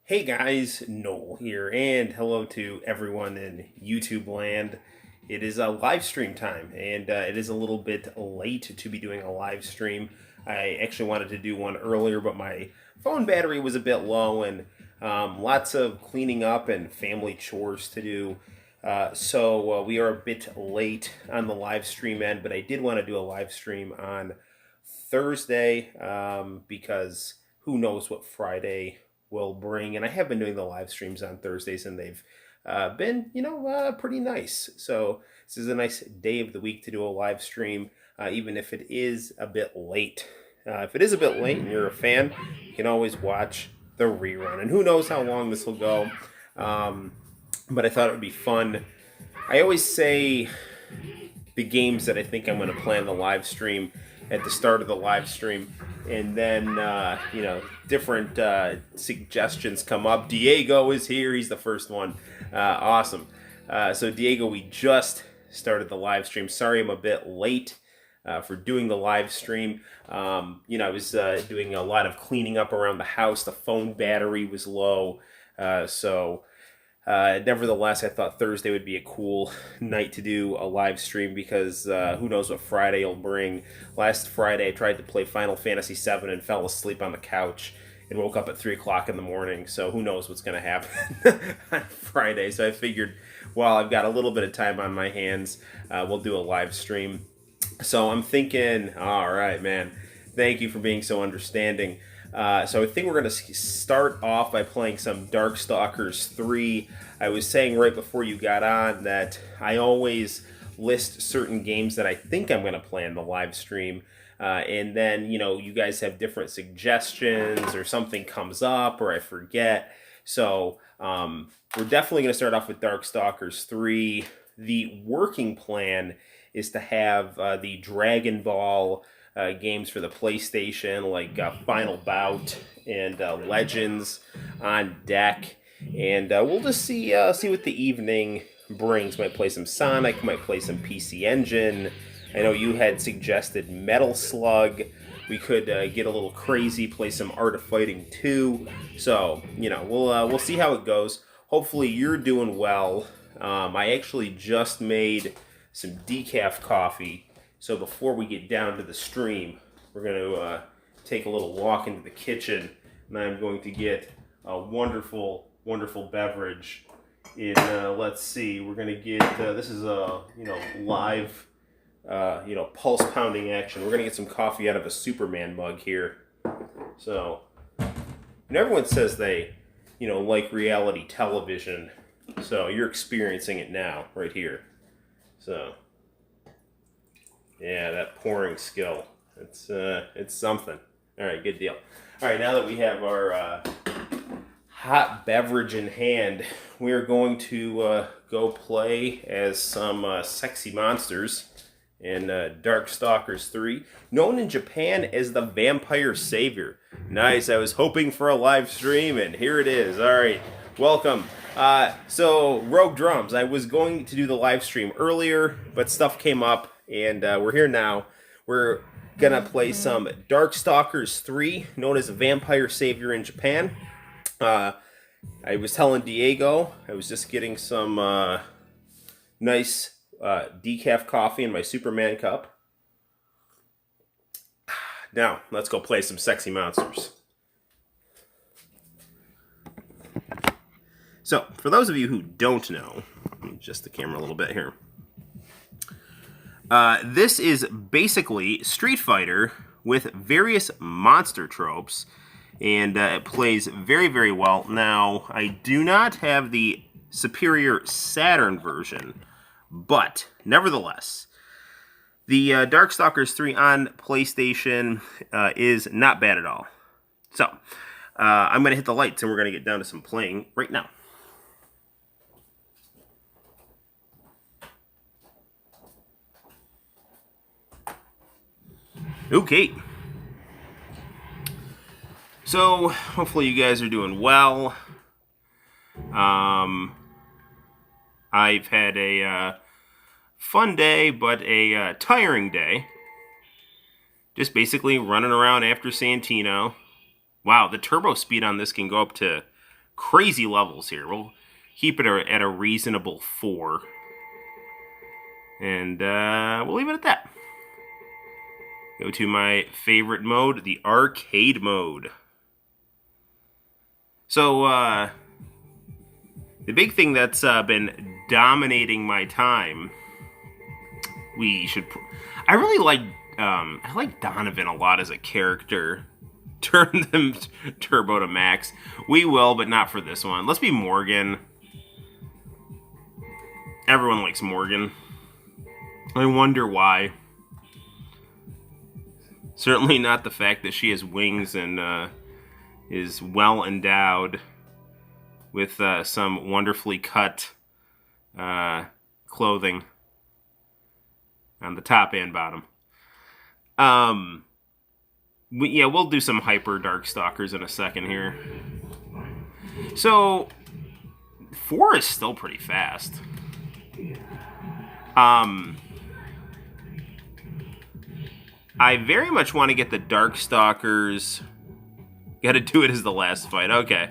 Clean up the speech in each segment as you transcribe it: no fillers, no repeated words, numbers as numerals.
Hey guys, Noel here, and hello to everyone in YouTube land. It is a live stream time, and it is a little bit late to be doing a live stream. I actually wanted to do one earlier, but my phone battery was a bit low, and lots of cleaning up and family chores to do. So we are a bit late on the live stream end, but I did want to do a live stream on Thursday because who knows what Friday will bring. And I have been doing the live streams on Thursdays, and they've been, pretty nice. So this is a nice day of the week to do a live stream, even if it is a bit late. If it is a bit late and you're a fan, you can always watch the rerun. And who knows how long this will go. But I thought it would be fun. I always say the games that I think I'm going to play on the live stream at the start of the live stream, and then different suggestions come up. Diego is here; he's the first one. Awesome. So Diego, we just started the live stream. Sorry, I'm a bit late for doing the live stream. I was doing a lot of cleaning up around the house. The phone battery was low, so. Nevertheless, I thought Thursday would be a cool night to do a live stream because who knows what Friday will bring. Last Friday, I tried to play Final Fantasy VII and fell asleep on the couch and woke up at 3 o'clock in the morning. So who knows what's going to happen on Friday. So I figured, while I've got a little bit of time on my hands, we'll do a live stream. So I'm thinking, all right, man, thank you for being so understanding. So I think we're going to start off by playing some Darkstalkers 3. I was saying right before you got on that I always list certain games that I think I'm going to play in the live stream. And then, you guys have different suggestions or something comes up or I forget. So we're definitely going to start off with Darkstalkers 3. The working plan is to have the Dragon Ball games for the PlayStation, like Final Bout and Legends on deck, and we'll just see what the evening brings. Might play some Sonic, might play some PC Engine. I know you had suggested Metal Slug. We could get a little crazy, play some Art of Fighting 2. So we'll see how it goes. Hopefully you're doing well. I actually just made some decaf coffee. So before we get down to the stream, we're going to take a little walk into the kitchen, and I'm going to get a wonderful, wonderful beverage. Let's see, we're going to get this is a live pulse pounding action. We're going to get some coffee out of a Superman mug here. So, and everyone says they like reality television. So you're experiencing it now, right here. So. Yeah, that pouring skill. It's something. All right, good deal. All right, now that we have our hot beverage in hand, we are going to go play as some sexy monsters in Darkstalkers 3, known in Japan as the Vampire Savior. Nice, I was hoping for a live stream, and here it is. All right, welcome. So, Rogue Drums, I was going to do the live stream earlier, but stuff came up. And we're here now. We're going to play some Darkstalkers 3, known as a Vampire Savior in Japan. I was telling Diego, I was just getting some nice decaf coffee in my Superman cup. Now, let's go play some sexy monsters. So, for those of you who don't know, let me adjust the camera a little bit here. This is basically Street Fighter with various monster tropes, and it plays very, very well. Now, I do not have the superior Saturn version, but nevertheless, the Darkstalkers 3 on PlayStation is not bad at all. So, I'm going to hit the lights, and we're going to get down to some playing right now. Okay. So, hopefully you guys are doing well. I've had a fun day, but a tiring day. Just basically running around after Santino. Wow, the turbo speed on this can go up to crazy levels here. We'll keep it at a reasonable 4. And we'll leave it at that. Go to my favorite mode, the arcade mode. So, the big thing that's been dominating my time, I really like, I like Donovan a lot as a character. Turn them turbo to max. We will, but not for this one. Let's be Morgan. Everyone likes Morgan. I wonder why. Certainly not the fact that she has wings and is well endowed with some wonderfully cut clothing on the top and bottom. We'll do some hyper Darkstalkers in a second here. So 4 is still pretty fast. I very much want to get the Darkstalkers. Gotta do it as the last fight. Okay.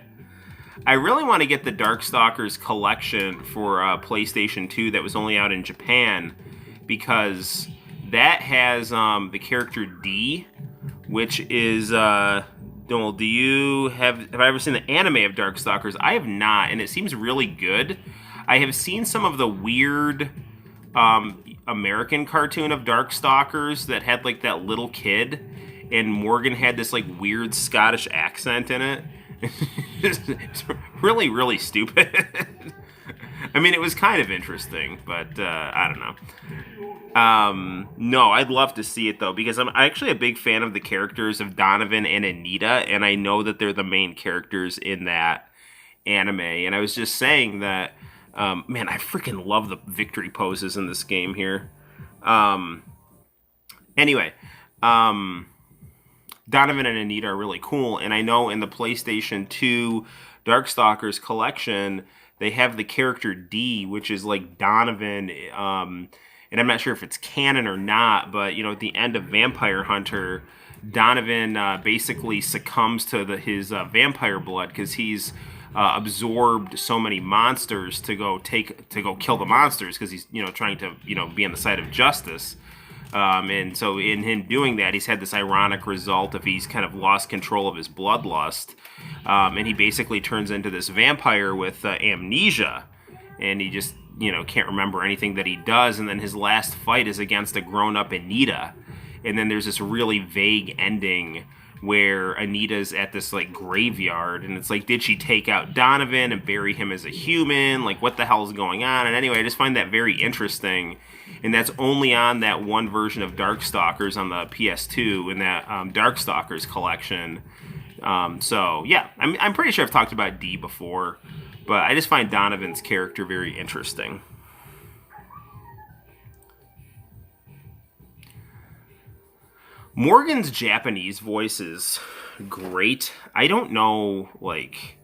I really want to get the Darkstalkers collection for PlayStation 2 that was only out in Japan, because that has the character D, which is Noel, have I ever seen the anime of Darkstalkers? I have not, and it seems really good. I have seen some of the weird American cartoon of Darkstalkers that had like that little kid, and Morgan had this like weird Scottish accent in it. It's really, really stupid. I mean, it was kind of interesting, but I don't know. No, I'd love to see it though, because I'm actually a big fan of the characters of Donovan and Anita, and I know that they're the main characters in that anime. And I was just saying that, man, I freaking love the victory poses in this game here. Anyway, Donovan and Anita are really cool, and I know in the PlayStation 2 Darkstalkers collection, they have the character D, which is like Donovan, and I'm not sure if it's canon or not, but, at the end of Vampire Hunter, Donovan basically succumbs to his vampire blood because he's absorbed so many monsters to go kill the monsters, because he's trying to be on the side of justice. And so in him doing that, he's had this ironic result of he's kind of lost control of his bloodlust. And he basically turns into this vampire with amnesia. And he just, can't remember anything that he does. And then his last fight is against a grown-up Anita. And then there's this really vague ending where Anita's at this, like, graveyard. And it's like, did she take out Donovan and bury him as a human? Like, what the hell is going on? And anyway, I just find that very interesting. And that's only on that one version of Darkstalkers on the PS2 in that Darkstalkers collection. So, yeah, I'm pretty sure I've talked about D before, but I just find Donovan's character very interesting. Morgan's Japanese voice is great. I don't know, like,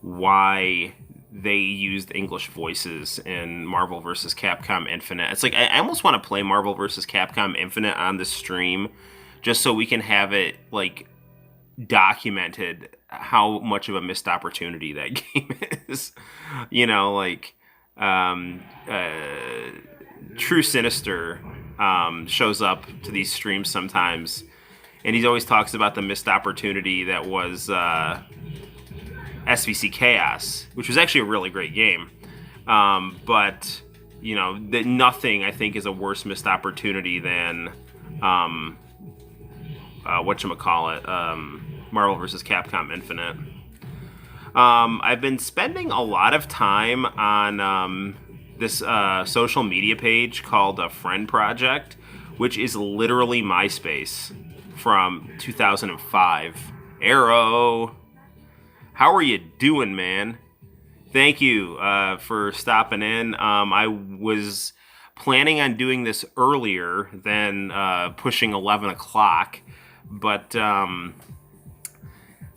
why they used English voices in Marvel vs. Capcom Infinite. It's like, I almost want to play Marvel vs. Capcom Infinite on the stream just so we can have it, like, documented how much of a missed opportunity that game is. True Sinister shows up to these streams sometimes, and he always talks about the missed opportunity that was SVC Chaos, which was actually a really great game. But, that nothing, I think, is a worse missed opportunity than, Marvel vs. Capcom Infinite. I've been spending a lot of time on this social media page called Friend Project, which is literally MySpace from 2005. Arrow! How are you doing, man? Thank you for stopping in. I was planning on doing this earlier than pushing 11 o'clock, but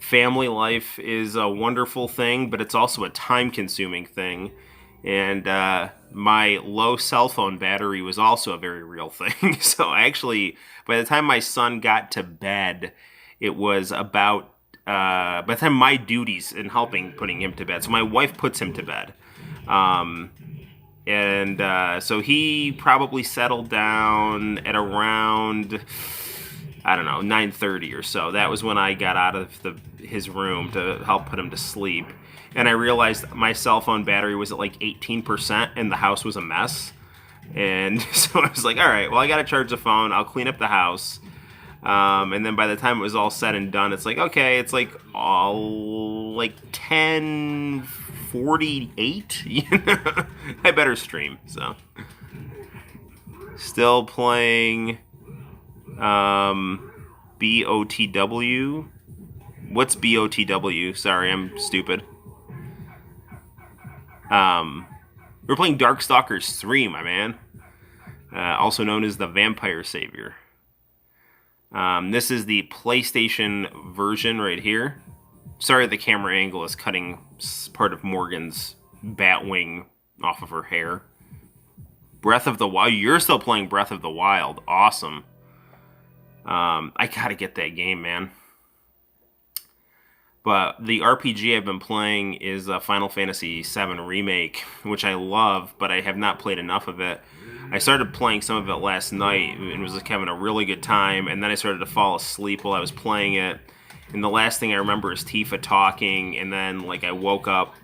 family life is a wonderful thing, but it's also a time-consuming thing. And my low cell phone battery was also a very real thing. So actually, by the time my son got to bed, it was about by the time my duties in helping putting him to bed. So my wife puts him to bed. So he probably settled down at around, I don't know, 9:30 or so. That was when I got out of his room to help put him to sleep. And I realized my cell phone battery was at like 18% and the house was a mess. And so I was like, all right, well, I got to charge the phone. I'll clean up the house. And then by the time it was all said and done, it's like, okay, it's like all like 10:48. I better stream. So still playing BOTW. What's BOTW? Sorry, I'm stupid. We're playing Darkstalkers 3, my man. Also known as the Vampire Savior. This is the PlayStation version right here. Sorry, the camera angle is cutting part of Morgan's bat wing off of her hair. Breath of the Wild. You're still playing Breath of the Wild. Awesome. I gotta get that game, man. But the RPG I've been playing is Final Fantasy VII Remake, which I love, but I have not played enough of it. I started playing some of it last night and was like having a really good time, and then I started to fall asleep while I was playing it. And the last thing I remember is Tifa talking, and then like I woke up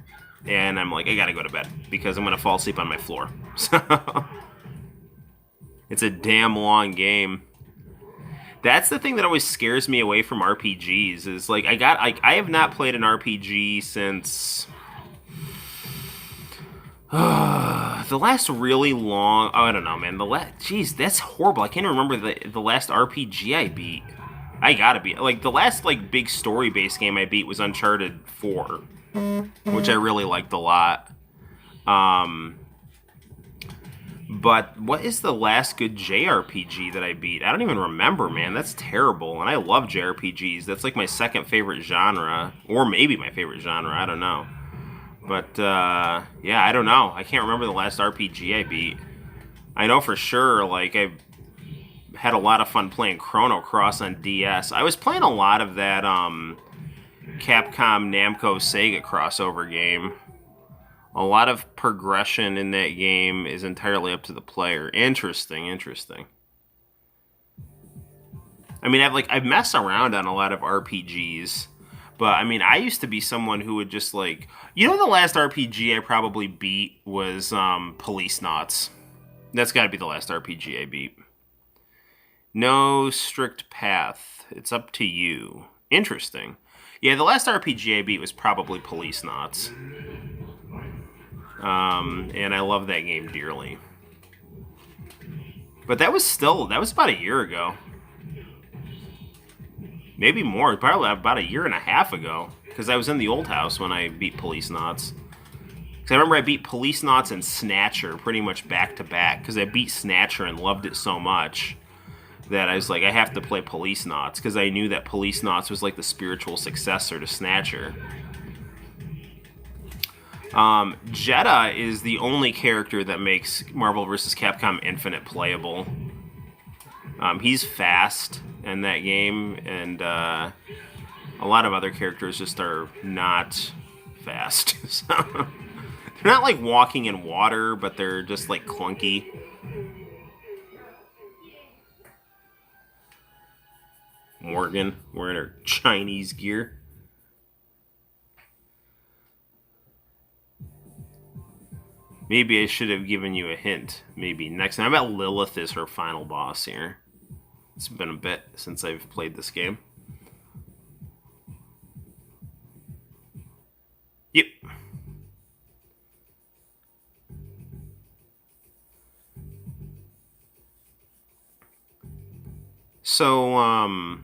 and I'm like, I gotta go to bed because I'm gonna fall asleep on my floor. So it's a damn long game. That's the thing that always scares me away from RPGs is like I have not played an RPG since the last really long. Oh, I don't know, man. Jeez, that's horrible. I can't remember the last RPG I beat. I gotta be like the last like big story based game I beat was Uncharted 4, which I really liked a lot. But what is the last good JRPG that I beat? I don't even remember, man. That's terrible. And I love JRPGs. That's like my second favorite genre. Or maybe my favorite genre. I don't know. But, yeah, I don't know. I can't remember the last RPG I beat. I know for sure, like, I had a lot of fun playing Chrono Cross on DS. I was playing a lot of that, Capcom Namco Sega crossover game. A lot of progression in that game is entirely up to the player. Interesting. I mean, I've messed around on a lot of RPGs, but I mean, I used to be someone who would just like, the last RPG I probably beat was Police Knots. That's got to be the last RPG I beat. No strict path. It's up to you. Interesting. Yeah, the last RPG I beat was probably Police Knots. And I love that game dearly. But that was about a year ago. Maybe more, probably about a year and a half ago. Because I was in the old house when I beat Police Knots. Because I remember I beat Police Knots and Snatcher pretty much back to back. Because I beat Snatcher and loved it so much that I was like, I have to play Police Knots. Because I knew that Police Knots was like the spiritual successor to Snatcher. Jeddah is the only character that makes Marvel vs. Capcom Infinite playable. He's fast in that game, and a lot of other characters just are not fast. So, they're not like walking in water, but they're just like clunky. Morgan wearing her Chinese gear. Maybe I should have given you a hint. Maybe next time. I bet Lilith is her final boss here. It's been a bit since I've played this game. Yep. So,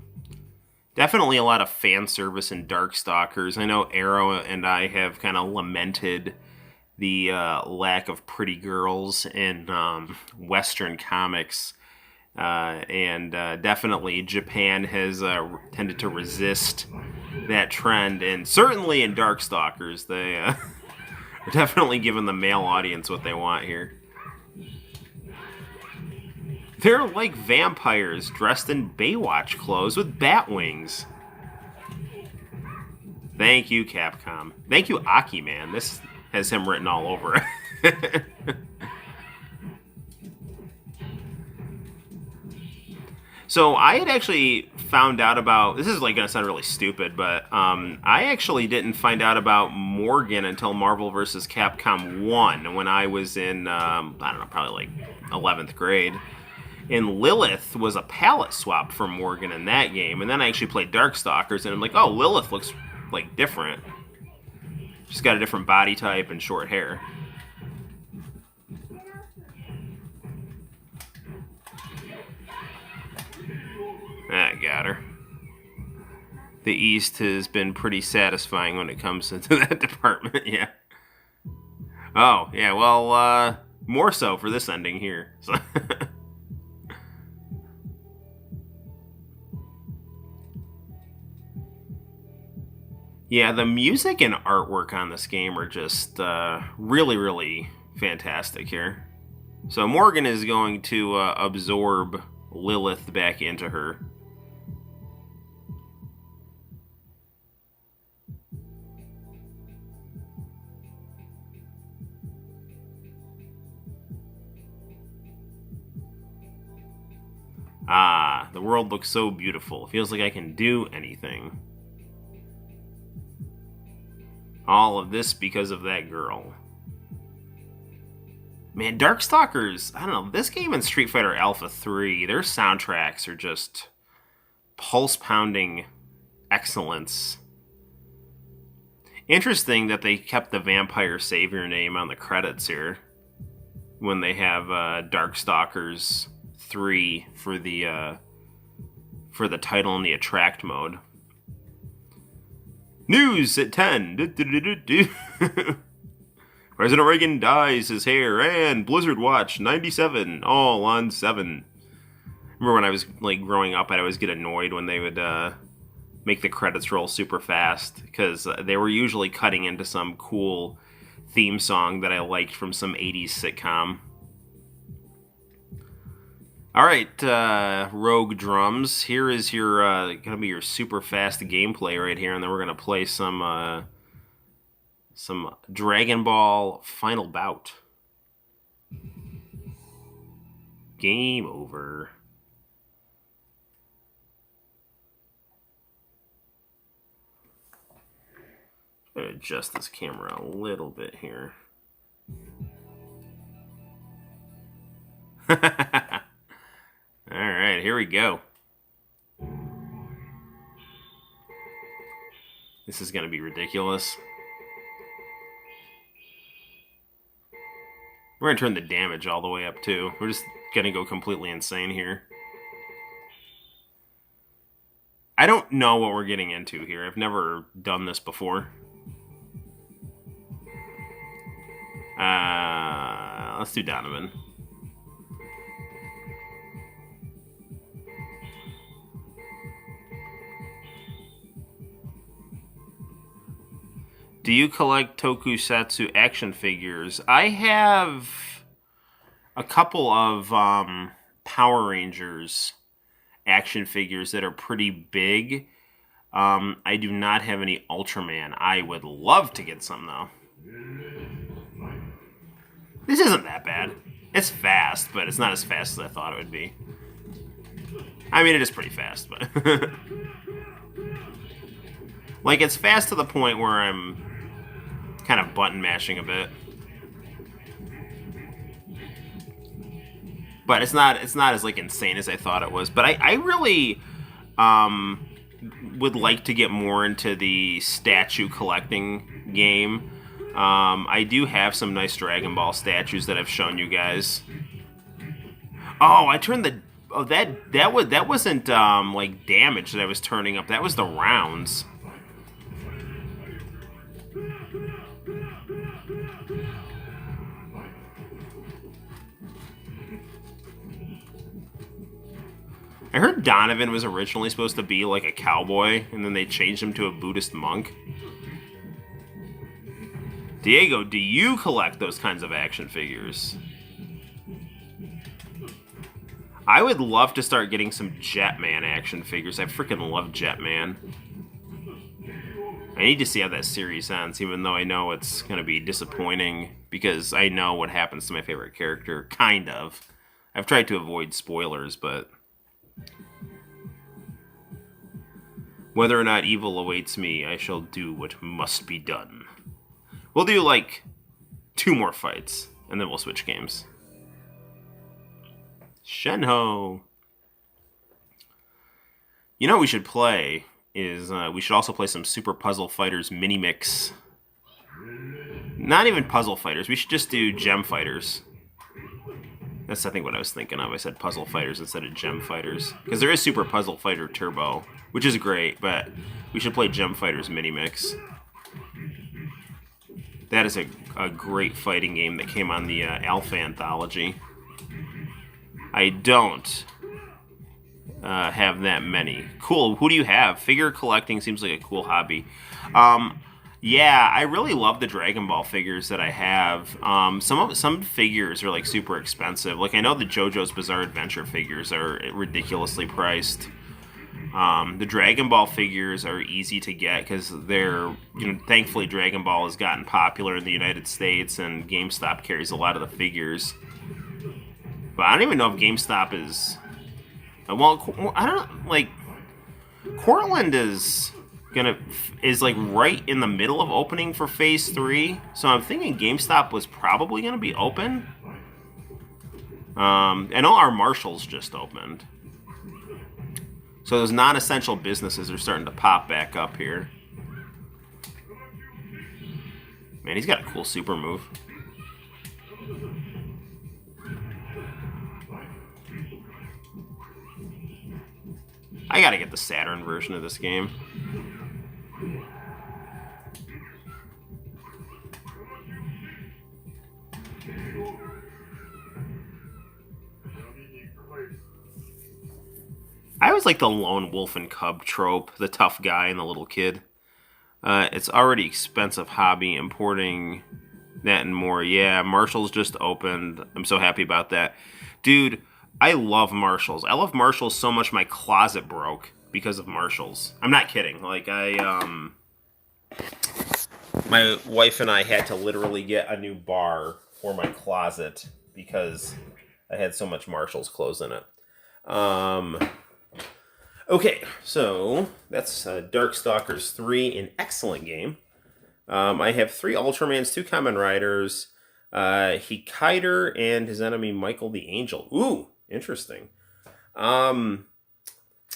definitely a lot of fan service in Darkstalkers. I know Arrow and I have kind of lamented the lack of pretty girls in Western comics. And definitely Japan has tended to resist that trend. And certainly in Darkstalkers, they are definitely giving the male audience what they want here. They're like vampires dressed in Baywatch clothes with bat wings. Thank you, Capcom. Thank you, Aki, man. This has him written all over it. So I had actually found out about, this is like going to sound really stupid, but I actually didn't find out about Morgan until Marvel vs. Capcom 1 when I was in, I don't know, probably like 11th grade. And Lilith was a palette swap for Morgan in that game. And then I actually played Darkstalkers, and I'm like, oh, Lilith looks like different. She's got a different body type and short hair. I got her. The East has been pretty satisfying when it comes into that department, yeah. Oh, yeah, well, more so for this ending here. So yeah, the music and artwork on this game are just really, really fantastic here. So Morgan is going to absorb Lilith back into her. Ah, the world looks so beautiful. It feels like I can do anything. All of this because of that girl. Man, Darkstalkers, I don't know, this game and Street Fighter Alpha 3, their soundtracks are just pulse-pounding excellence. Interesting that they kept the Vampire Savior name on the credits here when they have Darkstalkers 3 for the title and the attract mode. News at 10. President Reagan dyes his hair, and Blizzard Watch 97, all on 7. Remember when I was like growing up, I'd always get annoyed when they would make the credits roll super fast, because they were usually cutting into some cool theme song that I liked from some 80s sitcom. Alright, Rogue Drums, here is your, gonna be your super fast gameplay right here, and then we're gonna play some Dragon Ball Final Bout. Game over. I'm gonna adjust this camera a little bit here. Alright, here we go. This is gonna be ridiculous. We're gonna turn the damage all the way up too. We're just gonna go completely insane here. I don't know what we're getting into here. I've never done this before. Let's do Donovan. Do you collect tokusatsu action figures? I have a couple of Power Rangers action figures that are pretty big. I do not have any Ultraman. I would love to get some, though. This isn't that bad. It's fast, but it's not as fast as I thought it would be. I mean, it is pretty fast, but... like, it's fast to the point where I'm kind of button mashing a bit. But it's not as, like, insane as I thought it was. But I really would like to get more into the statue collecting game. I do have some nice Dragon Ball statues that I've shown you guys. Oh, I turned the... Oh, that wasn't, like, damage that I was turning up. That was the rounds. I heard Donovan was originally supposed to be, like, a cowboy, and then they changed him to a Buddhist monk. Diego, do you collect those kinds of action figures? I would love to start getting some Jetman action figures. I freaking love Jetman. I need to see how that series ends, even though I know it's going to be disappointing, because I know what happens to my favorite character, kind of. I've tried to avoid spoilers, but whether or not evil awaits me, I shall do what must be done. We'll do, like, 2 more fights, and then we'll switch games. Shenho! You know what we should play is, we should also play some Super Puzzle Fighters mini-mix. Not even Puzzle Fighters, we should just do Gem Fighters. That's, I think, what I was thinking of. I said Puzzle Fighters instead of Gem Fighters. Because there is Super Puzzle Fighter Turbo, which is great, but we should play Gem Fighters mini-mix. That is a great fighting game that came on the Alpha Anthology. I don't have that many. Cool. Who do you have? Figure collecting seems like a cool hobby. Yeah, I really love the Dragon Ball figures that I have. Some figures are like super expensive. Like I know the JoJo's Bizarre Adventure figures are ridiculously priced. The Dragon Ball figures are easy to get because they're, thankfully Dragon Ball has gotten popular in the United States and GameStop carries a lot of the figures. But I don't even know if GameStop is... Well, I don't, like... Cortland is like right in the middle of opening for Phase 3, so I'm thinking GameStop was probably gonna be open. I know our Marshalls just opened. So those non-essential businesses are starting to pop back up here. Man, he's got a cool super move. I gotta get the Saturn version of this game. I always like the lone wolf and cub trope, the tough guy and the little kid. It's already expensive hobby, importing that and more. Yeah, Marshall's just opened. I'm so happy about that. Dude, I love Marshalls. I love Marshalls so much my closet broke because of Marshalls. I'm not kidding. Like, my wife and I had to literally get a new bar for my closet because I had so much Marshalls clothes in it. Okay, so that's Darkstalkers 3, an excellent game. I have 3 Ultramans, 2 Kamen Riders, Hikaider, and his enemy Michael the Angel. Ooh, interesting. I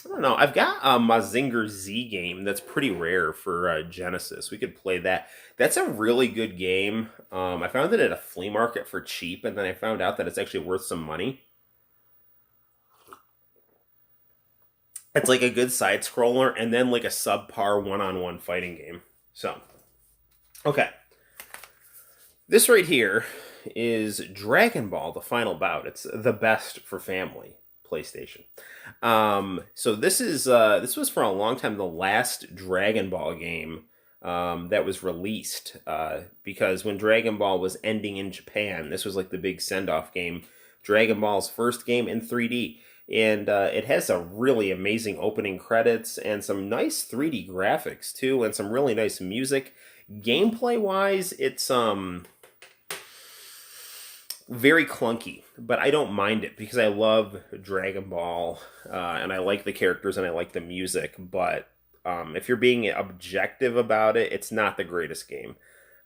don't know. I've got a Mazinger Z game that's pretty rare for Genesis. We could play that. That's a really good game. I found it at a flea market for cheap, and then I found out that it's actually worth some money. It's like a good side-scroller, and then like a subpar one-on-one fighting game. So, okay. This right here is Dragon Ball, the Final Bout. It's the best for family, PlayStation. So this was for a long time the last Dragon Ball game that was released, because when Dragon Ball was ending in Japan, this was like the big send-off game. Dragon Ball's first game in 3D. And it has a really amazing opening credits and some nice 3D graphics, too, and some really nice music. Gameplay-wise, it's very clunky, but I don't mind it because I love Dragon Ball, and I like the characters and I like the music, but if you're being objective about it, it's not the greatest game.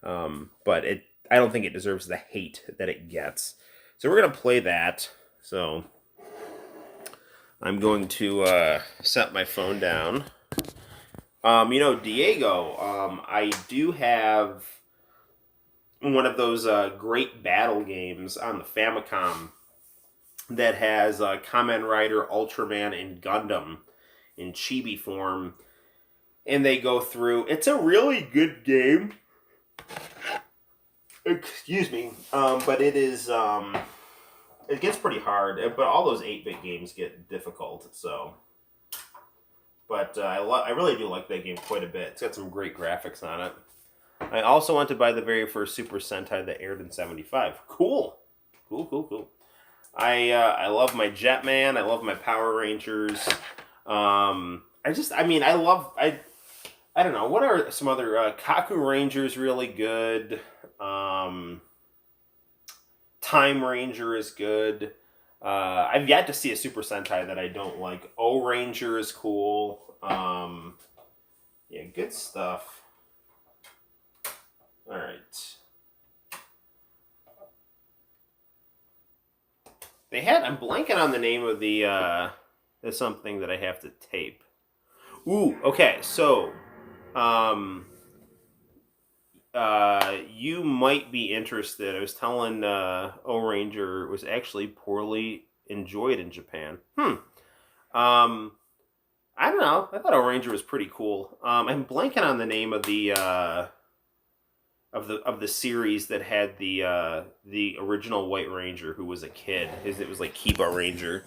But I don't think it deserves the hate that it gets. So we're going to play that, so... I'm going to set my phone down. Diego, I do have one of those great battle games on the Famicom that has Kamen Rider, Ultraman, and Gundam in chibi form. And they go through... It's a really good game. Excuse me. But it is... It gets pretty hard, but all those 8-bit games get difficult, so... But I really do like that game quite a bit. It's got some great graphics on it. I also went to buy the very first Super Sentai that aired in 75. Cool! Cool. I love my Jetman, I love my Power Rangers. I I don't know. What are some other Kaku Ranger's really good. Time Ranger is good. I've yet to see a Super Sentai that I don't like. O Ranger is cool. Yeah, good stuff. All right. They had. I'm blanking on the name of the. There's something that I have to tape. Ooh. Okay. So, you might be interested. I was telling O Ranger was actually poorly enjoyed in Japan. I don't know. I thought O Ranger was pretty cool. I'm blanking on the name of the series that had the original White Ranger who was a kid. It was like Kiba Ranger,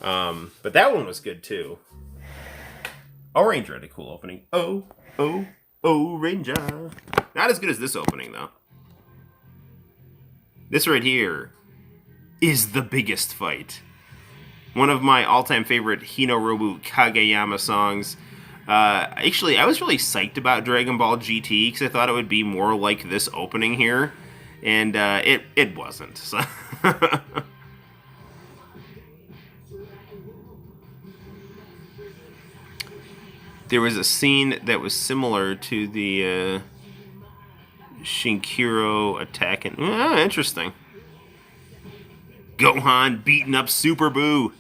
but that one was good too. O Ranger had a cool opening. O Ranger. Not as good as this opening though. This right here is the biggest fight. One of my all-time favorite Hinorobu Kageyama songs. Actually, I was really psyched about Dragon Ball GT because I thought it would be more like this opening here, and it wasn't. So. There was a scene that was similar to the Shinkiro attacking. Interesting. Gohan beating up Super Buu.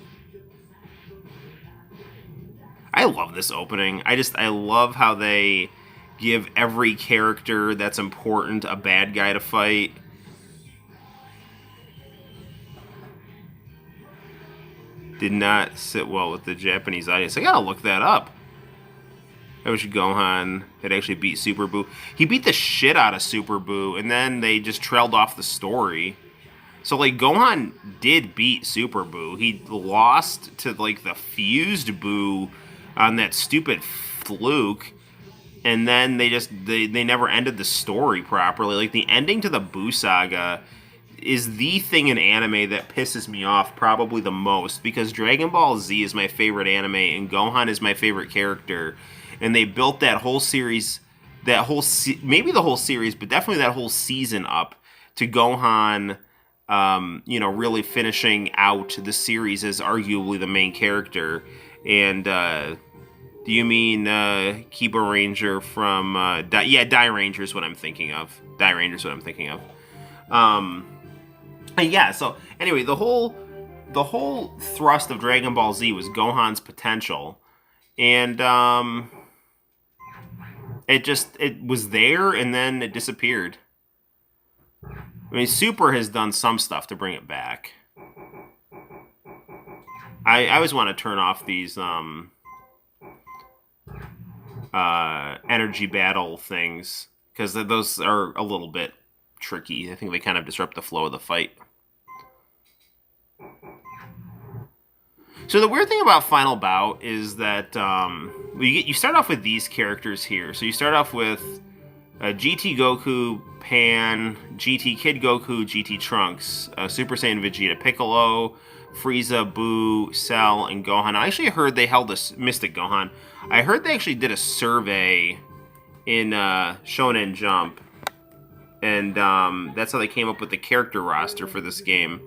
I love this opening. I love how they give every character that's important a bad guy to fight. Did not sit well with the Japanese audience. I gotta look that up. I wish Gohan had actually beat Super Buu. He beat the shit out of Super Buu, and then they just trailed off the story. So, like, Gohan did beat Super Buu. He lost to, like, the fused Buu on that stupid fluke, and then they never ended the story properly. Like, the ending to the Buu saga is the thing in anime that pisses me off probably the most, because Dragon Ball Z is my favorite anime, and Gohan is my favorite character, and they built that whole series, maybe the whole series, but definitely that whole season up to Gohan, really finishing out the series as arguably the main character. And do you mean Kiba Ranger from Die Ranger is what I'm thinking of. Die Ranger is what I'm thinking of. Yeah, so anyway, the whole thrust of Dragon Ball Z was Gohan's potential, and it was there, and then it disappeared. I mean, Super has done some stuff to bring it back. I always want to turn off these energy battle things, because those are a little bit tricky. I think they kind of disrupt the flow of the fight. So the weird thing about Final Bout is that you start off with these characters here. So you start off with GT Goku, Pan, GT Kid Goku, GT Trunks, Super Saiyan Vegeta, Piccolo, Frieza, Buu, Cell, and Gohan. I actually heard they held this Mystic Gohan. I heard they actually did a survey in Shonen Jump, and that's how they came up with the character roster for this game.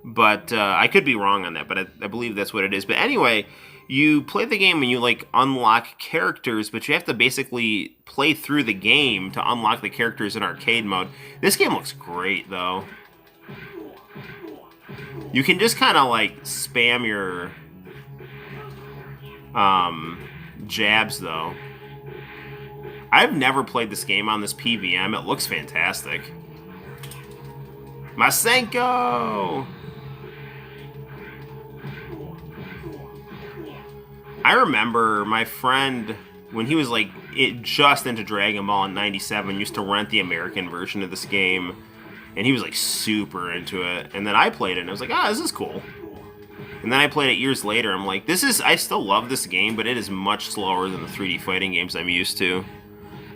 But I could be wrong on that, but I believe that's what it is. But anyway, you play the game and you unlock characters, but you have to basically play through the game to unlock the characters in arcade mode. This game looks great, though. You can just kind of spam your jabs, though. I've never played this game on this PVM. It looks fantastic. Masenko! I remember my friend, when he was just into Dragon Ball in '97, used to rent the American version of this game, and he was super into it. And then I played it, and I was like, this is cool. And then I played it years later. I'm like, I still love this game, but it is much slower than the 3D fighting games I'm used to.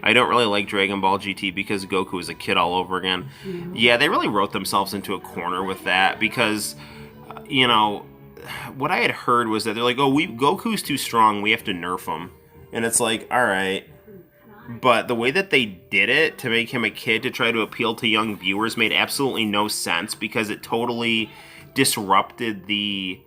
I don't really like Dragon Ball GT because Goku is a kid all over again. Yeah, they really wrote themselves into a corner with that because, what I had heard was that they're like, Goku's too strong, we have to nerf him. And it's like, all right, but the way that they did it to make him a kid to try to appeal to young viewers made absolutely no sense, because it totally disrupted the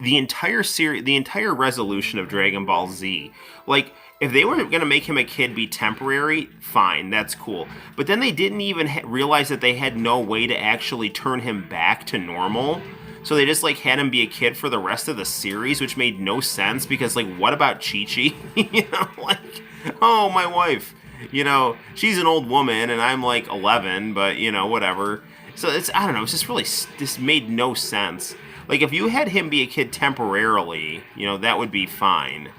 entire series, the entire resolution of Dragon Ball Z. Like, if they were going to make him a kid be temporary, fine, that's cool. But then they didn't even realize that they had no way to actually turn him back to normal. So they just, like, had him be a kid for the rest of the series, which made no sense, because, like, what about Chi-Chi? You know, like, oh, my wife, you know, she's an old woman, and I'm, like, 11, but, you know, whatever. So it's, I don't know, it's just really, this made no sense. Like, if you had him be a kid temporarily, you know, that would be fine.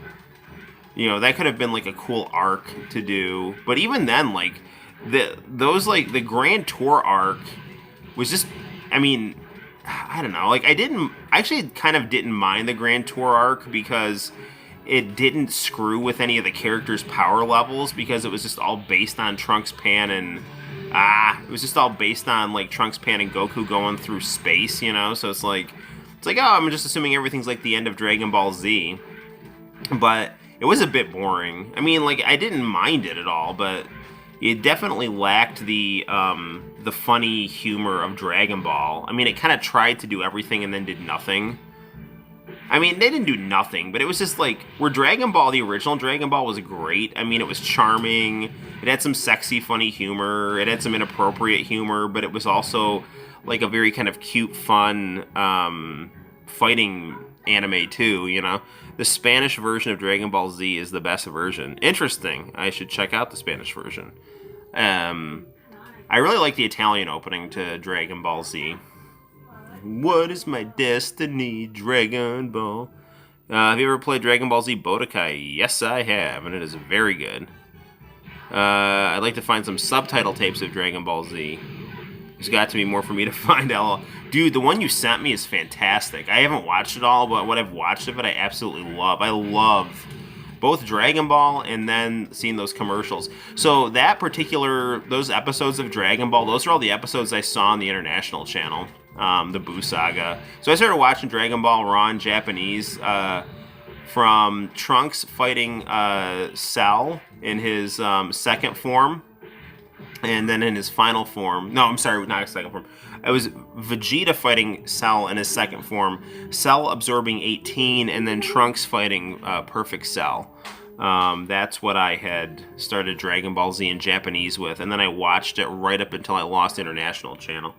You know, that could have been, like, a cool arc to do. But even then, like, the Grand Tour arc was just, I mean, I don't know. Like, I actually kind of didn't mind the Grand Tour arc, because it didn't screw with any of the characters' power levels, because it was just all based on Trunks, Pan, and... it was just all based on, like, Trunks, Pan, and Goku going through space, you know? So it's like, oh, I'm just assuming everything's like the end of Dragon Ball Z. But it was a bit boring. I mean, like, I didn't mind it at all, but it definitely lacked the funny humor of Dragon Ball. I mean, it kind of tried to do everything and then did nothing. I mean, they didn't do nothing, but it was just like, where Dragon Ball, the original Dragon Ball, was great. I mean, it was charming. It had some sexy, funny humor. It had some inappropriate humor, but it was also like a very kind of cute, fun fighting anime too, you know? The Spanish version of Dragon Ball Z is the best version. Interesting. I should check out the Spanish version. I really like the Italian opening to Dragon Ball Z. What is my destiny, Dragon Ball? Have you ever played Dragon Ball Z Budokai? Yes, I have, and it is very good. I'd like to find some subtitle tapes of Dragon Ball Z. There's got to be more for me to find out. Dude, the one you sent me is fantastic. I haven't watched it all, but what I've watched of it, I absolutely love. I love both Dragon Ball and then seeing those commercials. So those episodes of Dragon Ball, those are all the episodes I saw on the International Channel, the Buu Saga. So I started watching Dragon Ball Raw in Japanese, from Trunks fighting Cell in his second form, and then in his final form... No, I'm sorry, not his second form. It was Vegeta fighting Cell in his second form, Cell absorbing 18, and then Trunks fighting Perfect Cell. That's what I had started Dragon Ball Z in Japanese with, and then I watched it right up until I lost International Channel.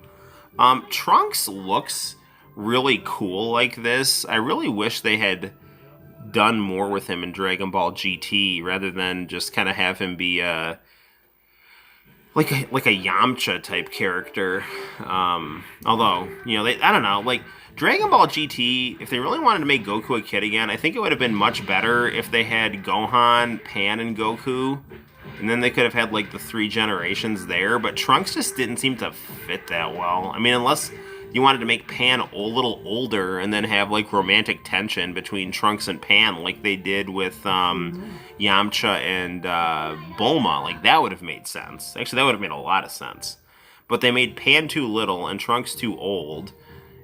Trunks looks really cool like this. I really wish they had done more with him in Dragon Ball GT, rather than just kind of have him be like a Yamcha type character. Although, you know, I don't know, like Dragon Ball GT, if they really wanted to make Goku a kid again, I think it would have been much better if they had Gohan, Pan, and Goku, and then they could have had like the 3 generations there. But Trunks just didn't seem to fit that well. I mean, unless you wanted to make Pan a little older and then have like romantic tension between Trunks and Pan, like they did with Yamcha and Bulma. Like, that would have made sense. Actually, that would have made a lot of sense. But they made Pan too little and Trunks too old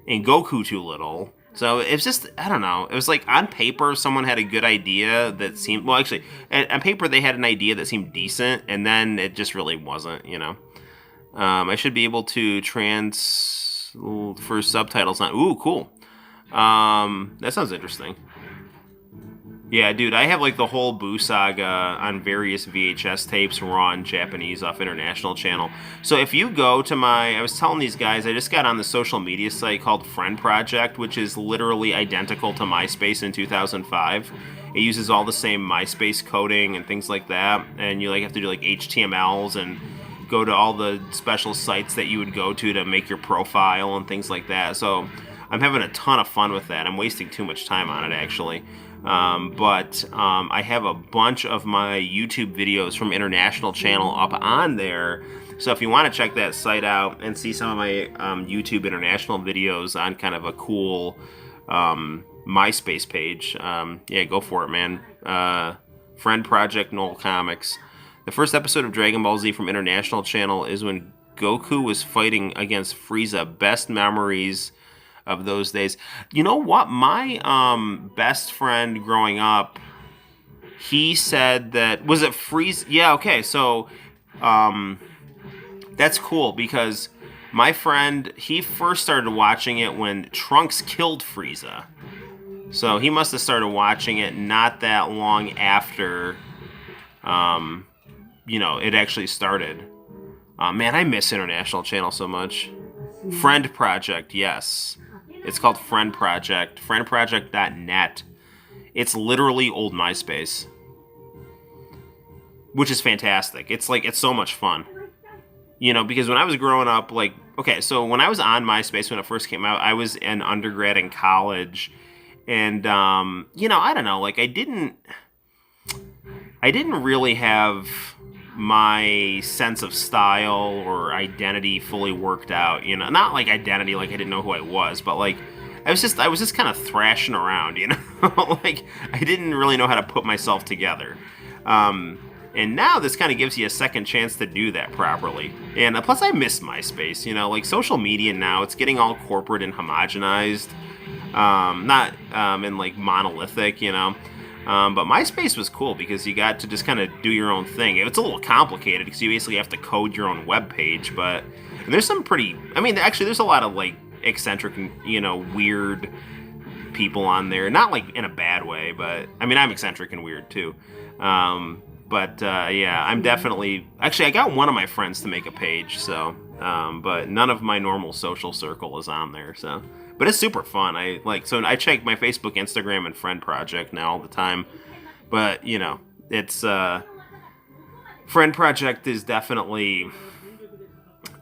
and Goku too little. So it's just, I don't know. It was like, on paper, someone had a good idea that seemed... Well, actually, on paper, they had an idea that seemed decent, and then it just really wasn't, you know. I should be able to for subtitles on... Ooh, cool. That sounds interesting. Yeah, dude, I have like the whole Buu Saga on various VHS tapes, raw in Japanese off International Channel. So if you go to I was telling these guys, I just got on the social media site called Friend Project, which is literally identical to MySpace in 2005. It uses all the same MySpace coding and things like that, and you like have to do like HTMLs and go to all the special sites that you would go to make your profile and things like that. So I'm having a ton of fun with that. I'm wasting too much time on it, actually. But I have a bunch of my YouTube videos from International Channel up on there. So if you want to check that site out and see some of my YouTube International videos on kind of a cool MySpace page, yeah, go for it, man. Friend Project Noel ComiX. The first episode of Dragon Ball Z from International Channel is when Goku was fighting against Frieza. Best memories of those days. You know what? My best friend growing up he said that, was it Freeze? Yeah, okay, so that's cool because my friend, he first started watching it when Trunks killed Frieza. So he must have started watching it not that long after, it actually started. Man, I miss International Channel so much. Friend Project, yes. It's called Friend Project. Friendproject.net. It's literally old MySpace. Which is fantastic. It's so much fun. Because when I was growing up, so when I was on MySpace when it first came out, I was an undergrad in college. And, I don't know, I didn't really have my sense of style or identity fully worked out, not like identity, like I didn't know who I was, but I was just kind of thrashing around, I didn't really know how to put myself together. And now this kind of gives you a second chance to do that properly. And plus I miss MySpace, social media now, it's getting all corporate and homogenized, not and monolithic, but MySpace was cool because you got to just kind of do your own thing. It's a little complicated because you basically have to code your own web page, but there's some pretty, actually there's a lot of eccentric, weird people on there. Not in a bad way, but I'm eccentric and weird too. Yeah, I'm definitely, actually I got one of my friends to make a page, so, but none of my normal social circle is on there, so. But it's super fun. So I check my Facebook, Instagram, and Friend Project now all the time. But, it's, Friend Project is definitely,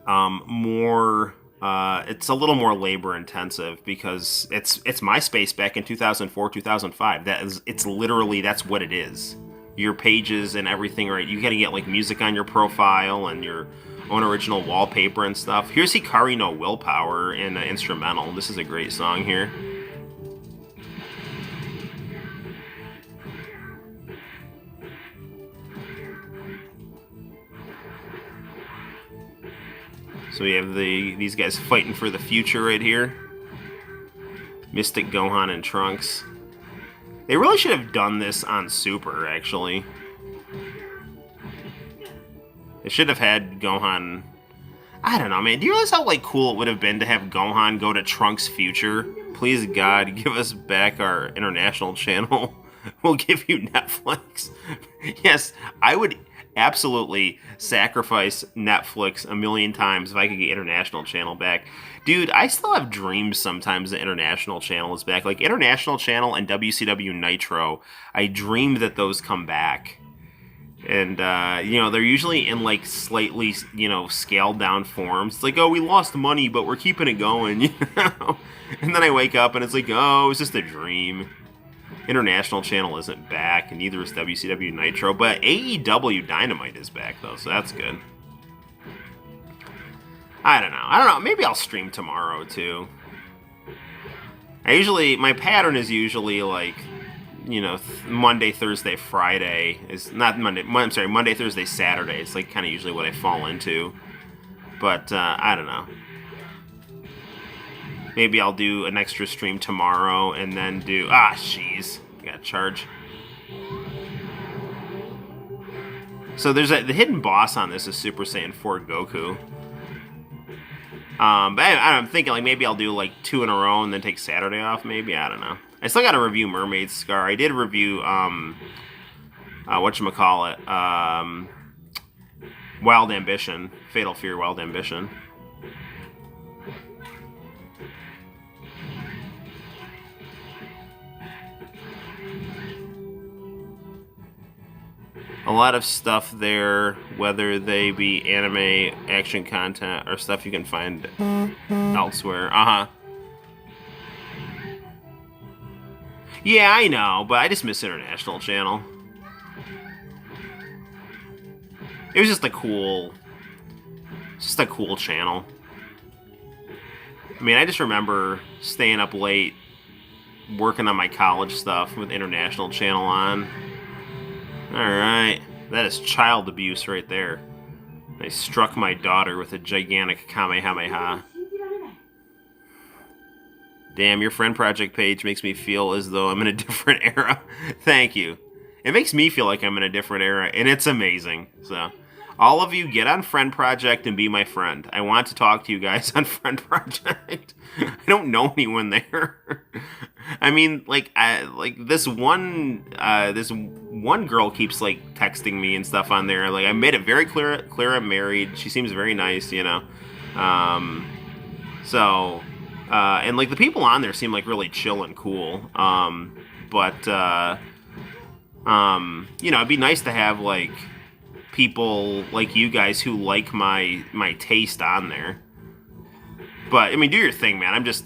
more, it's a little more labor intensive because it's MySpace back in 2004, 2005. It's literally, that's what it is. Your pages and everything, right? You gotta get music on your profile and your own original wallpaper and stuff. Here's Hikari no Willpower in an instrumental. This is a great song here. So we have these guys fighting for the future right here. Mystic Gohan and Trunks. They really should have done this on Super, actually. They should have had Gohan. I don't know, man. Do you realize how cool it would have been to have Gohan go to Trunks' future? Please God, give us back our international channel. We'll give you Netflix. Yes, I would absolutely sacrifice Netflix a million times if I could get international channel back. Dude, I still have dreams sometimes the international channel is back. International channel and WCW Nitro, I dream that those come back. And, they're usually in, slightly, scaled down forms. It's oh, we lost money, but we're keeping it going, And then I wake up and it's oh, it's just a dream. International channel isn't back, and neither is WCW Nitro, but AEW Dynamite is back, though, so that's good. I don't know. Maybe I'll stream tomorrow, too. My pattern is usually, Monday, Thursday, Friday is not Monday. I'm sorry, Monday, Thursday, Saturday. It's kind of usually what I fall into. But I don't know. Maybe I'll do an extra stream tomorrow and then do. Jeez, gotta charge. So there's the hidden boss on this is Super Saiyan 4 Goku. But I'm thinking maybe I'll do 2 in a row and then take Saturday off. Maybe, I don't know. I still gotta review Mermaid Scar. I did review, whatchamacallit, Wild Ambition. Fatal Fear Wild Ambition. A lot of stuff there, whether they be anime, action content, or stuff you can find elsewhere. Yeah, I know, but I just miss International Channel. It was just a cool channel. I just remember staying up late, working on my college stuff with International Channel on. Alright, that is child abuse right there. I struck my daughter with a gigantic Kamehameha. Damn, your Friend Project page makes me feel as though I'm in a different era. Thank you. It makes me feel like I'm in a different era, and it's amazing. So, all of you, get on Friend Project and be my friend. I want to talk to you guys on Friend Project. I don't know anyone there. I mean, like this one girl keeps like texting me and stuff on there. Like, I made it very clear I'm married. She seems very nice, you know. And like the people on there seem like really chill and cool. You know, it'd be nice to have like people like you guys who like my taste on there. But I mean, do your thing, man. I'm just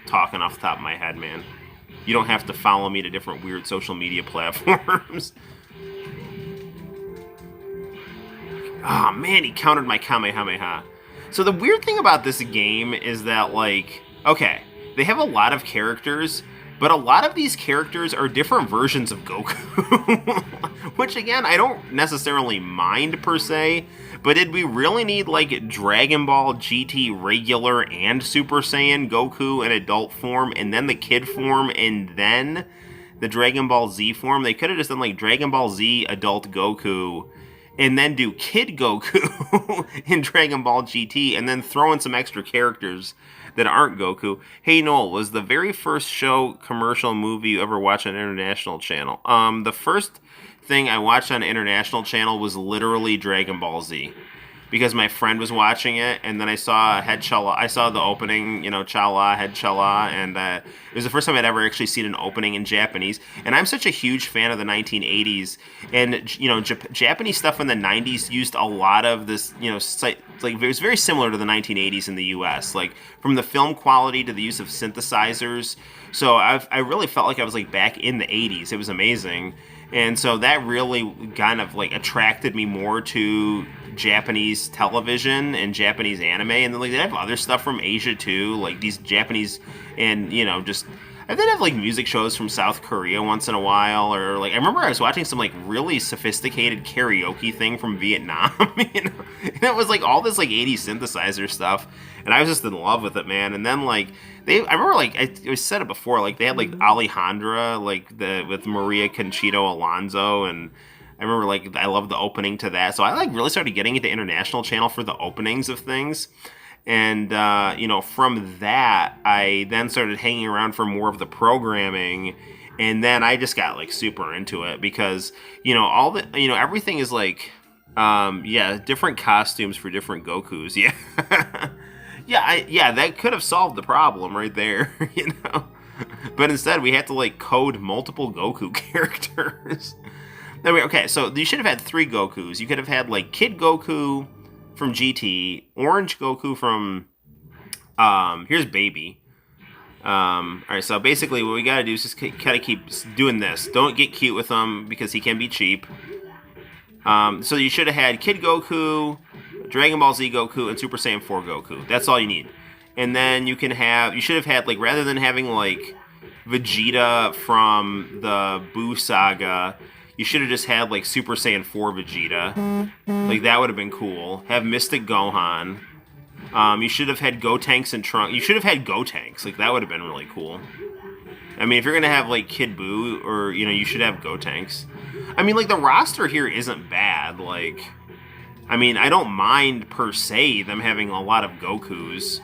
talking off the top of my head, man. You don't have to follow me to different weird social media platforms. Oh man, he countered my Kamehameha. So the weird thing about this game is that, like, okay, they have a lot of characters, but a lot of these characters are different versions of Goku. Which, again, I don't necessarily mind, per se, but did we really need, like, Dragon Ball GT regular and Super Saiyan Goku in adult form, and then the kid form, and then the Dragon Ball Z form? They could have just done, like, Dragon Ball Z adult Goku, and then do Kid Goku in Dragon Ball GT, and then throw in some extra characters that aren't Goku. Hey, Noel, was the very first show, commercial, movie you ever watched on International Channel? The first thing I watched on International Channel was literally Dragon Ball Z. Because my friend was watching it, and then I saw Head Chala. I saw the opening, you know, Chala, Head Chala, and it was the first time I'd ever actually seen an opening in Japanese. And I'm such a huge fan of the 1980s, and you know, Japanese stuff in the 90s used a lot of this, you know, like it was very similar to the 1980s in the U.S. Like from the film quality to the use of synthesizers. So I really felt like I was like back in the 80s. It was amazing. And so that really kind of like attracted me more to Japanese television and Japanese anime. And then like they have other stuff from Asia too, like these Japanese, and you know, just I did have like music shows from South Korea once in a while, or like I remember I was watching some like really sophisticated karaoke thing from Vietnam, you know, and it was like all this like 80s synthesizer stuff, and I was just in love with it, man. And then like I remember like I said it before, like they had like Alejandra, like with Maria Conchito Alonso, and I remember like I loved the opening to that, so I like really started getting into International Channel for the openings of things. And, you know, from that, I then started hanging around for more of the programming, and then I just got, like, super into it, because, you know, everything is, like, different costumes for different Gokus, yeah. Yeah, that could have solved the problem right there, you know? But instead, we had to, like, code multiple Goku characters. Okay, so you should have had 3 Gokus. You could have had, like, Kid Goku from GT, Orange Goku from, here's Baby. Alright, so basically what we gotta do is just kind of keep doing this. Don't get cute with him, because he can be cheap. So you should have had Kid Goku, Dragon Ball Z Goku, and Super Saiyan 4 Goku. That's all you need. And then you should have had, like, rather than having, like, Vegeta from the Buu Saga, you should have just had, like, Super Saiyan 4 Vegeta. Like, that would have been cool. Have Mystic Gohan. You should have had Gotenks and Trunks. You should have had Gotenks. Like, that would have been really cool. I mean, if you're going to have, like, Kid Buu, or, you know, you should have Gotenks. I mean, like, the roster here isn't bad. Like, I mean, I don't mind, per se, them having a lot of Gokus.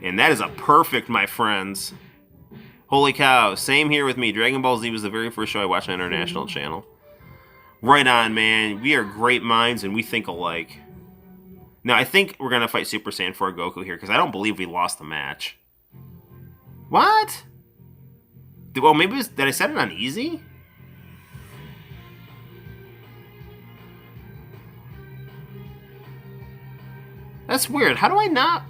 And that is a perfect, my friends. Holy cow. Same here with me. Dragon Ball Z was the very first show I watched on International Channel. Right on, man. We are great minds, and we think alike. Now, I think we're going to fight Super Saiyan 4 Goku here, because I don't believe we lost the match. What? Well, maybe did I set it on easy? That's weird. How do I not...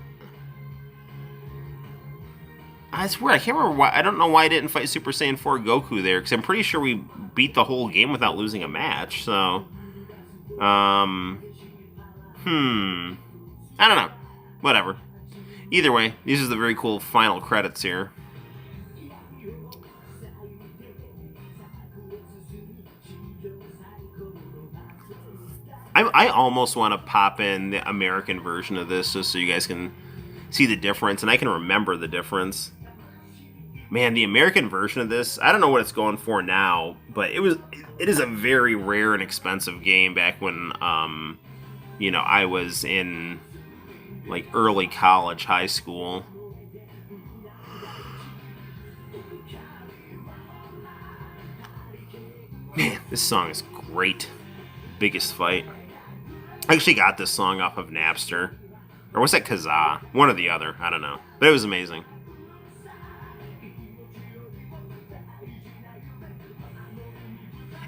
That's weird. I can't remember why. I don't know why I didn't fight Super Saiyan 4 Goku there, because I'm pretty sure we beat the whole game without losing a match. So, I don't know. Whatever. Either way, these are the very cool final credits here. I almost want to pop in the American version of this just so you guys can see the difference, and I can remember the difference. Man, the American version of this, I don't know what it's going for now, but it is a very rare and expensive game back when I was in like early college, high school. Man, this song is great. Biggest Fight. I actually got this song off of Napster. Or was that Kazaa? One or the other. I don't know. But it was amazing.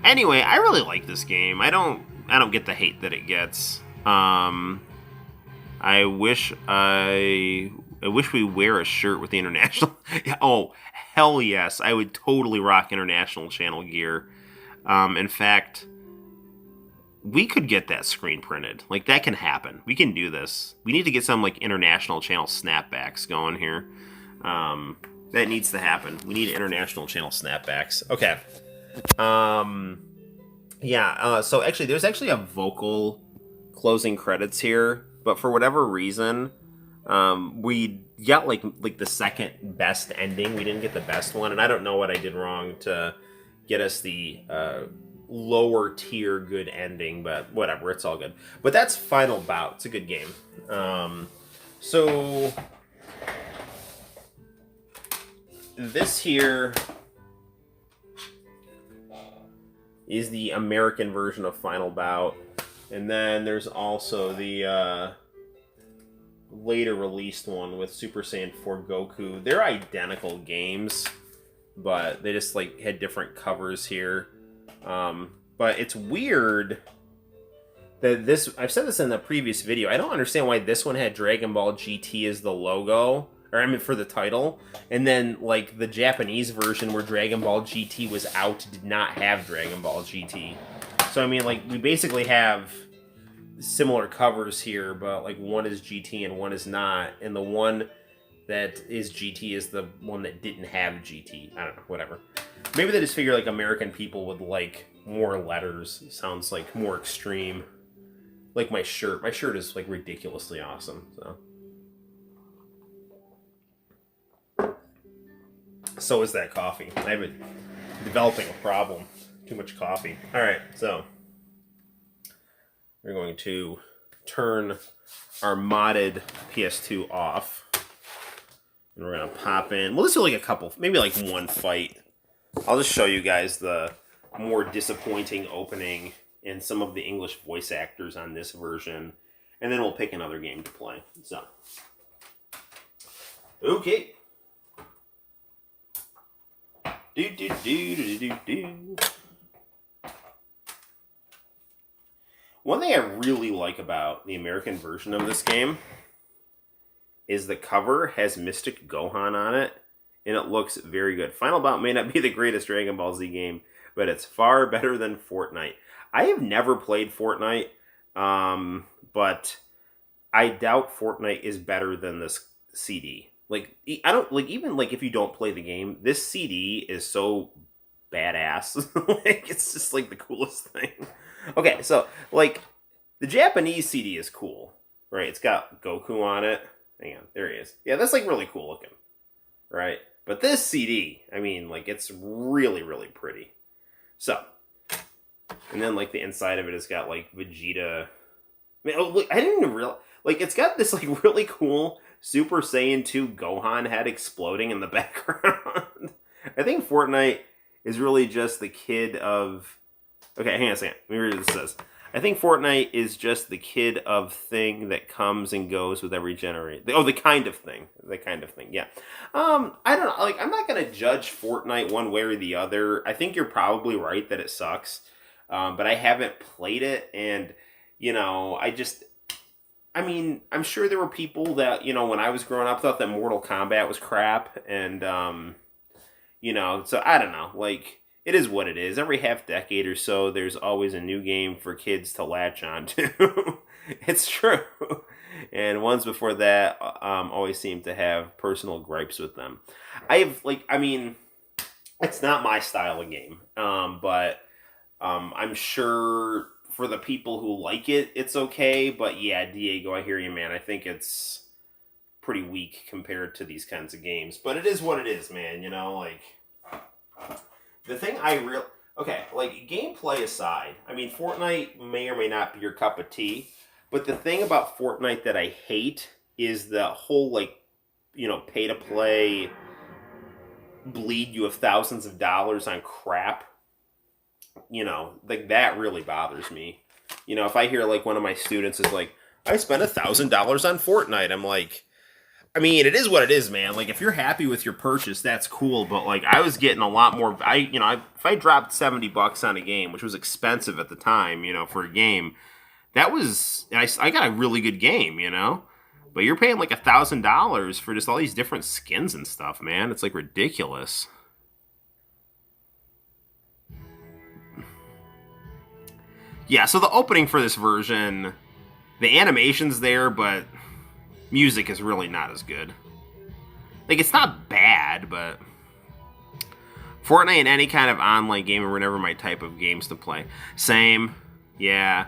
Anyway, I really like this game. I don't get the hate that it gets. I wish we wear a shirt with the international. Oh, hell yes. I would totally rock international channel gear. In fact, we could get that screen printed. Like, that can happen. We can do this. We need to get some, like, international channel snapbacks going here. That needs to happen. We need international channel snapbacks. Okay. So actually, there's actually a vocal closing credits here, but for whatever reason, we got, like the second best ending. We didn't get the best one, and I don't know what I did wrong to get us the lower tier good ending, but whatever, it's all good. But that's Final Bout. It's a good game. So this here is the American version of Final Bout, and then there's also the later released one with Super Saiyan 4 Goku. They're identical games, but they just like had different covers here. But it's weird that this, I've said this in the previous video, I don't understand why this one had Dragon Ball GT as the logo, or I mean for the title, and then like the Japanese version where Dragon Ball GT was out did not have Dragon Ball GT. So I mean, like, we basically have similar covers here, but like one is GT and one is not, and the one that is GT is the one that didn't have GT. I don't know, whatever. Maybe they just figure like American people would like more letters. It sounds like more extreme. Like my shirt. My shirt is like ridiculously awesome. So is that coffee. I've been developing a problem. Too much coffee. Alright, so we're going to turn our modded PS2 off. And we're going to pop in. We'll just do like a couple, maybe like one fight. I'll just show you guys the more disappointing opening and some of the English voice actors on this version. And then we'll pick another game to play. So, okay. One thing I really like about the American version of this game is the cover has Mystic Gohan on it, and it looks very good. Final Bout may not be the greatest Dragon Ball Z game, but it's far better than Fortnite. I have never played Fortnite, but I doubt Fortnite is better than this CD. Like, I don't, like, even, like, if you don't play the game, this CD is so badass. Like, it's just, like, the coolest thing. Okay, so, like, the Japanese CD is cool, right? It's got Goku on it. Hang on, there he is. Yeah, that's, like, really cool looking, right? But this CD, I mean, like, it's really, really pretty. So, and then, like, the inside of it has got, like, Vegeta. I mean, oh, look, I didn't even realize, like, it's got this, like, really cool Super Saiyan 2 Gohan head exploding in the background. I think Fortnite is really just the kid of... Okay, hang on a second. Let me read what this says. I think Fortnite is just the kid of thing that comes and goes with every generation. Oh, the kind of thing. The kind of thing, yeah. I don't know. Like, I'm not going to judge Fortnite one way or the other. I think you're probably right that it sucks. But I haven't played it, and, you know, I mean, I'm sure there were people that, you know, when I was growing up thought that Mortal Kombat was crap, and, you know, so I don't know, like, it is what it is. Every half decade or so, there's always a new game for kids to latch on to. It's true. And ones before that always seem to have personal gripes with them. I mean, it's not my style of game, but I'm sure... For the people who like it, it's okay. But yeah, Diego, I hear you, man. I think it's pretty weak compared to these kinds of games. But it is what it is, man. You know, like the thing okay, like gameplay aside, I mean, Fortnite may or may not be your cup of tea, but the thing about Fortnite that I hate is the whole, like, you know, pay to play, bleed you of thousands of dollars on crap. You know, like that really bothers me. You know, if I hear like one of my students is like, I spent $1,000 on Fortnite, I'm like, I mean, it is what it is, man. Like, if you're happy with your purchase, that's cool. But like, I was getting a lot more. If I dropped $70 on a game, which was expensive at the time, you know, for a game, that was I got a really good game, you know. But you're paying like $1,000 for just all these different skins and stuff, man. It's like ridiculous. Yeah, so the opening for this version, the animation's there, but music is really not as good. Like, it's not bad, but Fortnite and any kind of online game were never my type of games to play. Same, yeah.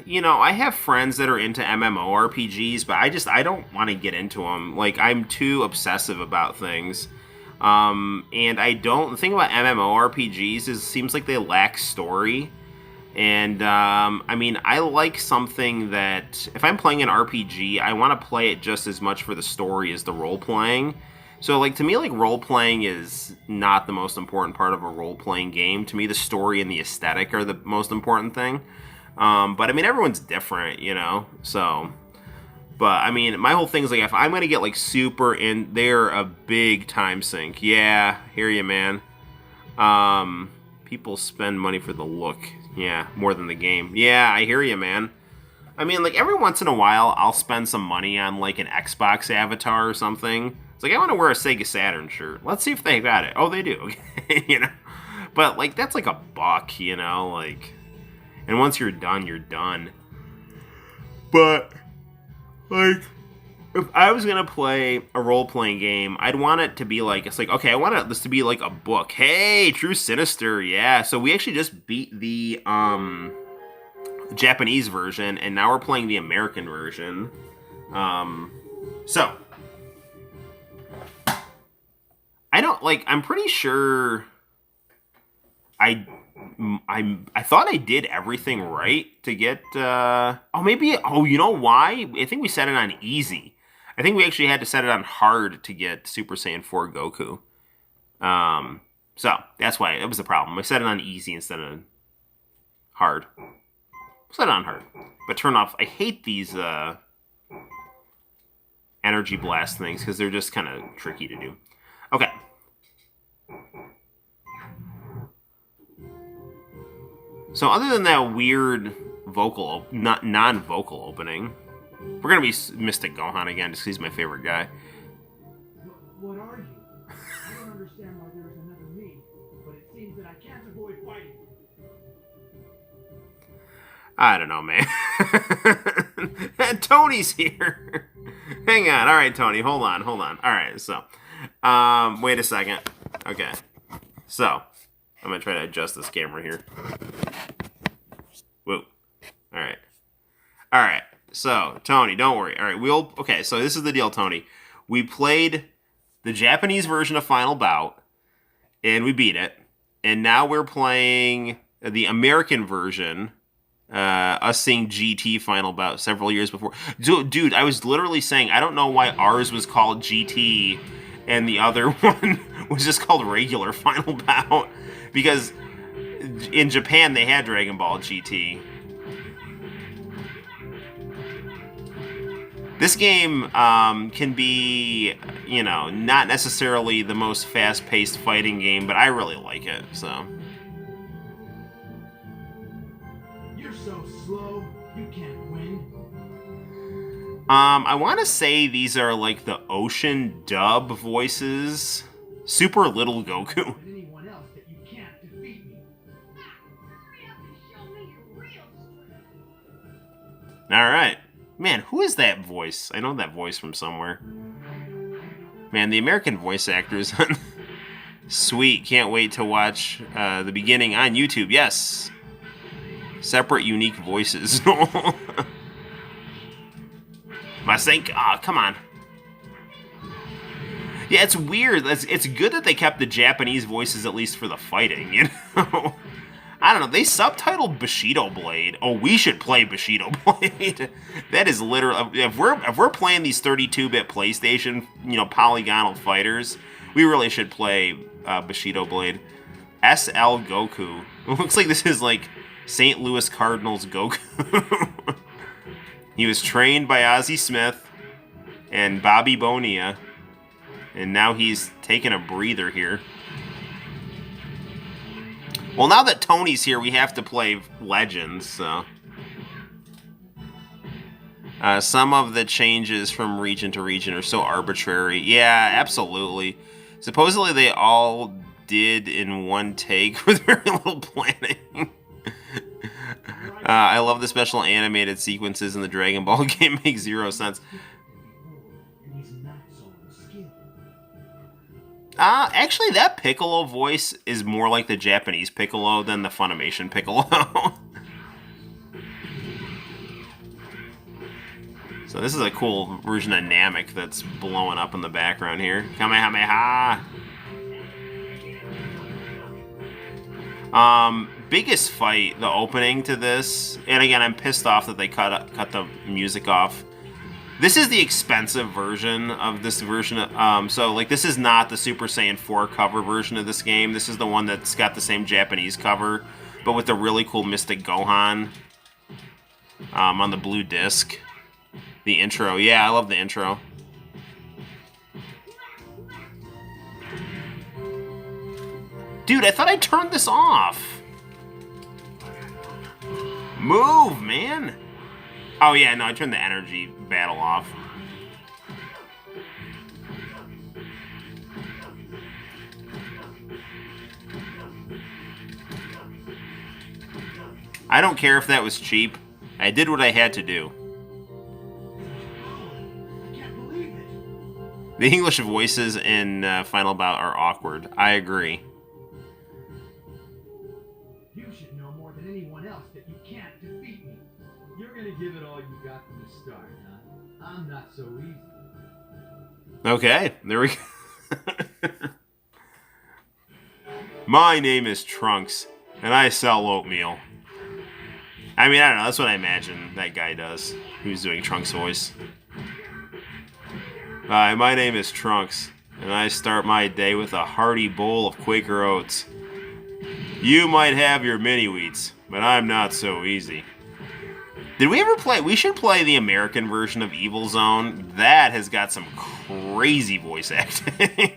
You know, I have friends that are into MMORPGs, but I don't want to get into them. Like, I'm too obsessive about things. And the thing about MMORPGs is it seems like they lack story. And, I mean, I like something that, if I'm playing an RPG, I want to play it just as much for the story as the role-playing. So, like, to me, like, role-playing is not the most important part of a role-playing game. To me, the story and the aesthetic are the most important thing. But, I mean, everyone's different, you know, so... But, I mean, my whole thing is, like, if I'm going to get, like, super in... They're a big time sink. Yeah, hear you, man. People spend money for the look. Yeah, more than the game. Yeah, I hear you, man. I mean, like, every once in a while, I'll spend some money on, like, an Xbox avatar or something. It's like, I want to wear a Sega Saturn shirt. Let's see if they got it. Oh, they do. You know? But, like, that's like $1, you know? Like, and once you're done, you're done. But... like, if I was going to play a role-playing game, I'd want it to be like, it's like, okay, I want this to be like a book. Hey, True Sinister, yeah. So we actually just beat the Japanese version, and now we're playing the American version. So, I'm pretty sure I thought I did everything right to get, you know why? I think we set it on easy. I think we actually had to set it on hard to get Super Saiyan 4 Goku. So, that's why, it was the problem. We set it on easy instead of hard. Set it on hard. But turn off, I hate these, energy blast things, because they're just kind of tricky to do. Okay. So other than that weird non-vocal opening, we're going to be Mystic Gohan again, just because he's my favorite guy. What are you? I don't understand why there's another me, but it seems that I can't avoid fighting. I don't know, man. Tony's here. Hang on. All right, Tony, hold on. All right, so, wait a second. Okay. So, I'm going to try to adjust this camera here. Whoa. Alright. So, Tony, don't worry. Alright, okay, so this is the deal, Tony. We played the Japanese version of Final Bout, and we beat it. And now we're playing the American version, us seeing GT Final Bout several years before. Dude, I was literally saying, I don't know why ours was called GT, and the other one was just called regular Final Bout. Because in Japan, they had Dragon Ball GT. This game can be, you know, not necessarily the most fast-paced fighting game, but I really like it, so. You're so slow, you can't win. I want to say these are like the Ocean dub voices. Super Little Goku. Anyone else that you can't defeat me. Hurry up and show me your real strength. Alright. Man, who is that voice? I know that voice from somewhere. Man, the American voice actors. Sweet. Can't wait to watch the beginning on YouTube. Yes. Separate, unique voices. Masenko, come on. Yeah, it's weird. It's good that they kept the Japanese voices at least for the fighting, you know? I don't know. They subtitled Bushido Blade. Oh, we should play Bushido Blade. That is literally, if we're playing these 32-bit PlayStation, you know, polygonal fighters, we really should play Bushido Blade. SL Goku. It looks like this is like St. Louis Cardinals Goku. He was trained by Ozzie Smith and Bobby Bonilla, and now he's taking a breather here. Well, now that Tony's here, we have to play Legends, so... some of the changes from region to region are so arbitrary. Yeah, absolutely. Supposedly they all did in one take with very little planning. I love the special animated sequences in the Dragon Ball game. Make zero sense. Actually, that Piccolo voice is more like the Japanese Piccolo than the Funimation Piccolo. So this is a cool version of Namek that's blowing up in the background here. Kamehameha! Biggest fight, the opening to this, and again, I'm pissed off that they cut the music off. This is the expensive version of this version. So, like, this is not the Super Saiyan 4 cover version of this game. This is the one that's got the same Japanese cover, but with the really cool Mystic Gohan on the blue disc. The intro. Yeah, I love the intro. Dude, I thought I turned this off. Move, man. Oh, yeah, no, I turned the energy battle off. I don't care if that was cheap. I did what I had to do. The English voices in Final Bout are awkward. I agree. You should know more than anyone else that you can't defeat me. You're gonna give it all you got from the start, huh? I'm not so easy. Okay, there we go. My name is Trunks, and I sell oatmeal. I mean, I don't know, that's what I imagine that guy does, who's doing Trunks' voice. Hi, my name is Trunks, and I start my day with a hearty bowl of Quaker Oats. You might have your mini-wheats, but I'm not so easy. Did we ever play... We should play the American version of Evil Zone. That has got some crazy voice acting.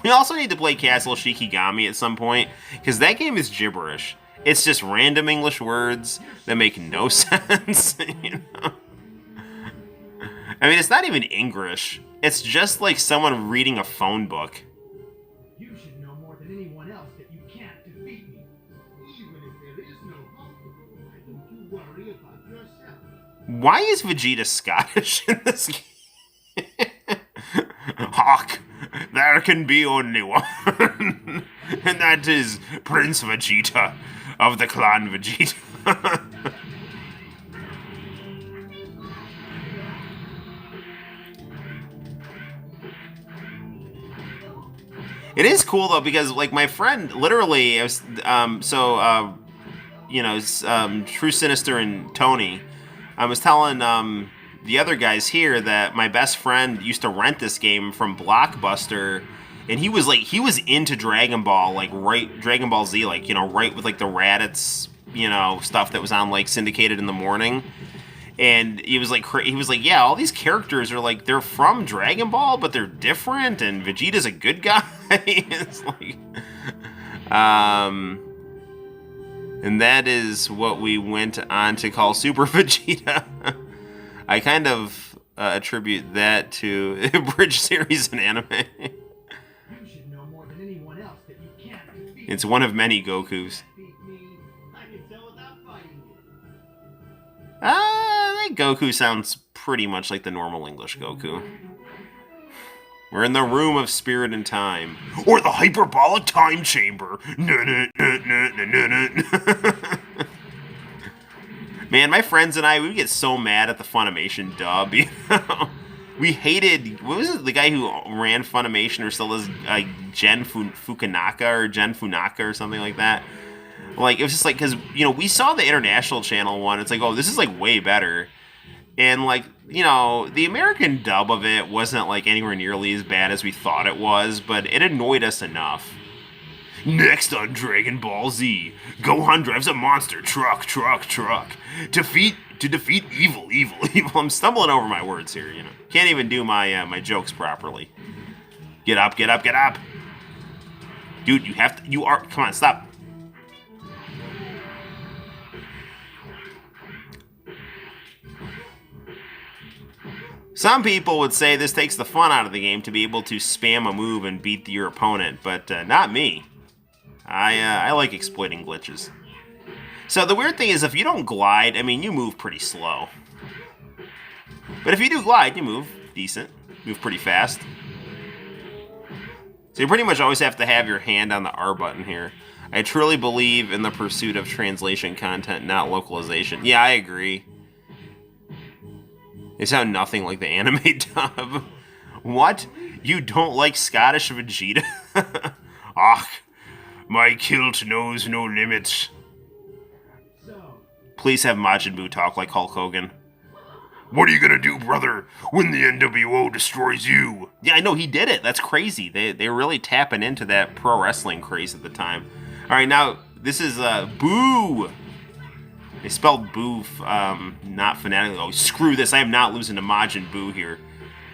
We also need to play Castle Shikigami at some point, because that game is gibberish. It's just random English words that make no sense, you know? I mean, it's not even English. It's just like someone reading a phone book. You should know more than anyone else that you can't defeat me. Even if there is no hope, why don't you worry about yourself? Why is Vegeta Scottish in this game? Hawk, there can be only one. And that is Prince Vegeta of the clan Vegeta. It is cool though, because like my friend literally, was, you know, True Sinister and Tony, I was telling the other guys here that my best friend used to rent this game from Blockbuster, and he was into Dragon Ball, like Dragon Ball Z, like, you know, right with like the Raditz, you know, stuff that was on like syndicated in the morning. And he was like, yeah, all these characters are like, they're from Dragon Ball, but they're different, and Vegeta's a good guy. It's like, and that is what we went on to call Super Vegeta. I kind of attribute that to Bridge series and anime. You should know more than anyone else that you can't defeat. It's one of many Gokus. That Goku sounds pretty much like the normal English Goku. We're in the room of spirit and time. Or the hyperbolic time chamber. Man, my friends and I, we would get so mad at the Funimation dub. You know? We hated, what was it, the guy who ran Funimation or still is Jen Fukunaka or Jen Funaka or something like that. Like, it was just like, because, you know, we saw the international channel one. It's like, oh, this is like way better. And like, you know, the American dub of it wasn't like anywhere nearly as bad as we thought it was, but it annoyed us enough. Next on Dragon Ball Z, Gohan drives a monster truck. To defeat evil. I'm stumbling over my words here, you know. Can't even do my jokes properly. Get up. Dude, come on, stop. Some people would say this takes the fun out of the game to be able to spam a move and beat your opponent, but not me. I like exploiting glitches. So the weird thing is, if you don't glide, I mean, you move pretty slow. But if you do glide, you move decent. Move pretty fast. So you pretty much always have to have your hand on the R button here. I truly believe in the pursuit of translation content, not localization. Yeah, I agree. They sound nothing like the anime dub. What? You don't like Scottish Vegeta? Ach, my kilt knows no limits. Please have Majin Buu talk like Hulk Hogan. What are you gonna do, brother, when the NWO destroys you? Yeah, I know, he did it. That's crazy. They were really tapping into that pro wrestling craze at the time. Alright, now, this is, Boo! They spelled Boo, not phonetically. Oh, screw this. I am not losing to Majin Buu here.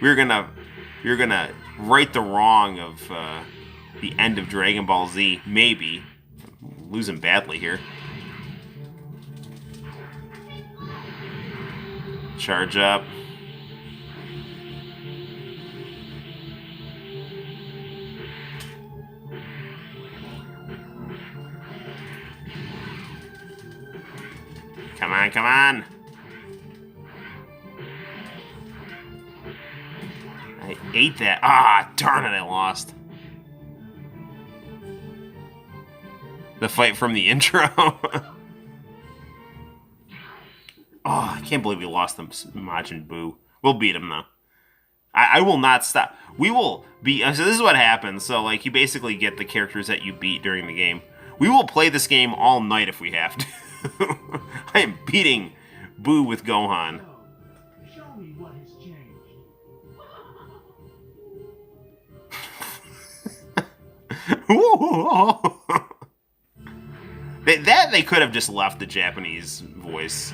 You're gonna right the wrong of, the end of Dragon Ball Z. Maybe. I'm losing badly here. Charge up. Come on. I ate that. Ah, darn it, I lost. The fight from the intro. Oh, I can't believe we lost them, Majin Buu. We'll beat him, though. I will not stop. We will beat... So this is what happens. So, like, you basically get the characters that you beat during the game. We will play this game all night if we have to. I am beating Buu with Gohan. Show me what has changed. They could have just left the Japanese voice.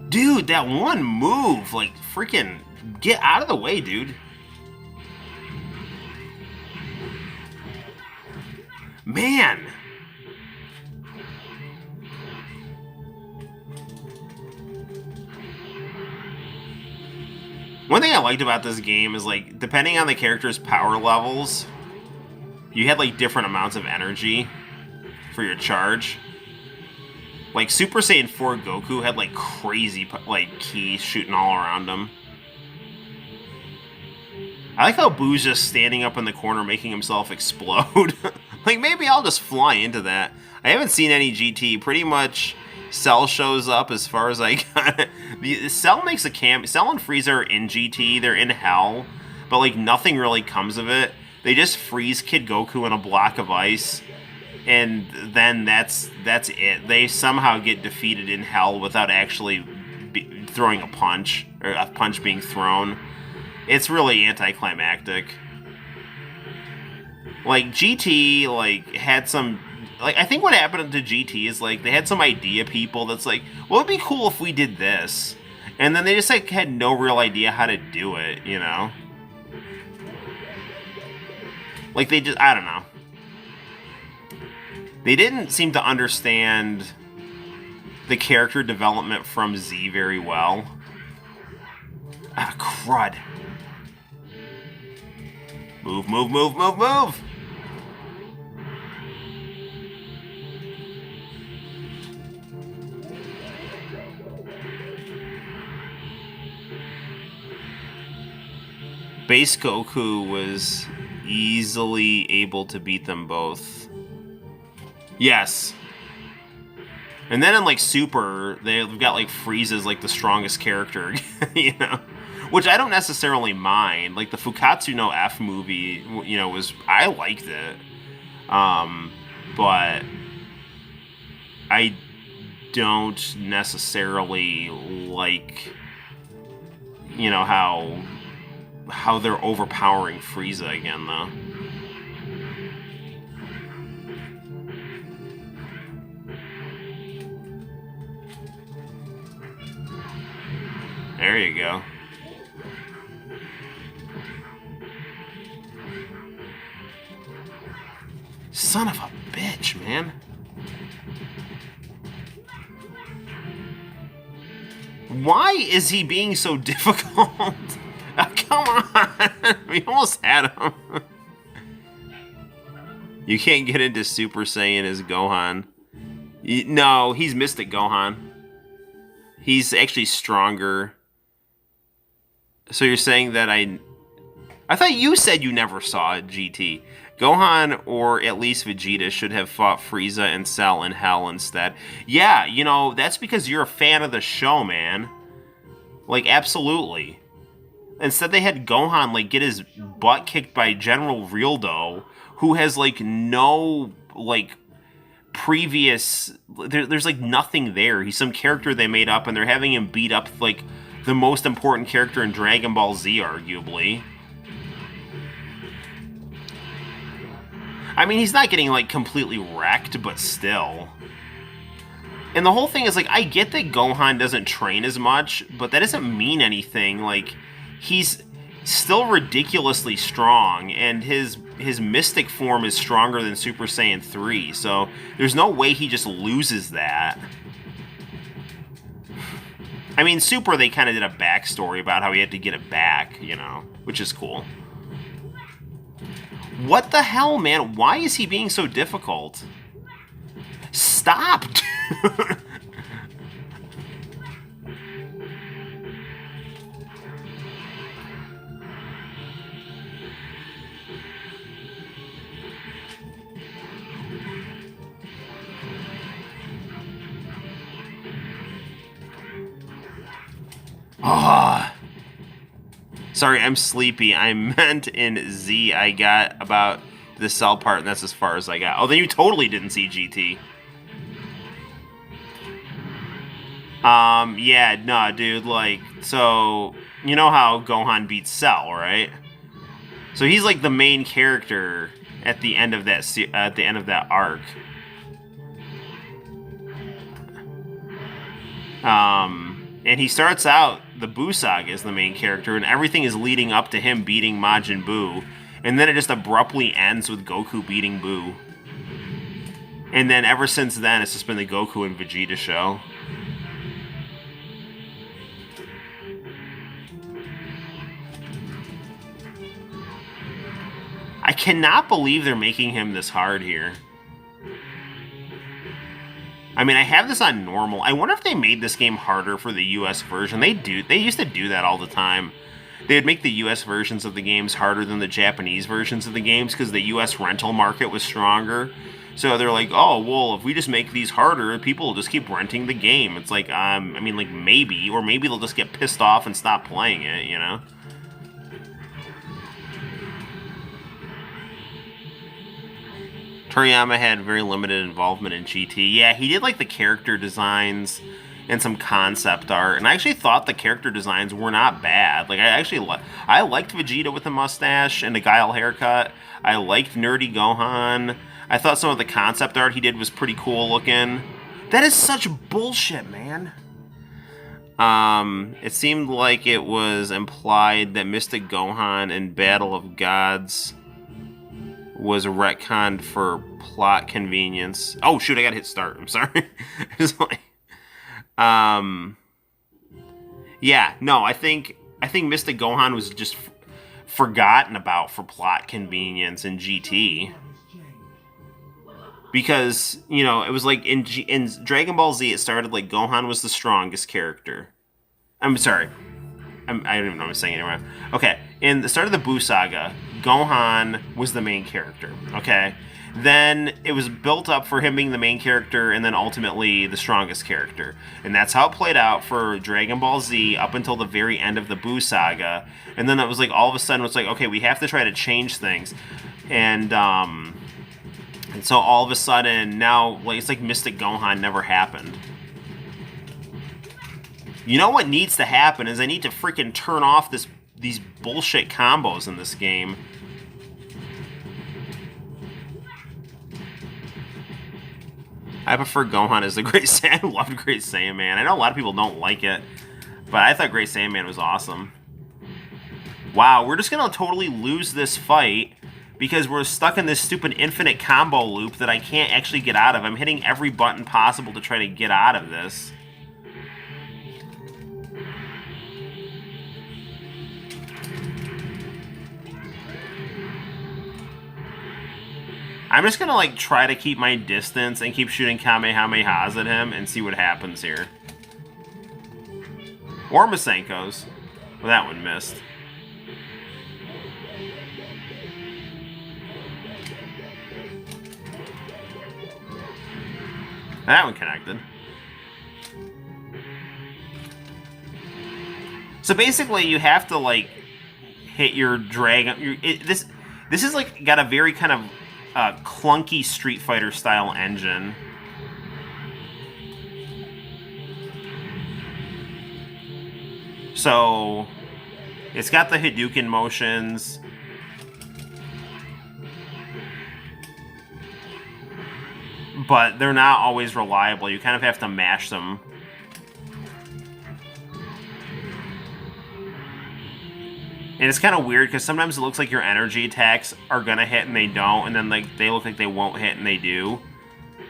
Dude, that one move, like, freaking get out of the way, dude. Man. One thing I liked about this game is, like, depending on the character's power levels, you had, like, different amounts of energy for your charge. Like, Super Saiyan 4 Goku had, like, crazy, like, ki shooting all around him. I like how Boo's just standing up in the corner making himself explode. Like, maybe I'll just fly into that. I haven't seen any GT. Pretty much, Cell shows up as far as I got. Cell makes a Cell and Frieza are in GT. They're in hell. But, like, nothing really comes of it. They just freeze Kid Goku in a block of ice. And then that's it. They somehow get defeated in hell without actually throwing a punch, or a punch being thrown. It's really anticlimactic. Like, GT, like, had some... Like, I think what happened to GT is, like, they had some idea people that's like, well, it'd be cool if we did this. And then they just, like, had no real idea how to do it, you know? Like, they just... I don't know. They didn't seem to understand the character development from Z very well. Ah, crud. Move. Base Goku was easily able to beat them both. Yes. And then in, like, Super, they've got, like, Frieza's, like, the strongest character, you know? Which I don't necessarily mind. Like, the Fukatsu no F movie, you know, I liked it. But I don't necessarily like, you know, how they're overpowering Frieza again, though. There you go. Son of a bitch, man. Why is he being so difficult? Oh, come on. We almost had him. You can't get into Super Saiyan as Gohan. No, he's Mystic Gohan. He's actually stronger. So you're saying that I thought you said you never saw GT. Gohan, or at least Vegeta, should have fought Frieza and Cell in Hell instead. Yeah, you know, that's because you're a fan of the show, man. Like, absolutely. Instead, they had Gohan, like, get his butt kicked by General Rildo, who has, like, no, like, previous... There's, like, nothing there. He's some character they made up, and they're having him beat up, like, the most important character in Dragon Ball Z, arguably. I mean, he's not getting, like, completely wrecked, but still. And the whole thing is, like, I get that Gohan doesn't train as much, but that doesn't mean anything. Like, he's still ridiculously strong, and his mystic form is stronger than Super Saiyan 3, so there's no way he just loses that. I mean, Super, they kind of did a backstory about how he had to get it back, you know, which is cool. What the hell, man? Why is he being so difficult? Stop! Ah. Sorry, I'm sleepy. I meant in Z. I got about the Cell part, and that's as far as I got. Oh, then you totally didn't see GT. Yeah, no, dude, like, so, you know how Gohan beats Cell, right? So he's, like, the main character at the end of that arc. And he starts out, the Buu Saga is the main character, and everything is leading up to him beating Majin Buu. And then it just abruptly ends with Goku beating Buu. And then ever since then, it's just been the Goku and Vegeta show. I cannot believe they're making him this hard here. I mean, I have this on normal. I wonder if they made this game harder for the US version. They used to do that all the time. They'd make the US versions of the games harder than the Japanese versions of the games because the US rental market was stronger. So they're like, oh, well, if we just make these harder, people will just keep renting the game. It's like, I mean, like, maybe. Or maybe they'll just get pissed off and stop playing it, you know? Toriyama had very limited involvement in GT. Yeah, he did, like, the character designs and some concept art, and I actually thought the character designs were not bad. Like, I liked Vegeta with the mustache and the Guile haircut. I liked Nerdy Gohan. I thought some of the concept art he did was pretty cool looking. That is such bullshit, man. It seemed like it was implied that Mystic Gohan in Battle of Gods was retconned for plot convenience. Oh shoot, I gotta hit start. I'm sorry. It's like, yeah, no, I think Mystic Gohan was just forgotten about for plot convenience in GT. Because, you know, it was like in Dragon Ball Z, it started like Gohan was the strongest character. I'm sorry. I don't even know what I'm saying anymore. Okay, in the start of the Buu Saga, Gohan was the main character, okay? then it was built up for him being the main character and then ultimately the strongest character. And that's how it played out for Dragon Ball Z up until the very end of the Buu saga. And then it was like all of a sudden it's like, okay, we have to try to change things. And so all of a sudden now, like, it's like Mystic Gohan never happened. You know what needs to happen is I need to freaking turn off these bullshit combos in this game. I prefer Gohan as the Great Saiyan. I loved Great Saiyaman. I know a lot of people don't like it, but I thought Great Saiyaman was awesome. Wow, we're just gonna totally lose this fight because we're stuck in this stupid infinite combo loop that I can't actually get out of. I'm hitting every button possible to try to get out of this. I'm just gonna like try to keep my distance and keep shooting Kamehamehas at him and see what happens here. Or Masenko's. Well, that one missed. That one connected. So basically, you have to like hit your dragon. This is like got a very kind of clunky Street Fighter style engine. So it's got the Hadouken motions. But they're not always reliable. You kind of have to mash them. And it's kind of weird because sometimes it looks like your energy attacks are gonna hit and they don't, and then like they look like they won't hit and they do.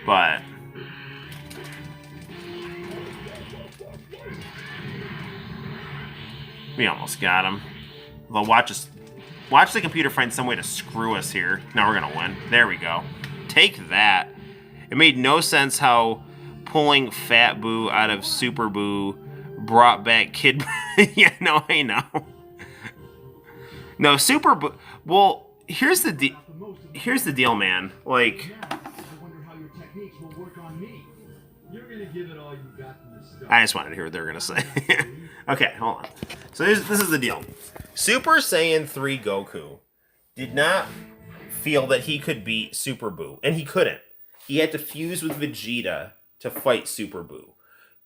But we almost got him. Well, watch the computer find some way to screw us here. Now we're gonna win. There we go. Take that. It made no sense how pulling Fat Buu out of Super Buu brought back Kid Buu. Yeah, no, I know. No, Super Buu... Well, here's the deal, man. Like... I just wanted to hear what they were going to say. Okay, hold on. So this is the deal. Super Saiyan 3 Goku did not feel that he could beat Super Buu, and he couldn't. He had to fuse with Vegeta to fight Super Buu.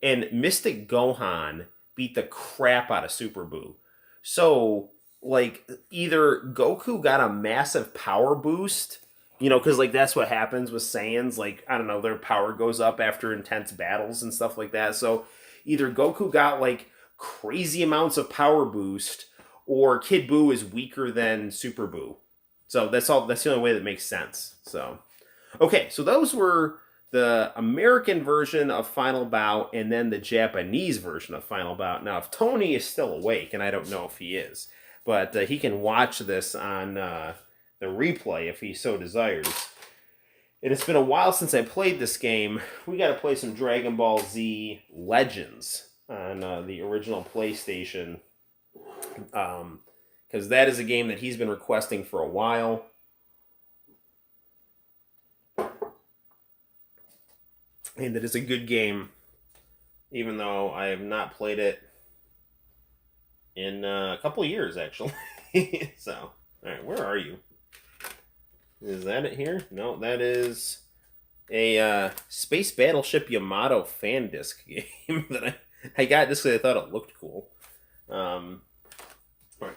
And Mystic Gohan beat the crap out of Super Buu. So, like, either Goku got a massive power boost, you know, because, like, that's what happens with Saiyans. Like, I don't know, their power goes up after intense battles and stuff like that. So, either Goku got, like, crazy amounts of power boost, or Kid Buu is weaker than Super Buu. So, that's the only way that makes sense. So... Okay, so those were the American version of Final Bout and then the Japanese version of Final Bout. Now, if Tony is still awake, and I don't know if he is, but he can watch this on the replay if he so desires. And it's been a while since I played this game. We got to play some Dragon Ball Z Legends on the original PlayStation. Because that is a game that he's been requesting for a while. And it is a good game, even though I have not played it in a couple of years, actually. So, alright, where are you? Is that it here? No, that is a Space Battleship Yamato fan disc game that I got just because I thought it looked cool. Alright,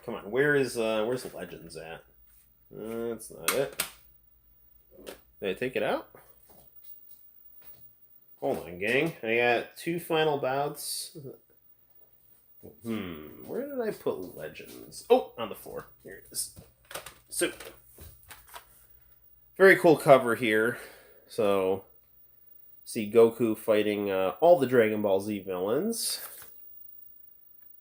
come on. Where's Legends at? That's not it. Did I take it out? Hold on, gang. I got 2 final bouts. Where did I put Legends? Oh, on the floor. Here it is. So, very cool cover here. So, see Goku fighting all the Dragon Ball Z villains.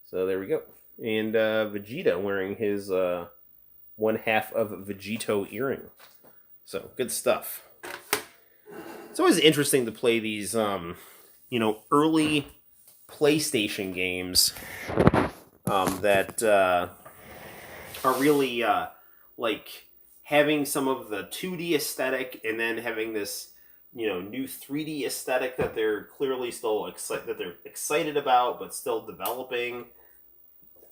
So there we go. And Vegeta wearing his 1/2 of Vegito earring. So, good stuff. It's always interesting to play these, early PlayStation games that are really, having some of the 2D aesthetic and then having this, new 3D aesthetic that they're clearly still excited about, but still developing.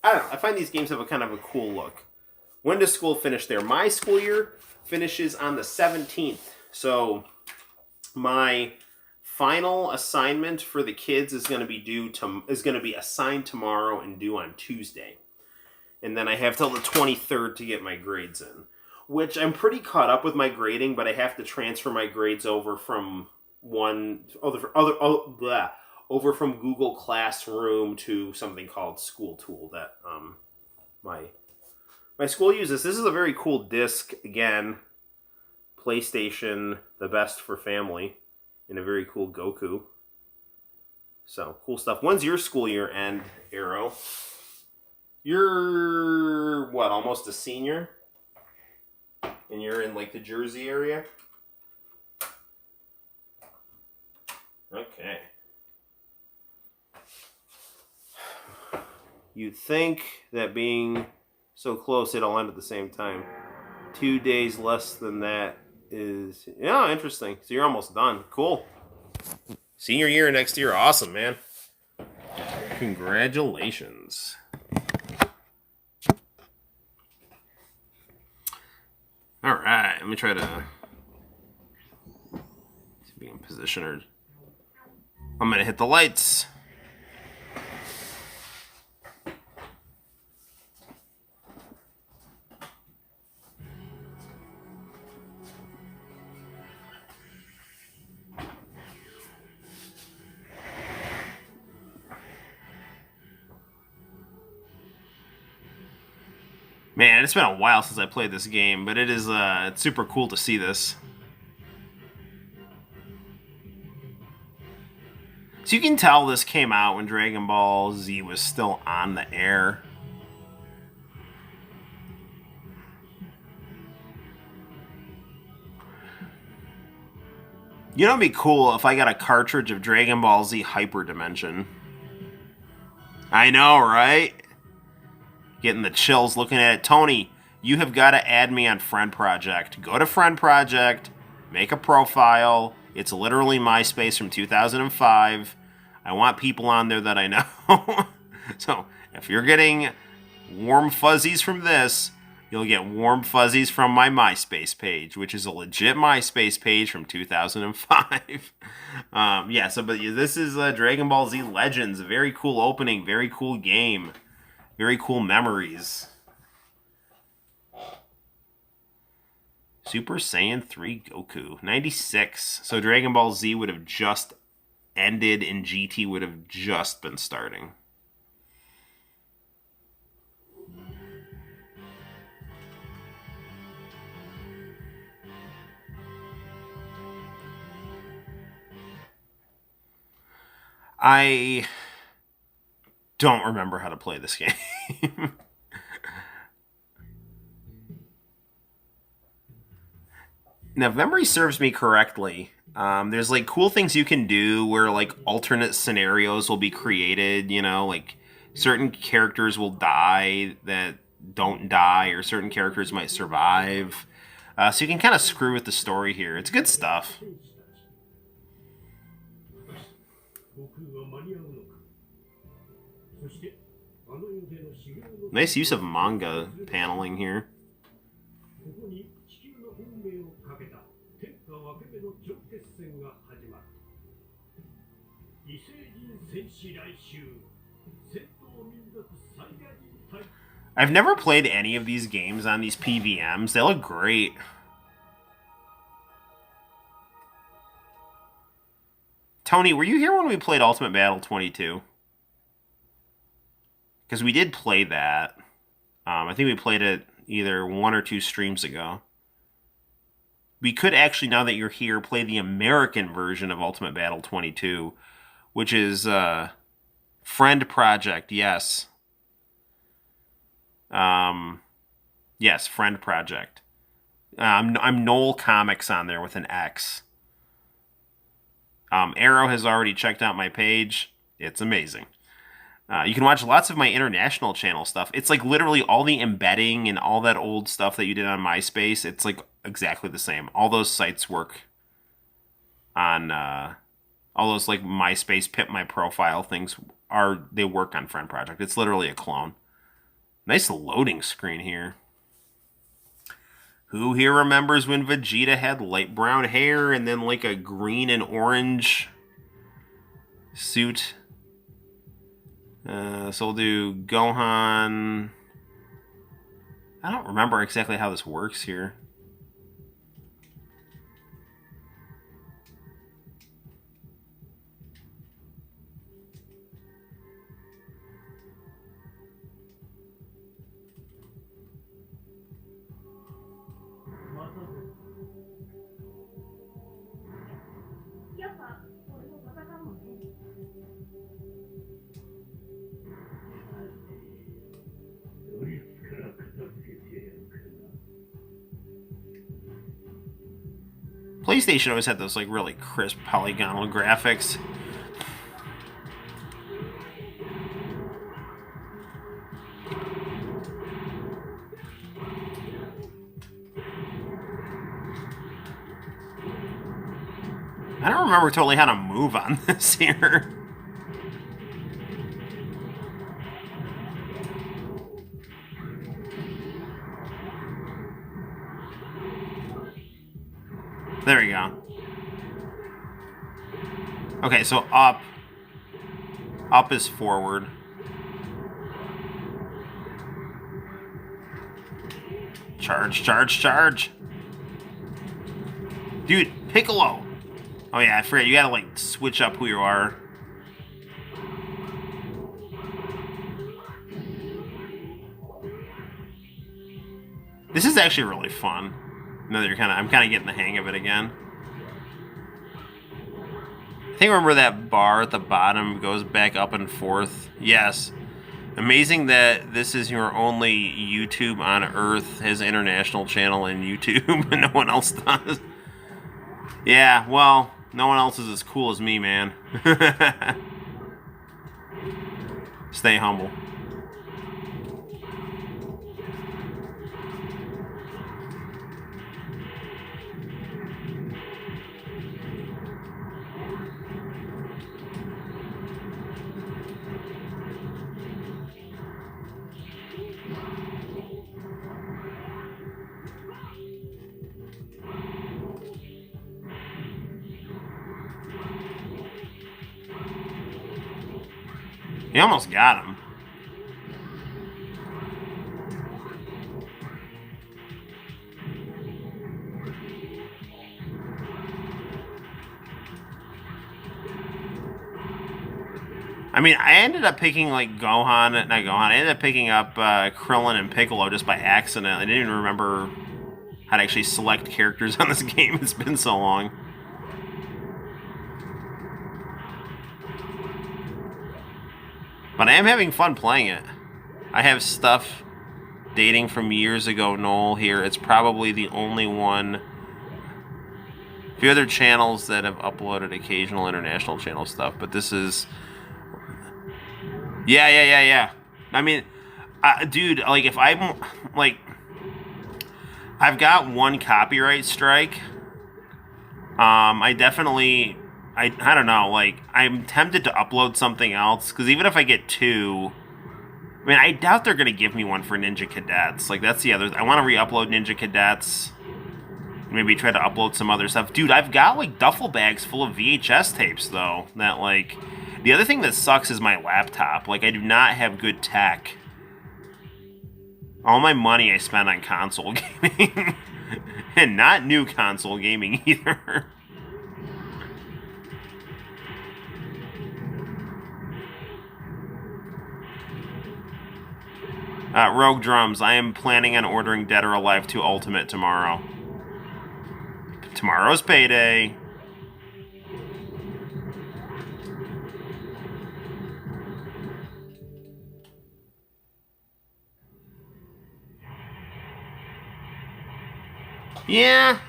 I don't know. I find these games have a kind of a cool look. When does school finish there? My school year finishes on the 17th. So my final assignment for the kids is going to be assigned tomorrow and due on Tuesday. And then I have till the 23rd to get my grades in, which I'm pretty caught up with my grading, but I have to transfer my grades over from over from Google Classroom to something called School Tool that my school uses. This is a very cool disc. Again, PlayStation, the best for family, and a very cool Goku. So, cool stuff. When's your school year end, Arrow? You're, what, almost a senior? And you're in, like, the Jersey area? Okay. You'd think that being so close, it'll end at the same time. 2 days less than that is... Yeah, interesting. So you're almost done. Cool. Senior year next year. Awesome, man. Congratulations. All right. Let me try to be in position. Or I'm going to hit the lights. Man, it's been a while since I played this game, but it's super cool to see this. So you can tell this came out when Dragon Ball Z was still on the air. You know, it'd be cool if I got a cartridge of Dragon Ball Z Hyper Dimension. I know, right? Getting the chills looking at it. Tony, you have got to add me on Friend Project. Go to Friend Project, make a profile. It's literally MySpace from 2005. I want people on there that I know. So, if you're getting warm fuzzies from this, you'll get warm fuzzies from my MySpace page, which is a legit MySpace page from 2005. But this is Dragon Ball Z Legends. A very cool opening, very cool game. Very cool memories. Super Saiyan 3 Goku. 96. So Dragon Ball Z would have just ended and GT would have just been starting. I don't remember how to play this game. Now, if memory serves me correctly, there's like cool things you can do where like alternate scenarios will be created, like certain characters will die that don't die, or certain characters might survive. So you can kind of screw with the story here. It's good stuff. Nice use of manga paneling here. I've never played any of these games on these PVMs. They look great. Tony, were you here when we played Ultimate Battle 22? Because we did play that. I think we played it either 1 or 2 streams ago. We could actually, now that you're here, play the American version of Ultimate Battle 22, which is Friend Project, yes. Yes, Friend Project. I'm Noel ComiX on there with an X. Arrow has already checked out my page. It's amazing. You can watch lots of my international channel stuff. It's like literally all the embedding and all that old stuff that you did on MySpace. It's like exactly the same. All those sites work on all those like MySpace pimp my profile things they work on Friend Project. It's literally a clone. Nice loading screen here. Who here remembers when Vegeta had light brown hair and then like a green and orange suit? So we'll do Gohan. I don't remember exactly how this works here. PlayStation always had those like really crisp polygonal graphics. I don't remember totally how to move on this here. There we go. Okay, so up. Up is forward. Charge, charge, charge. Dude, Piccolo. Oh yeah, I forgot. You gotta like switch up who you are. This is actually really fun. Now that I'm kind of getting the hang of it again. I think remember that bar at the bottom goes back up and forth. Yes. Amazing that this is your only YouTube on Earth, his international channel in YouTube, and no one else does. Yeah, well, no one else is as cool as me, man. Stay humble. He almost got him. I mean, I ended up picking, like, I ended up picking up Krillin and Piccolo just by accident. I didn't even remember how to actually select characters on this game. It's been so long. But I am having fun playing it. I have stuff dating from years ago, Noel, here. It's probably the only one. A few other channels that have uploaded occasional international channel stuff, but this is... Yeah. I mean, dude, like, if I'm, like... I've got one copyright strike. I definitely... I don't know, like, I'm tempted to upload something else, because even if I get two... I mean, I doubt they're going to give me one for Ninja Cadets. Like, that's the other... I want to re-upload Ninja Cadets. Maybe try to upload some other stuff. Dude, I've got, like, duffel bags full of VHS tapes, though. That, like... The other thing that sucks is my laptop. Like, I do not have good tech. All my money I spent on console gaming. And not new console gaming, either. Rogue Drums, I am planning on ordering Dead or Alive 2 Ultimate tomorrow. Tomorrow's payday. Yeah.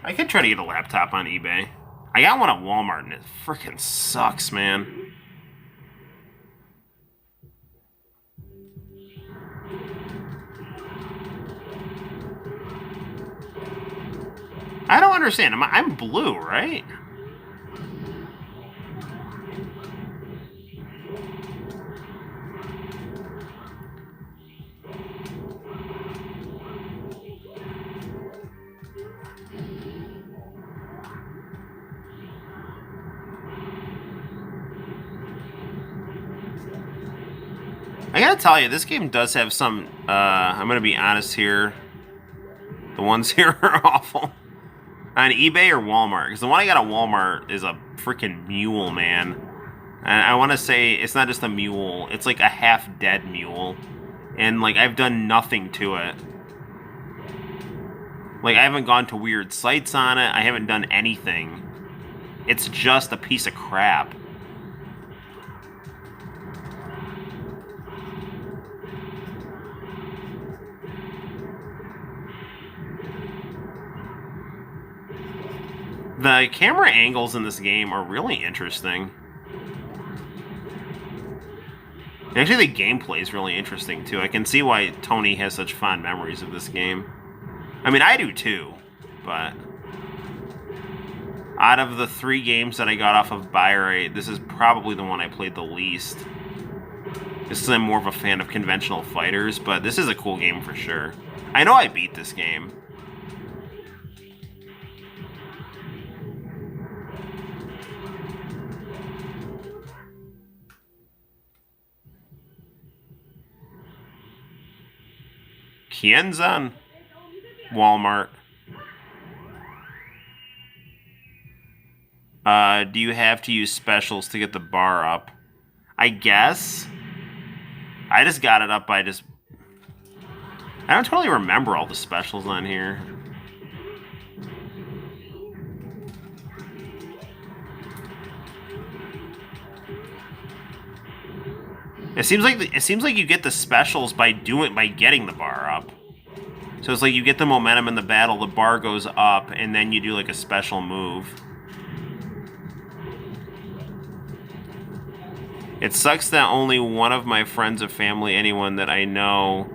I could try to get a laptop on eBay. I got one at Walmart and it freaking sucks, man. I don't understand. I'm blue, right? I gotta tell you, this game does have some, I'm gonna be honest here. The ones here are awful. On eBay or Walmart? Because the one I got at Walmart is a freaking mule, man. And I want to say it's not just a mule, it's like a half-dead mule. And, like, I've done nothing to it. Like, I haven't gone to weird sites on it, I haven't done anything. It's just a piece of crap. The camera angles in this game are really interesting. Actually, the gameplay is really interesting, too. I can see why Tony has such fond memories of this game. I mean, I do, too. But out of the 3 games that I got off of buy rate, this is probably the one I played the least. This is I'm more of a fan of conventional fighters, but this is a cool game for sure. I know I beat this game. Kienzan. Walmart. Do you have to use specials to get the bar up? I guess. I just got it up by just... I don't totally remember all the specials on here. It seems like you get the specials by getting the bar up. So it's like you get the momentum in the battle, the bar goes up, and then you do like a special move. It sucks that only one of my friends or family, anyone that I know,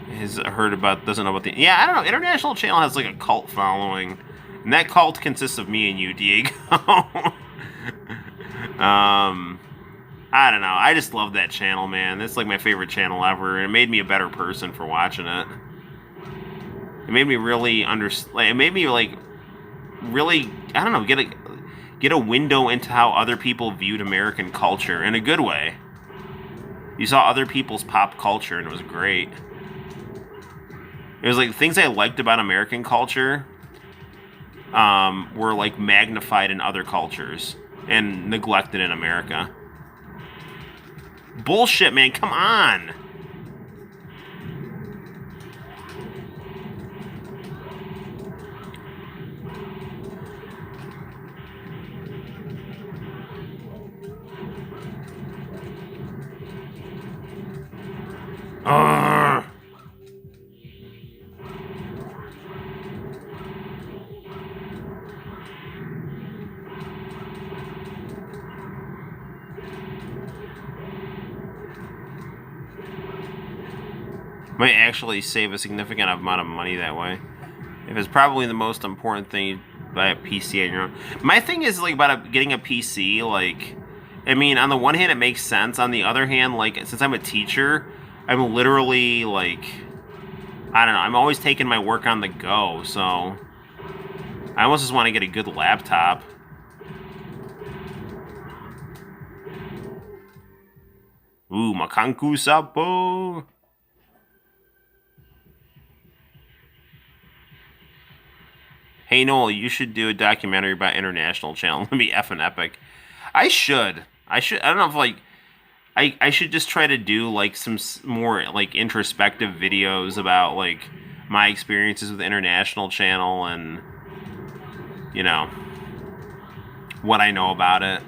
has heard about, doesn't know about the... Yeah, I don't know. International Channel has like a cult following. And that cult consists of me and you, Diego. I don't know. I just love that channel, man. It's like my favorite channel ever. And it made me a better person for watching it. It made me really it made me like really, I don't know, get a window into how other people viewed American culture in a good way. You saw other people's pop culture, and it was great. It was like things I liked about American culture were like magnified in other cultures and neglected in America. Bullshit, man, come on! Might actually save a significant amount of money that way. If it's probably the most important thing, you buy a PC on your own. My thing is like about getting a PC, like, I mean, on the one hand it makes sense. On the other hand, like, since I'm a teacher, I'm literally like, I don't know, I'm always taking my work on the go, so I almost just want to get a good laptop. Ooh, Makanku Sapo. Hey, Noel, you should do a documentary about International Channel. Let me effing epic. I should. I don't know if, like... I should just try to do, like, some more, like, introspective videos about, like, my experiences with International Channel and, you know, what I know about it.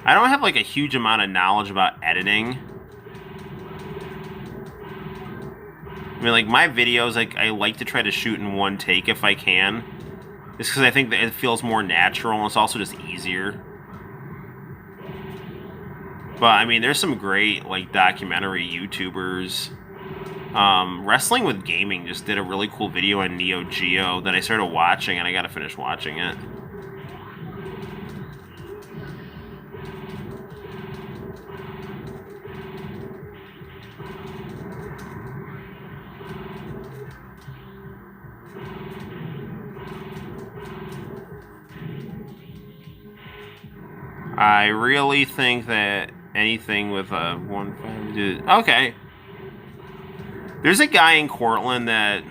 I don't have, like, a huge amount of knowledge about editing. I mean, like, my videos, like, I like to try to shoot in one take if I can. Just because I think that it feels more natural, and it's also just easier. But, I mean, there's some great, like, documentary YouTubers Wrestling with Gaming just did a really cool video on Neo Geo that I started watching, and I gotta finish watching it. I really think that anything with a 1.5... Okay. There's a guy in Cortland that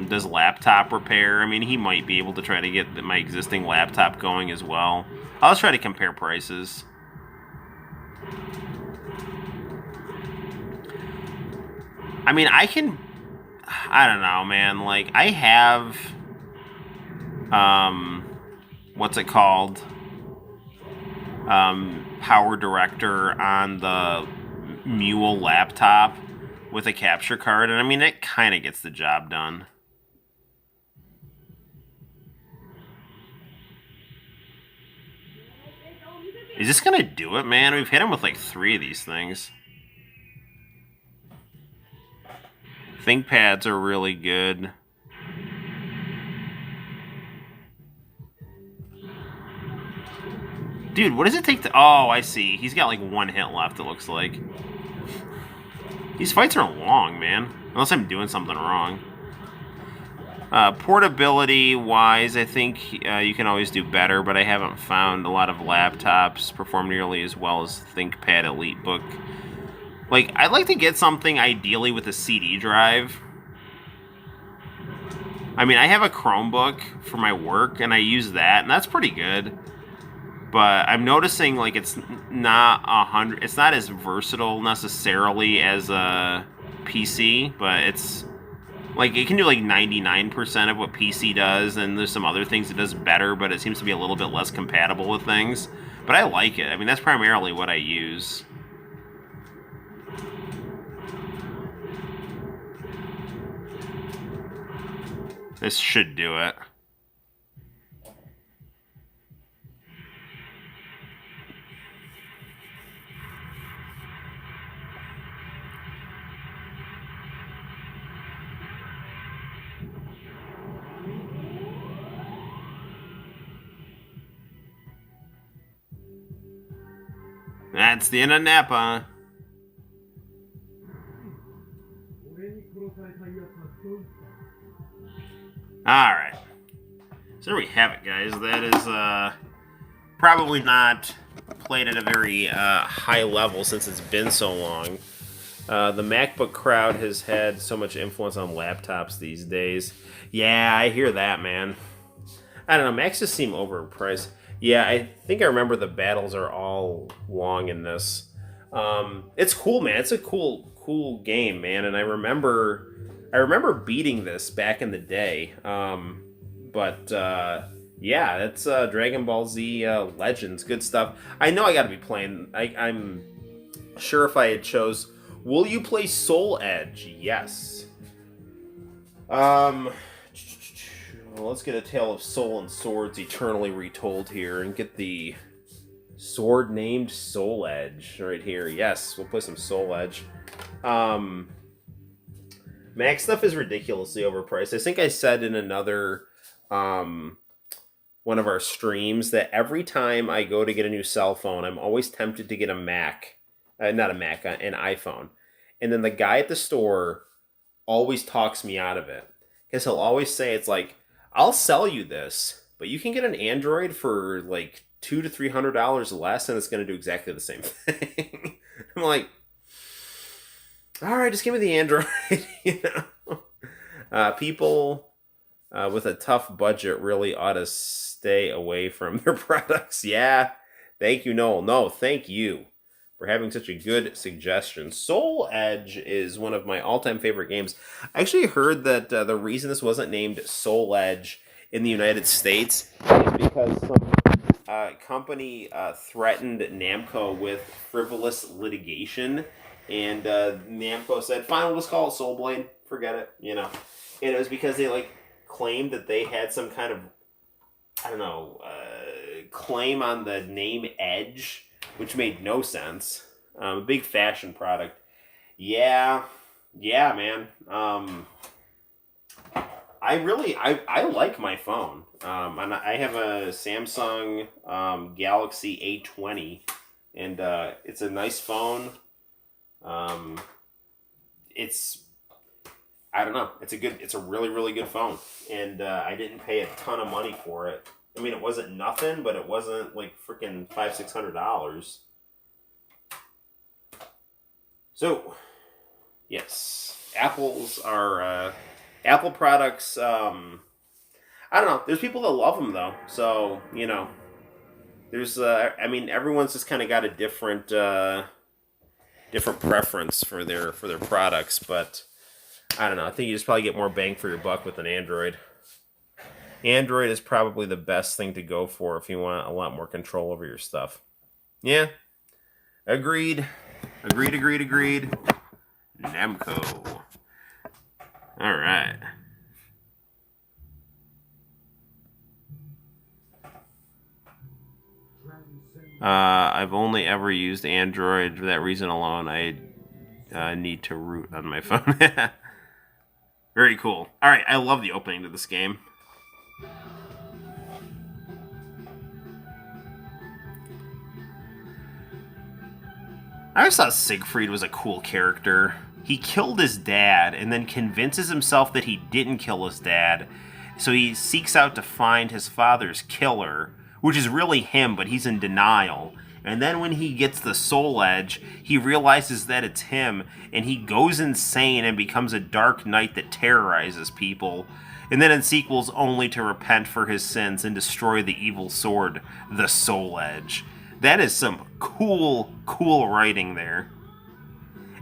does laptop repair. I mean, he might be able to try to get my existing laptop going as well. I'll just try to compare prices. I mean, I don't know, man. Like, I have, what's it called? Power Director on the Mule laptop with a capture card, and I mean, it kind of gets the job done. Is this gonna do it, man? We've hit him with like 3 of these things. ThinkPads are really good. Dude, what does it take to... Oh, I see. He's got like 1 hit left, it looks like. These fights are long, man. Unless I'm doing something wrong. Portability-wise, I think you can always do better, but I haven't found a lot of laptops perform nearly as well as ThinkPad EliteBook. Like, I'd like to get something ideally with a CD drive. I mean, I have a Chromebook for my work, and I use that, and that's pretty good. But I'm noticing, like, it's not as versatile necessarily as a PC, but it's, like, it can do, like, 99% of what PC does, and there's some other things it does better, but it seems to be a little bit less compatible with things. But I like it. I mean, that's primarily what I use. This should do it. That's the end of Napa. Alright. So there we have it, guys. That is probably not played at a very high level since it's been so long. The MacBook crowd has had so much influence on laptops these days. Yeah, I hear that, man. I don't know, Macs just seem overpriced. Yeah, I think I remember the battles are all long in this. It's cool, man. It's a cool game, man. And I remember beating this back in the day. Yeah, it's Dragon Ball Z Legends, good stuff. I know I got to be playing. I'm sure if I had chose, will you play Soul Edge? Yes. Well, let's get a Tale of Soul and Swords eternally retold here and get the sword named Soul Edge right here. Yes, we'll play some Soul Edge. Mac stuff is ridiculously overpriced. I think I said in another one of our streams that every time I go to get a new cell phone, I'm always tempted to get a Mac. Not a Mac, an iPhone. And then the guy at the store always talks me out of it. Because he'll always say, it's like, I'll sell you this, but you can get an Android for like $200 to $300 less, and it's going to do exactly the same thing. I'm like, all right, just give me the Android. You know, people with a tough budget really ought to stay away from their products. Yeah, thank you, Noel. No, thank you for having such a good suggestion. Soul Edge is one of my all-time favorite games. I actually heard that the reason this wasn't named Soul Edge in the United States is because some company threatened Namco with frivolous litigation, and Namco said, fine, we'll just call it Soul Blade. Forget it, you know. And it was because they, like, claimed that they had some kind of, I don't know, claim on the name Edge, which made no sense. A big fashion product. Yeah, Yeah, man. I like my phone. And I have a Samsung Galaxy A20, and it's a nice phone. Um, it's I don't know. It's a really really good phone, and I didn't pay a ton of money for it. I mean, it wasn't nothing, but it wasn't like freaking $500-600. So yes, Apple products. I don't know. There's people that love them though, so there's. I mean, everyone's just kind of got a different preference for their products, but I don't know. I think you just probably get more bang for your buck with an Android. Android is probably the best thing to go for if you want a lot more control over your stuff. Yeah, agreed. Agreed. Namco. All right. I've only ever used Android. For that reason alone, I need to root on my phone. Very cool. All right, I love the opening to this game. I always thought Siegfried was a cool character. He killed his dad and then convinces himself that he didn't kill his dad. So he seeks out to find his father's killer, which is really him, but he's in denial. And then when he gets the soul edge, he realizes that it's him, and he goes insane and becomes a dark knight that terrorizes people. And then in sequels, only to repent for his sins and destroy the evil sword, the Soul Edge. That is some cool writing there.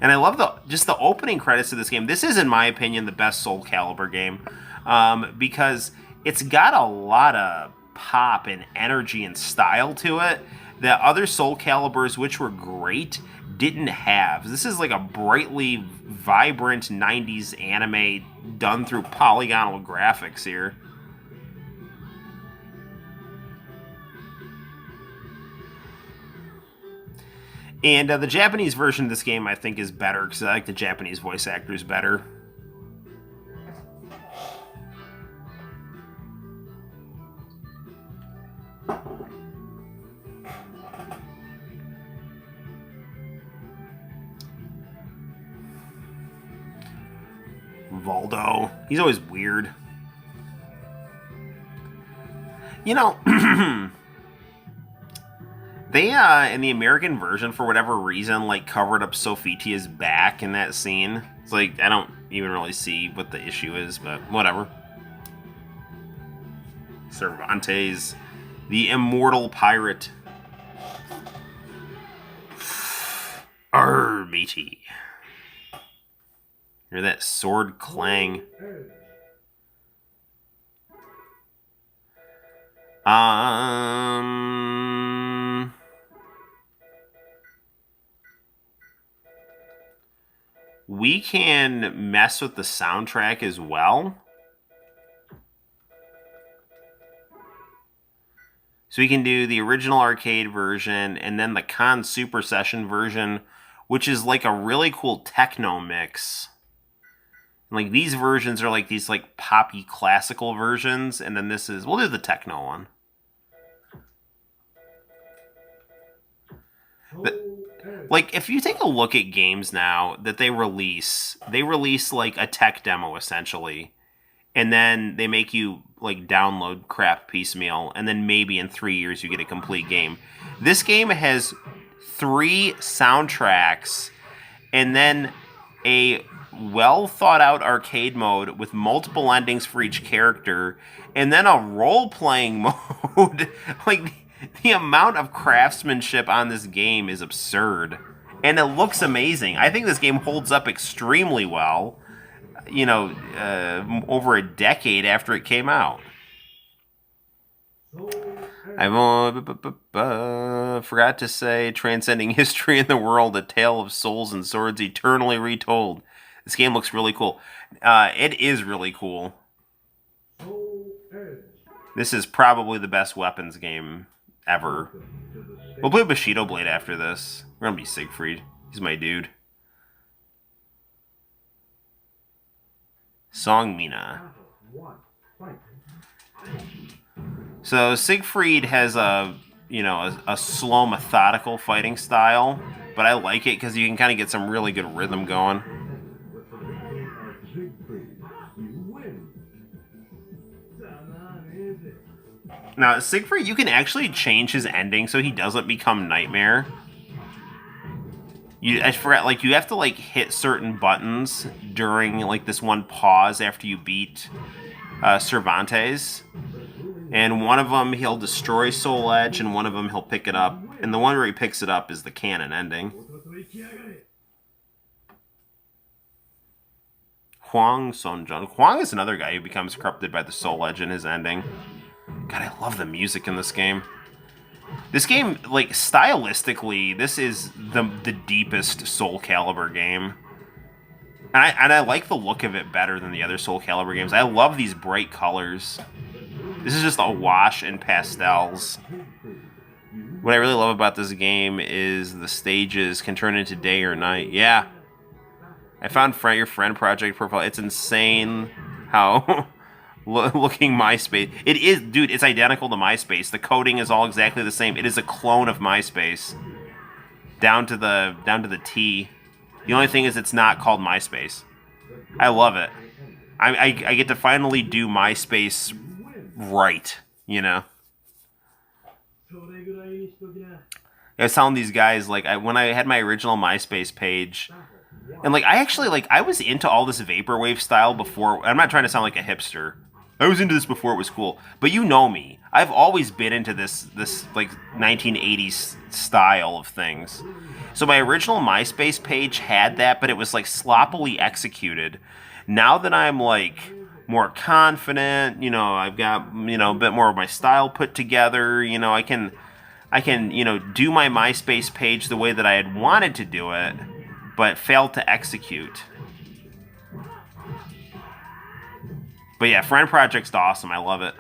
And I love the opening credits to this game. This is, in my opinion, the best Soul Calibur game because it's got a lot of pop and energy and style to it that other Soul Caliburs, which were great, didn't have. This is like a brightly vibrant 90s anime done through polygonal graphics here. And the Japanese version of this game, I think, is better because I like the Japanese voice actors better. Voldo. He's always weird. You know, they, in the American version, for whatever reason, like, covered up Sofitia's back in that scene. It's like, I don't even really see what the issue is, but whatever. Cervantes, the immortal pirate. Arr, matey. Hear that sword clang. We can mess with the soundtrack as well. So we can do the original arcade version and then the Con Super Session version, which is like a really cool techno mix. Like, these versions are like these like poppy classical versions, and then this is, we'll do the techno one. Like, if you take a look at games now that they release like a tech demo essentially, and then they make you like download crap piecemeal, and then maybe in 3 years you get a complete game. This game has 3 soundtracks, and then a well thought out arcade mode with multiple endings for each character, and then a role playing mode. Like, the amount of craftsmanship on this game is absurd, and it looks amazing. I think this game holds up extremely well, over a decade after it came out. I forgot to say, transcending history in the world, a tale of souls and swords eternally retold. This game looks really cool. It is really cool. This is probably the best weapons game ever. We'll play Bushido Blade after this. We're gonna be Siegfried. He's my dude. Song Mina. So Siegfried has a slow, methodical fighting style, but I like it because you can kind of get some really good rhythm going. Now, Siegfried, you can actually change his ending so he doesn't become Nightmare. I forgot, like, you have to, like, hit certain buttons during, like, this one pause after you beat Cervantes. And one of them, he'll destroy Soul Edge, and one of them, he'll pick it up. And the one where he picks it up is the canon ending. Huang Sonjun. Huang is another guy who becomes corrupted by the Soul Edge in his ending. God, I love the music in this game. This game, like, stylistically, this is the deepest Soul Calibur game. And I like the look of it better than the other Soul Calibur games. I love these bright colors. This is just a wash in pastels. What I really love about this game is the stages can turn into day or night. Yeah. I found your friend project profile. It's insane how looking MySpace. It is, dude, it's identical to MySpace. The coding is all exactly the same. It is a clone of MySpace. Down to the T. The only thing is it's not called MySpace. I love it. I get to finally do MySpace right, you know? I was telling these guys, like, when I had my original MySpace page, and, like, I was into all this vaporwave style before. I'm not trying to sound like a hipster. I was into this before it was cool. But you know me. I've always been into this like, 1980s style of things. So my original MySpace page had that, but it was, like, sloppily executed. Now that I'm, like, more confident, you know, I've got, you know, a bit more of my style put together, you know, I can, you know, do my MySpace page the way that I had wanted to do it, but failed to execute. But yeah, Friend Project's awesome. I love it.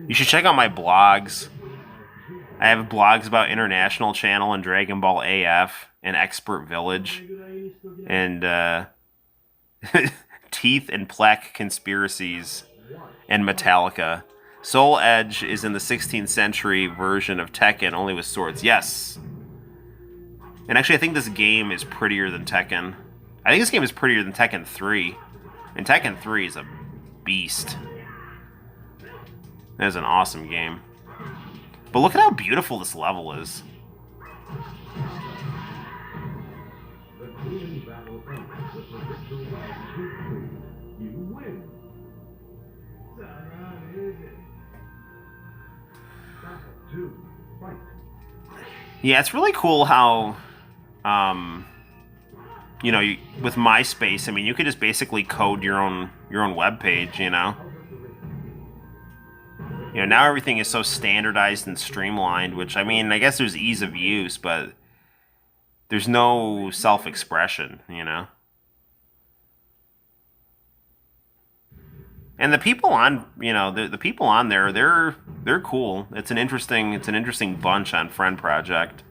You should check out my blogs. I have blogs about International Channel and Dragon Ball AF and Expert Village and Teeth and Plaque Conspiracies and Metallica. Soul Edge is in the 16th century version of Tekken, only with swords. Yes. And actually, I think this game is prettier than Tekken. I think this game is prettier than Tekken 3. And Tekken 3 is a beast. That is an awesome game. But look at how beautiful this level is. Yeah, it's really cool how, you know, with MySpace, I mean, you could just basically code your own web page, you know. You know, now everything is so standardized and streamlined, which, I mean, I guess there's ease of use, but there's no self-expression, you know. And the people on, you know, the people on there, they're cool. It's an interesting bunch on Friend Project.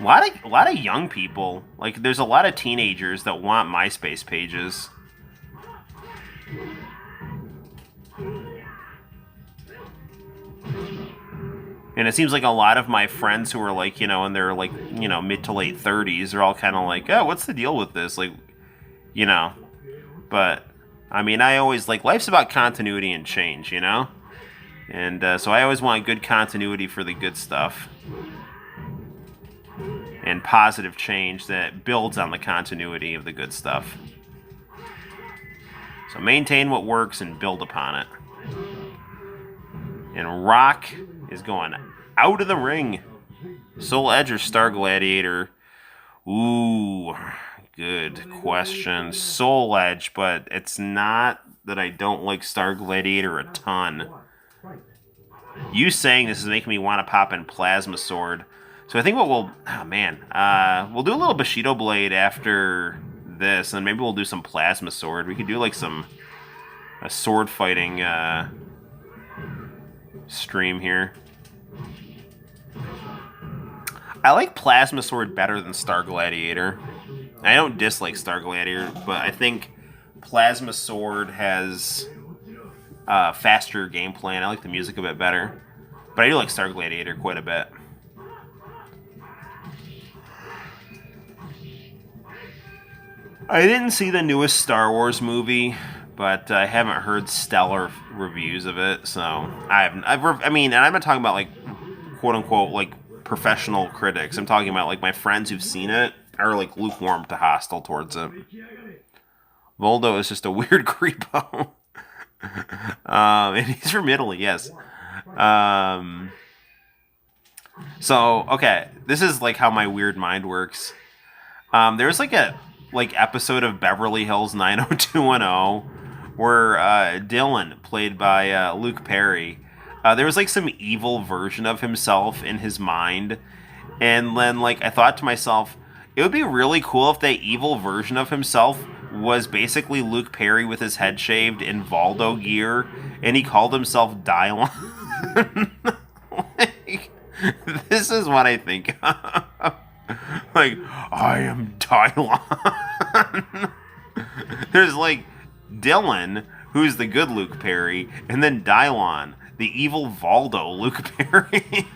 A lot of young people. Like, there's a lot of teenagers that want MySpace pages. And it seems like a lot of my friends who are, like, you know, in their, like, you know, mid to late 30s are all kind of like, oh, what's the deal with this? Like, you know. But, I mean, I always, like, life's about continuity and change, you know? And so I always want good continuity for the good stuff. And positive change that builds on the continuity of the good stuff. So maintain what works and build upon it. And Rock is going out of the ring. Soul Edge or Star Gladiator? Ooh, good question. Soul Edge, but it's not that I don't like Star Gladiator a ton. You saying this is making me want to pop in Plasma Sword. So I think what we'll... Oh, man. We'll do a little Bushido Blade after this, and maybe we'll do some Plasma Sword. We could do, like, a sword fighting stream here. I like Plasma Sword better than Star Gladiator. I don't dislike Star Gladiator, but I think Plasma Sword has faster gameplay, and I like the music a bit better. But I do like Star Gladiator quite a bit. I didn't see the newest Star Wars movie, but I haven't heard stellar reviews of it. So I mean, and I'm not talking about like quote unquote like professional critics. I'm talking about like my friends who've seen it are like lukewarm to hostile towards it. Voldo is just a weird creepo. And he's from Italy, yes. So okay, this is like how my weird mind works. There's like a episode of Beverly Hills 90210 where Dylan, played by Luke Perry, there was like some evil version of himself in his mind, and then like I thought to myself, it would be really cool if that evil version of himself was basically Luke Perry with his head shaved in Valdo gear, and he called himself Dylon. Like, this is what I think of. Like, I am Dylon. There's like Dylan, who's the good Luke Perry, and then Dylon, the evil Valdo Luke Perry.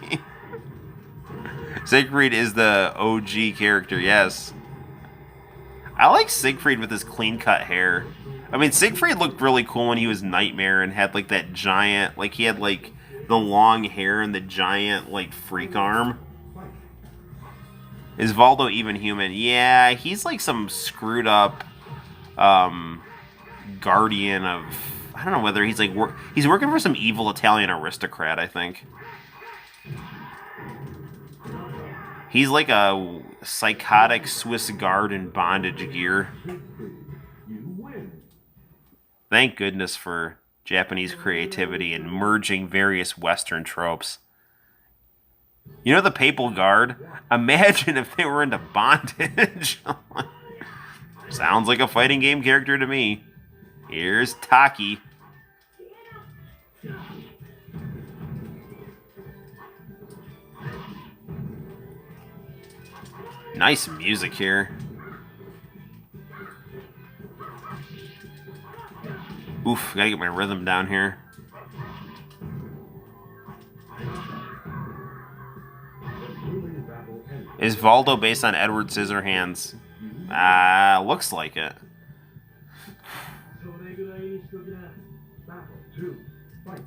Siegfried is the OG character, yes. I like Siegfried with his clean-cut hair. I mean, Siegfried looked really cool when he was Nightmare and had like that giant, like he had like the long hair and the giant like freak arm. Is Valdo even human? Yeah, he's like some screwed up guardian of... I don't know whether he's like... he's working for some evil Italian aristocrat, I think. He's like a psychotic Swiss guard in bondage gear. Thank goodness for Japanese creativity and merging various Western tropes. You know the Papal Guard? Imagine if they were into bondage. Sounds like a fighting game character to me. Here's Taki. Nice music here. Oof, gotta get my rhythm down here. Is Valdo based on Edward Scissorhands? Looks like it.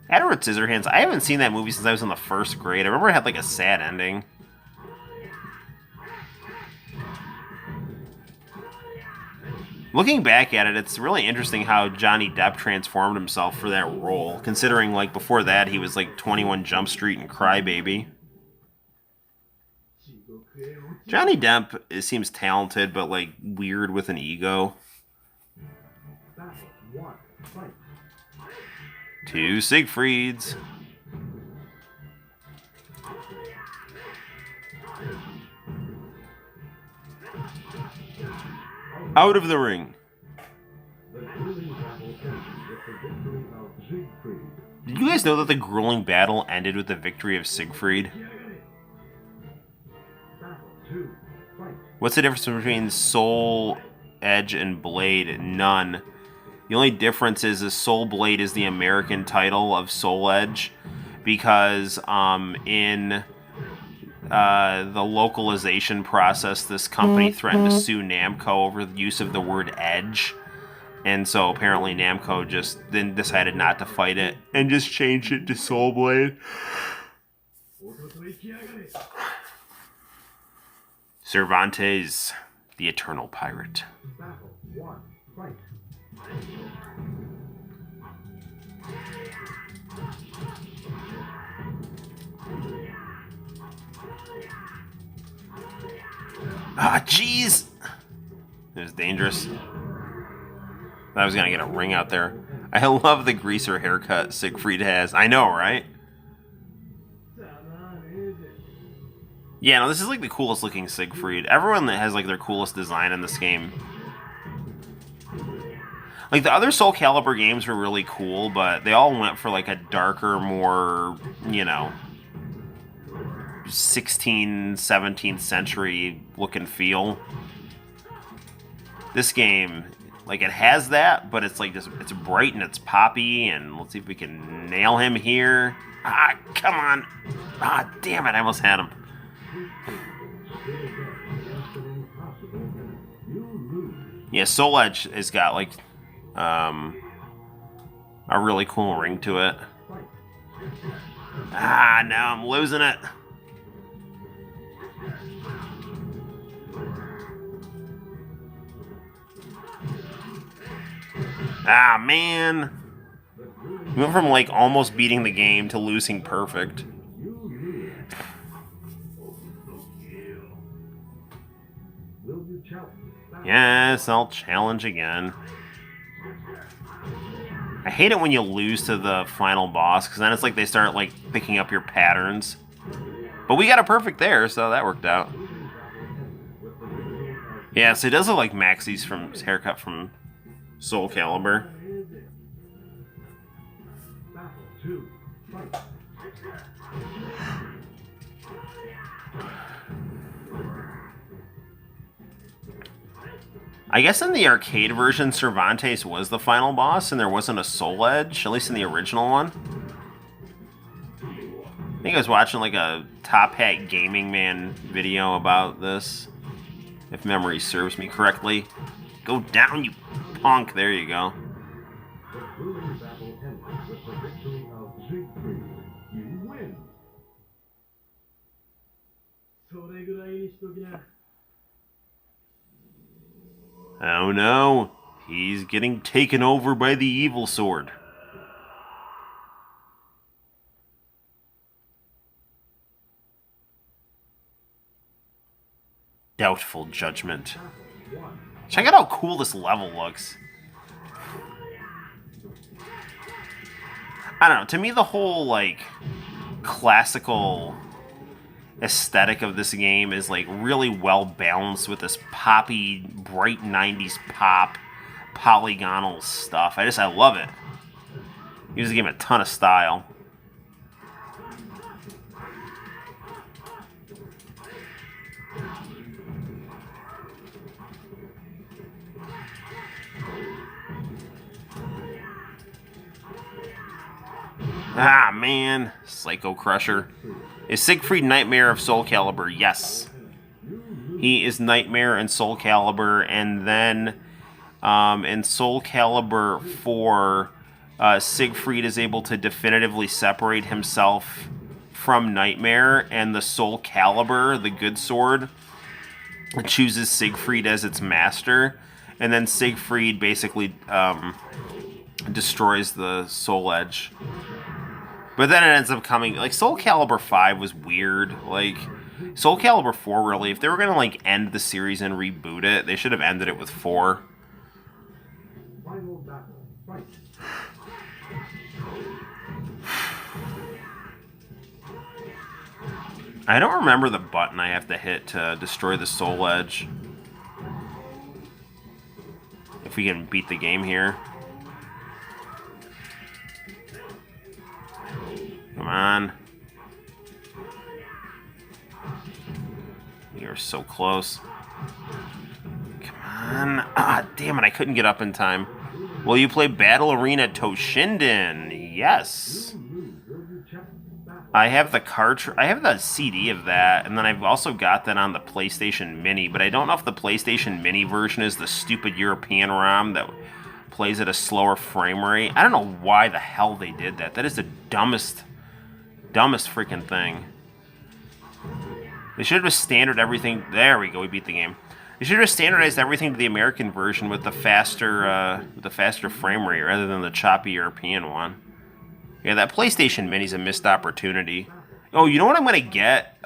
Edward Scissorhands, I haven't seen that movie since I was in the first grade. I remember it had like a sad ending. Looking back at it, it's really interesting how Johnny Depp transformed himself for that role, considering like before that he was like 21 Jump Street and Crybaby. Johnny Depp seems talented, but like weird with an ego. 2 Siegfrieds. Out of the ring. Did you guys know that the grueling battle ended with the victory of Siegfried? What's the difference between Soul Edge and Blade? None. The only difference is Soul Blade is the American title of Soul Edge, because in the localization process, this company threatened to sue Namco over the use of the word Edge, and so apparently Namco just then decided not to fight it and just changed it to Soul Blade. Cervantes, the Eternal Pirate. Ah, jeez! It was dangerous. I was gonna get a ring out there. I love the greaser haircut Siegfried has. I know, right? Yeah, no, this is like the coolest looking Siegfried. Everyone that has like their coolest design in this game. Like the other Soul Calibur games were really cool, but they all went for like a darker, more, you know, 16th, 17th century look and feel. This game, like, it has that, but it's like it's bright and it's poppy, and let's see if we can nail him here. Ah, come on. Ah, damn it, I almost had him. Yeah, Soul Edge has got, like, a really cool ring to it. Ah, now I'm losing it. Ah, man. We went from, like, almost beating the game to losing perfect. Yes, I'll challenge again. I hate it when you lose to the final boss, because then it's like they start, like, picking up your patterns. But we got a perfect there, so that worked out. Yeah, so it does look like Maxie's haircut from Soul Calibur. I guess in the arcade version, Cervantes was the final boss, and there wasn't a Soul Edge, at least in the original one. I think I was watching like a Top Hat Gaming Man video about this, if memory serves me correctly. Go down, you punk! There you go. Oh no, he's getting taken over by the evil sword. Doubtful judgment. Check out how cool this level looks. I don't know, to me the whole, like, classical aesthetic of this game is, like, really well balanced with this poppy, bright 90s pop, polygonal stuff. I love it. It gives the game a ton of style. Ah, man. Psycho Crusher. Is Siegfried Nightmare of Soul Calibur? Yes. He is Nightmare in Soul Calibur, and then in Soul Calibur 4, Siegfried is able to definitively separate himself from Nightmare, and the Soul Calibur, the good sword, chooses Siegfried as its master, and then Siegfried basically destroys the Soul Edge. But then it ends up coming, like, Soul Calibur 5 was weird. Like, Soul Calibur 4, really, if they were going to, like, end the series and reboot it, they should have ended it with 4. I don't remember the button I have to hit to destroy the Soul Edge. If we can beat the game here. Come on. You're so close. Come on. Ah, damn it, I couldn't get up in time. Will you play Battle Arena Toshinden? Yes. I have the cartridge. I have the CD of that, and then I've also got that on the PlayStation Mini, but I don't know if the PlayStation Mini version is the stupid European ROM that plays at a slower frame rate. I don't know why the hell they did that. That is the dumbest freaking thing. They should have just standard everything. There we go. We beat the game. They should have standardized everything to the American version with the faster frame rate rather than the choppy European one. Yeah, that PlayStation Mini's a missed opportunity. Oh, you know what I'm gonna get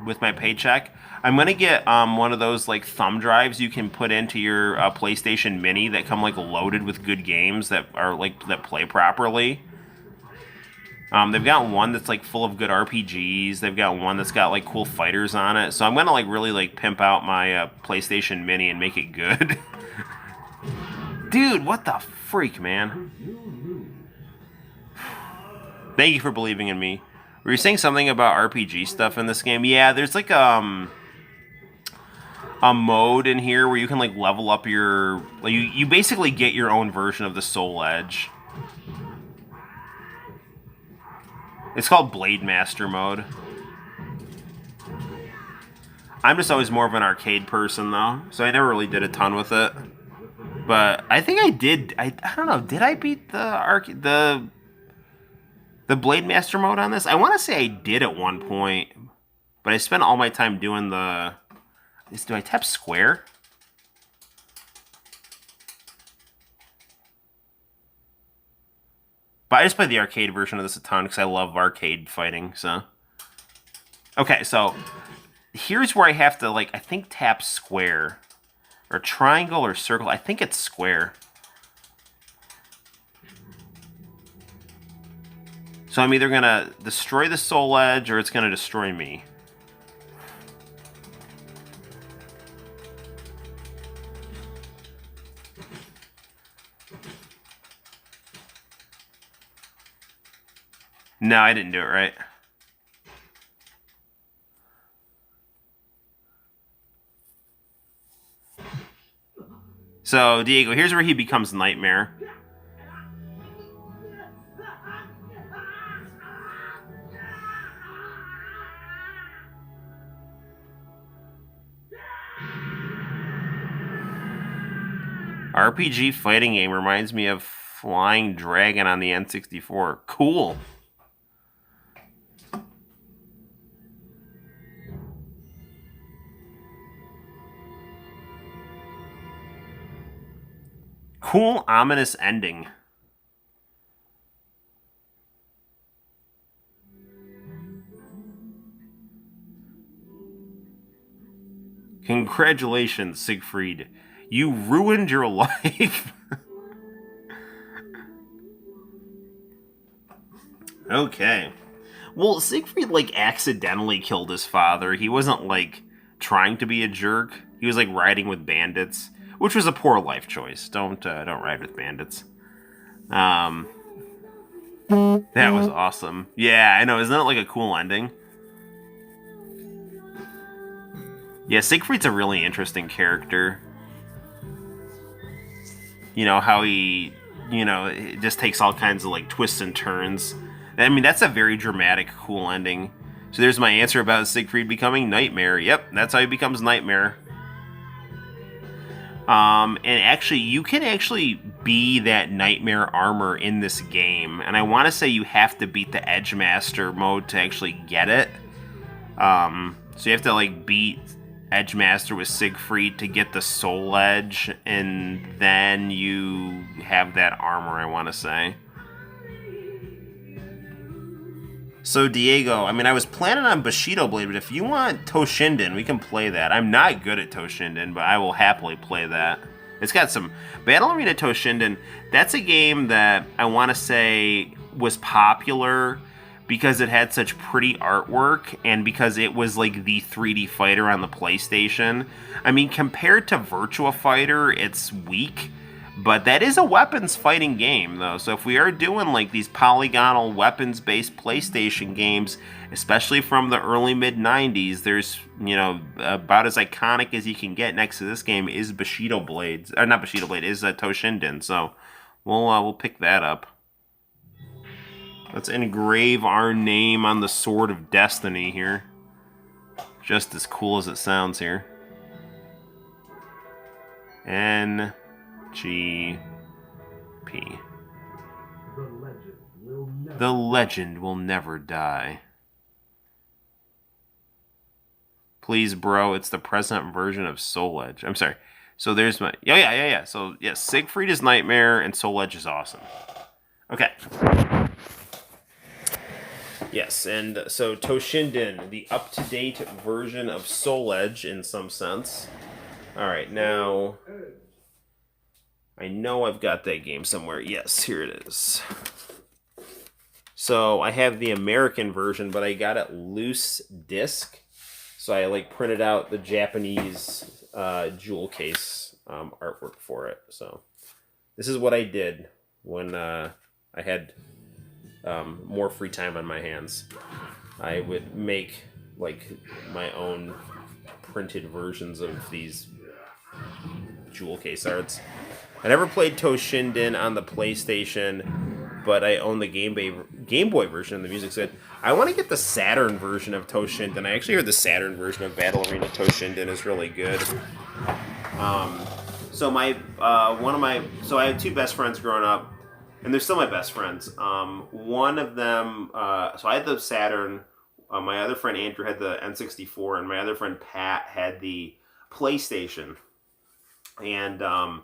with my paycheck? I'm gonna get one of those like thumb drives you can put into your PlayStation Mini that come like loaded with good games that are like that play properly. They've got one that's like full of good RPGs. They've got one that's got like cool fighters on it. So I'm gonna like really like pimp out my PlayStation Mini and make it good. Dude, what the freak, man? Thank you for believing in me. Were you saying something about RPG stuff in this game? Yeah, there's like a mode in here where you can like level up your, like, you basically get your own version of the Soul Edge. It's called Blade Master mode. I'm just always more of an arcade person though, so I never really did a ton with it. But I think I did. I don't know. Did I beat the Blade Master mode on this? I want to say I did at one point, but I spent all my time doing the. Do I tap square? But I just played the arcade version of this a ton because I love arcade fighting. So okay, so here's where I have to like I think tap square or triangle or circle. I think it's square. So I'm either gonna destroy the Soul Edge or it's gonna destroy me. No, I didn't do it right. So, Diego, here's where he becomes Nightmare. RPG fighting game reminds me of Flying Dragon on the N64. Cool. Cool, ominous ending. Congratulations, Siegfried. You ruined your life. Okay. Well, Siegfried, like, accidentally killed his father. He wasn't, like, trying to be a jerk. He was, like, riding with bandits, which was a poor life choice. Don't ride with bandits. That was awesome. Yeah, I know. Isn't that, like, a cool ending? Yeah, Siegfried's a really interesting character. You know, how he, it just takes all kinds of, like, twists and turns. I mean, that's a very dramatic, cool ending. So there's my answer about Siegfried becoming Nightmare. Yep, that's how he becomes Nightmare. And actually, you can actually be that Nightmare armor in this game. And I want to say you have to beat the Edge Master mode to actually get it. So you have to, like, beat Edge Master with Siegfried to get the Soul Edge, and then you have that armor, I want to say. So, Diego, I mean, I was planning on Bushido Blade, but if you want Toshinden, we can play that. I'm not good at Toshinden, but I will happily play that. It's got some... Battle Arena Toshinden, that's a game that I want to say was popular because it had such pretty artwork and because it was like the 3D fighter on the PlayStation. I mean, compared to Virtua Fighter, it's weak, but that is a weapons fighting game, though. So if we are doing like these polygonal weapons-based PlayStation games, especially from the early mid-90s, there's, about as iconic as you can get next to this game is Bushido Blades. Not Bushido Blade, is Toshinden. So we'll pick that up. Let's engrave our name on the Sword of Destiny here. Just as cool as it sounds here. NGP. The legend will never die. Please, bro, it's the present version of Soul Edge. I'm sorry. So there's my... Yeah. So, yes, Siegfried is Nightmare, and Soul Edge is awesome. Okay. Yes, and so Toshinden, the up-to-date version of Soul Edge in some sense. Alright, now... I know I've got that game somewhere. Yes, here it is. So I have the American version, but I got it loose disc. So I printed out the Japanese jewel case artwork for it. So this is what I did when I had more free time on my hands. I would make my own printed versions of these jewel case arts. I never played Toshinden on the PlayStation, but I own the Game Boy version, and the music's good. I want to get the Saturn version of Toshinden. I actually heard the Saturn version of Battle Arena Toshinden is really good. So I had two best friends growing up, and they're still my best friends. One of them, so I had the Saturn. My other friend Andrew had the N64, and my other friend Pat had the PlayStation. And on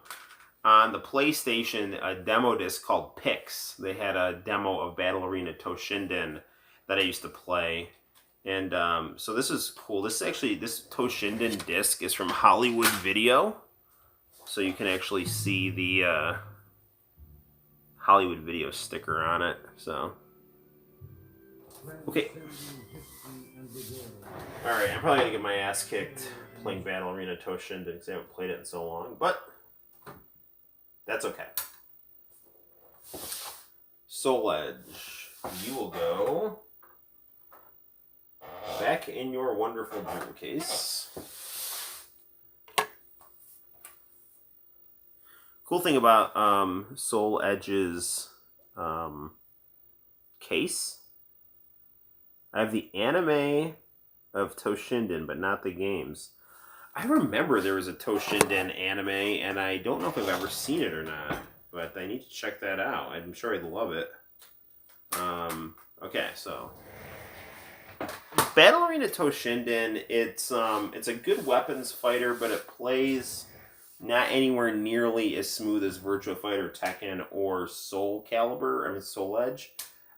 the PlayStation, a demo disc called Pix. They had a demo of Battle Arena Toshinden that I used to play. And so this is cool. This Toshinden disc is from Hollywood Video. So you can actually see the Hollywood Video sticker on it. So, okay. Alright, I'm probably going to get my ass kicked playing Battle Arena Toshinden because I haven't played it in so long. But that's okay. Soul Edge, you will go back in your wonderful jewel case. Cool thing about Soul Edge's case, I have the anime of Toshinden, but not the games. I remember there was a Toshinden anime, and I don't know if I've ever seen it or not, but I need to check that out. I'm sure I'd love it. Okay, so Battle Arena Toshinden, it's a good weapons fighter, but it plays not anywhere nearly as smooth as Virtua Fighter, Tekken, or Soul Edge.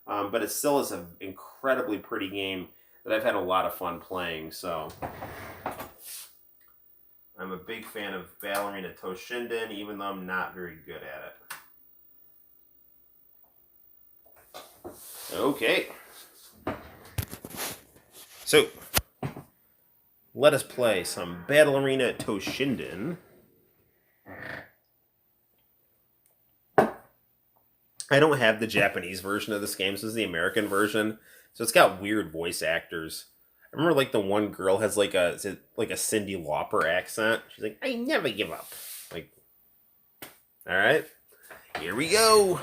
But it still is an incredibly pretty game that I've had a lot of fun playing, so I'm a big fan of Battle Arena Toshinden, even though I'm not very good at it. Okay. So, let us play some Battle Arena Toshinden. I don't have the Japanese version of this game. This is the American version. So it's got weird voice actors. I remember like the one girl has like a Cyndi Lauper accent. She's like, I never give up. Like, all right, here we go.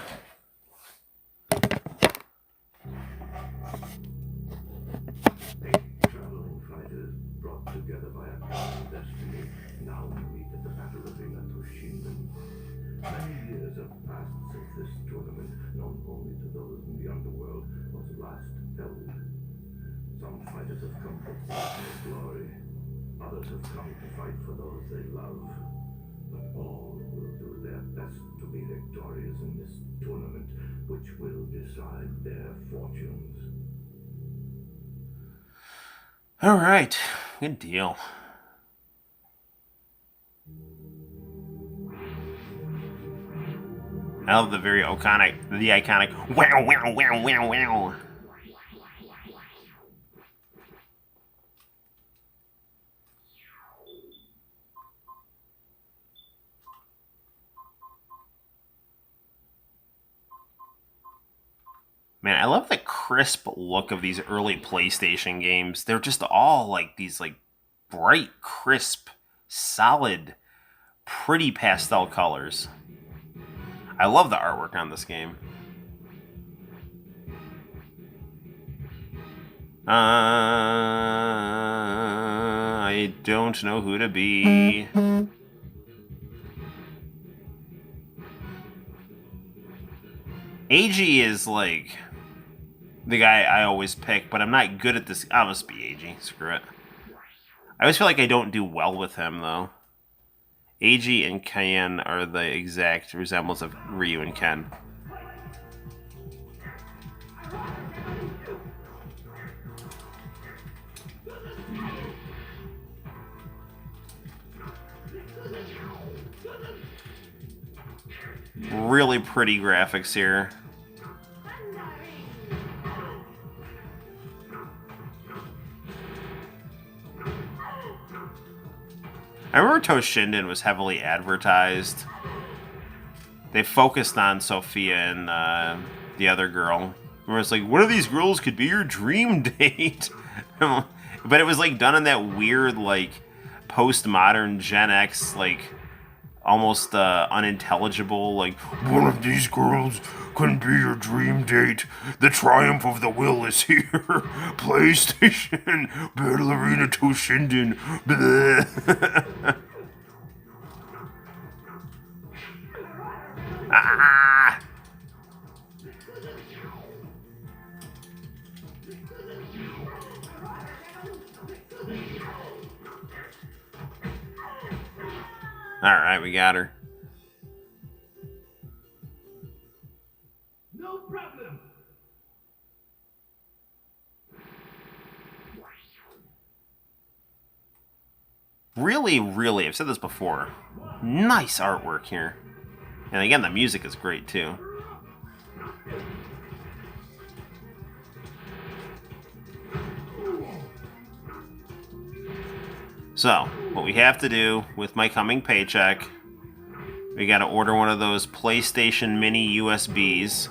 Traveling fighters brought together by a common destiny now meet at the Battle Arena Toshinden. Many years have passed since this tournament, known only to those in the underworld, was last held. Some fighters have come for personal glory. Others have come to fight for those they love. But all will do their best to be victorious in this tournament, which will decide their fortunes. All right, good deal. I love the iconic wow, wow, wow, wow, wow. Man, I love the crisp look of these early PlayStation games. They're just all like these like bright, crisp, solid, pretty pastel colors. I love the artwork on this game. I don't know who to be. AG is like the guy I always pick, but I'm not good at this. I must be AG. Screw it. I always feel like I don't do well with him, though. AG and Ken are the exact resemblance of Ryu and Ken. Really pretty graphics here. I remember Toshinden was heavily advertised. They focused on Sophia and the other girl. Where it's like, one of these girls could be your dream date. But it was like done in that weird, like postmodern Gen X, like almost unintelligible. Like, one of these girls can be your dream date. The triumph of the will is here. PlayStation, Battle Arena Toshinden. Ah! Alright, we got her. No problem. Really, really, I've said this before. Nice artwork here. And again, the music is great too. So, what we have to do with my coming paycheck, we gotta order one of those PlayStation Mini USBs.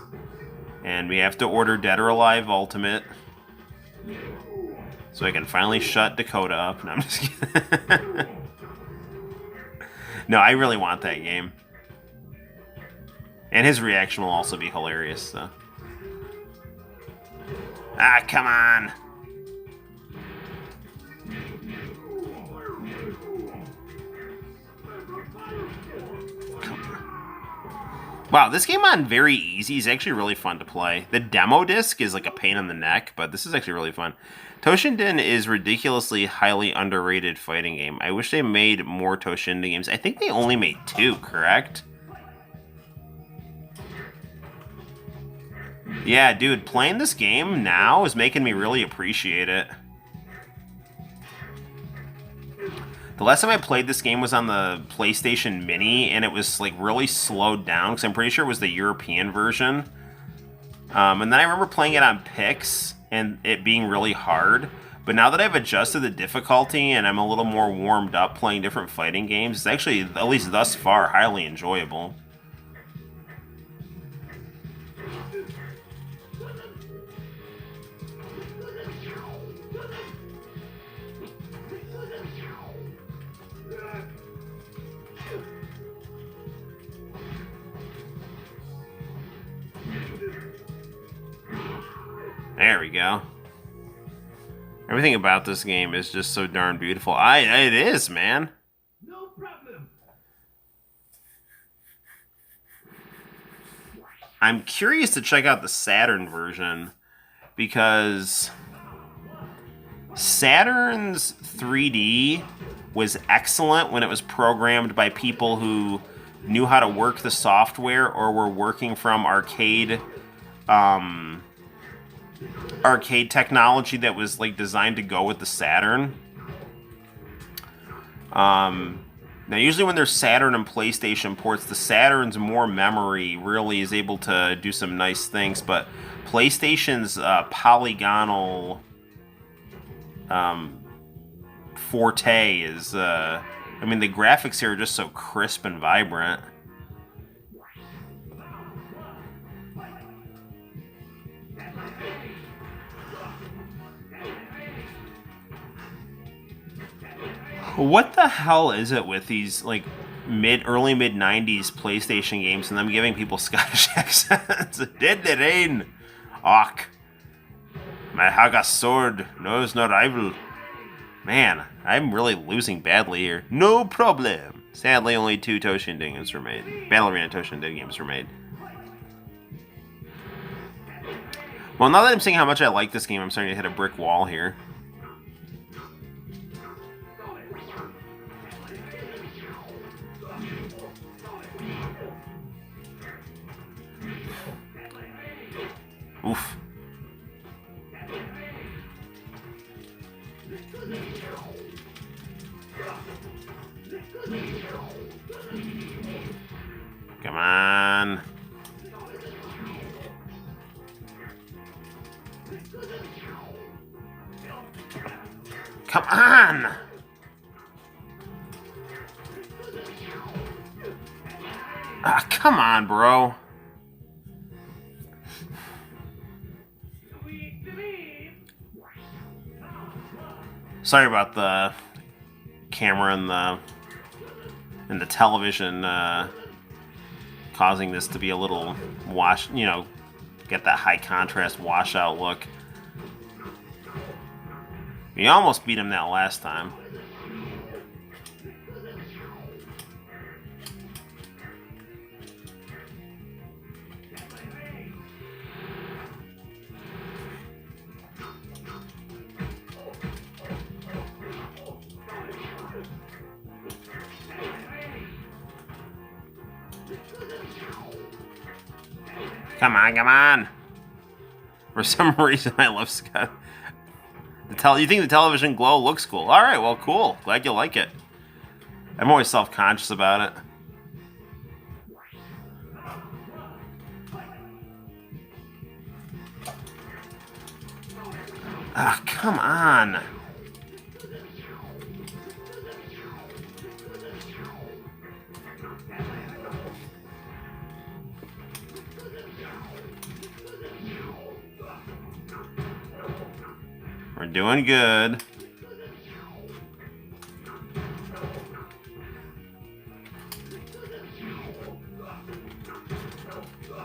And we have to order Dead or Alive Ultimate. So I can finally shut Dakota up. No, I'm just kidding. No, I really want that game. And his reaction will also be hilarious, so. Ah, come on! Wow, this game on very easy is actually really fun to play. The demo disc is like a pain in the neck, but this is actually really fun. Toshinden is ridiculously highly underrated fighting game. I wish they made more Toshinden games. I think they only made 2, correct? Yeah, dude, playing this game now is making me really appreciate it. The last time I played this game was on the PlayStation Mini, and it was like really slowed down, because I'm pretty sure it was the European version. And then I remember playing it on PIX, and it being really hard. But now that I've adjusted the difficulty, and I'm a little more warmed up playing different fighting games, it's actually, at least thus far, highly enjoyable. There we go. Everything about this game is just so darn beautiful. It is, man. No problem. I'm curious to check out the Saturn version, because Saturn's 3D was excellent when it was programmed by people who knew how to work the software or were working from arcade technology that was like designed to go with the Saturn. Now usually when there's Saturn and PlayStation ports, the Saturn's more memory really is able to do some nice things, but PlayStation's polygonal forte is, I mean, the graphics here are just so crisp and vibrant. What the hell is it with these, like, early mid 90s PlayStation games and them giving people Scottish accents? Did the rain? Och. My Haga sword knows no rival. Man, I'm really losing badly here. No problem. Sadly, only 2 Toshinden games were made. Battle Arena Toshinden games were made. Well, now that I'm seeing how much I like this game, I'm starting to hit a brick wall here. Oof. Come on. Come on! Ah, come on, bro. Sorry about the camera in the television causing this to be a little get that high contrast washout look. We almost beat him that last time. Come on, come on. For some reason, I love Scott. You think the television glow looks cool? All right, well, cool. Glad you like it. I'm always self-conscious about it. Ah, come on. We're doing good.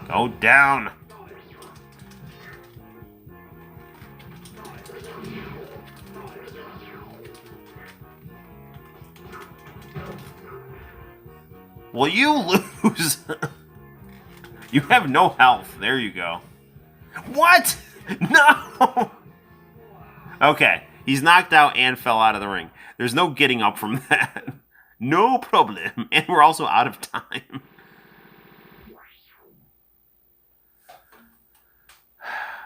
Go down. Will you lose? You have no health. There you go. What? No! Okay, he's knocked out and fell out of the ring. There's no getting up from that. No problem. And we're also out of time.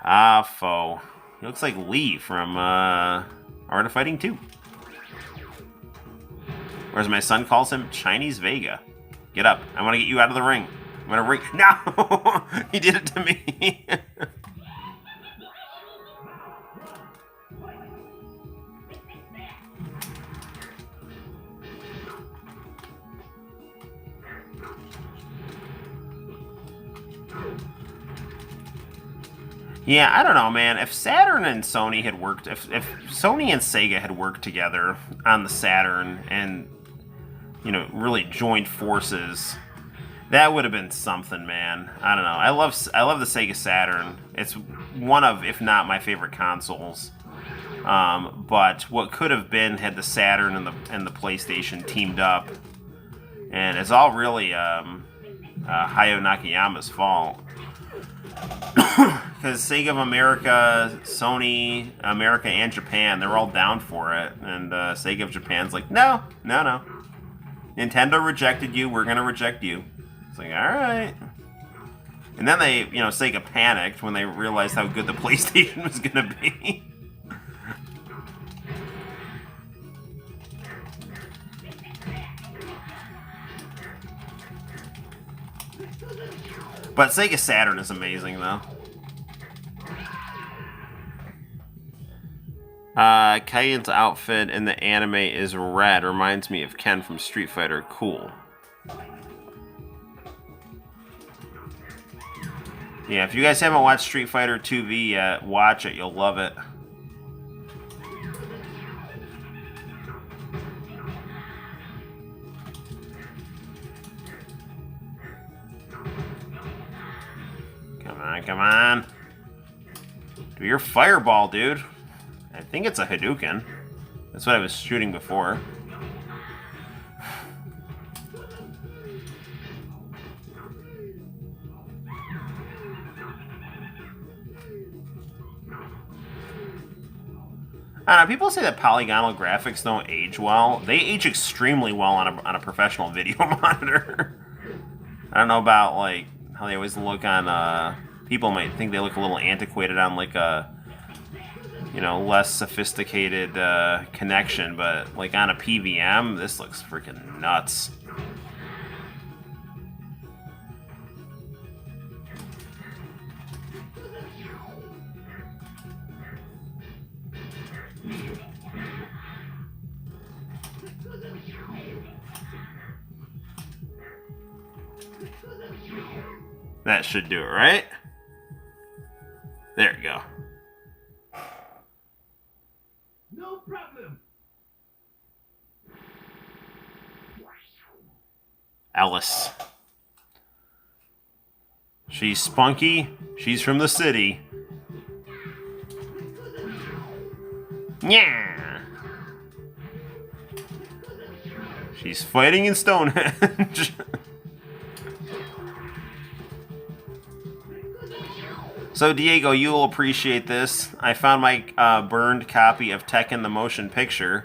Ah, foe. He looks like Lee from Art of Fighting 2. Or as my son calls him, Chinese Vega. Get up. I want to get you out of the ring. I'm going to ring. No! He did it to me. Yeah, I don't know, man. If Saturn and Sony had worked, if Sony and Sega had worked together on the Saturn and, really joined forces, that would have been something, man. I don't know. I love the Sega Saturn. It's one of, if not my favorite consoles. But what could have been had the Saturn and the PlayStation teamed up, and it's all really Hayao Nakayama's fault. Because Sega of America, Sony, America, and Japan, they're all down for it. And Sega of Japan's like, no. Nintendo rejected you, we're going to reject you. It's like, alright. And then they, Sega panicked when they realized how good the PlayStation was going to be. But Sega Saturn is amazing, though. Kayen's outfit in the anime is red. Reminds me of Ken from Street Fighter. Cool. Yeah, if you guys haven't watched Street Fighter 2V yet, watch it. You'll love it. Come on. Do your fireball, dude. I think it's a Hadouken. That's what I was shooting before. I don't know, people say that polygonal graphics don't age well. They age extremely well on a professional video monitor. I don't know about, like, how they always look on, people might think they look a little antiquated on, like, a, less sophisticated connection, but, like, on a PVM, this looks freaking nuts. That should do it, right? There you go. No problem. Alice. She's spunky. She's from the city. Yeah. She's fighting in Stonehenge. So, Diego, you'll appreciate this. I found my burned copy of Tekken the Motion Picture,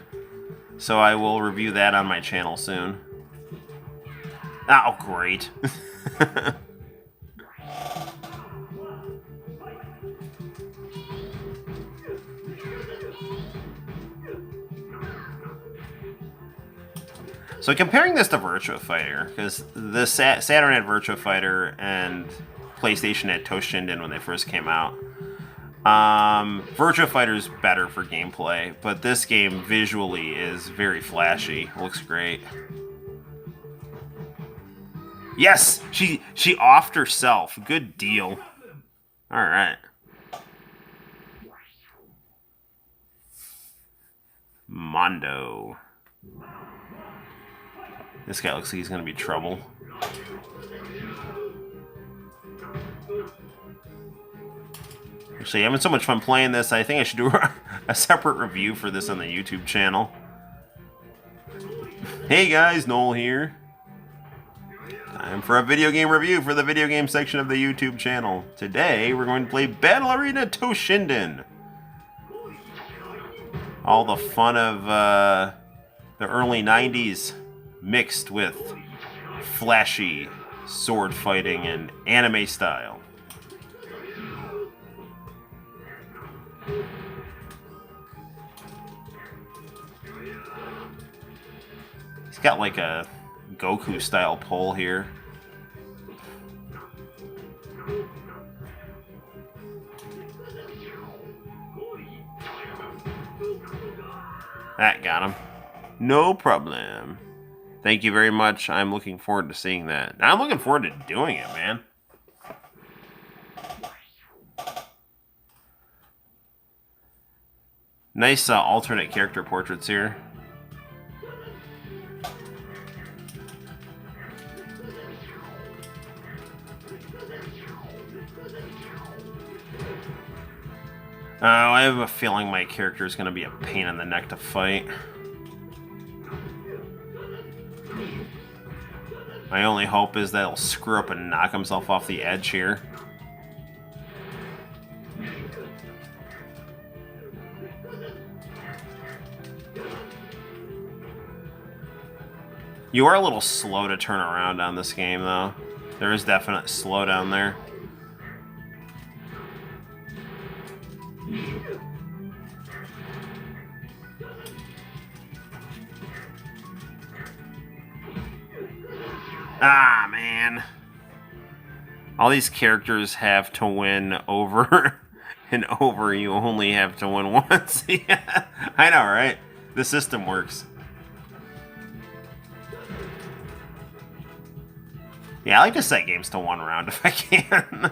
so I will review that on my channel soon. Oh, great. So comparing this to Virtua Fighter, because the Saturn had Virtua Fighter and PlayStation had Toshinden when they first came out. Virtua Fighter is better for gameplay, but this game visually is very flashy. Looks great. Yes, she offed herself. Good deal. All right. Mondo. This guy looks like he's going to be trouble. Actually, having so much fun playing this, I think I should do a separate review for this on the YouTube channel. Hey guys, Noel here. Time for a video game review for the video game section of the YouTube channel. Today, we're going to play Battle Arena Toshinden. All the fun of the early 90s mixed with flashy sword fighting and anime style. He's got like a Goku style pole here. That got him. No problem. Thank you very much. I'm looking forward to seeing that. I'm looking forward to doing it, man. Nice alternate character portraits here. I have a feeling my character is going to be a pain in the neck to fight. My only hope is that he'll screw up and knock himself off the edge here. You are a little slow to turn around on this game, though. There is definite slowdown there. Ah, man. All these characters have to win over and over. You only have to win once. Yeah, I know, right? The system works. Yeah, I like to set games to one round if I can.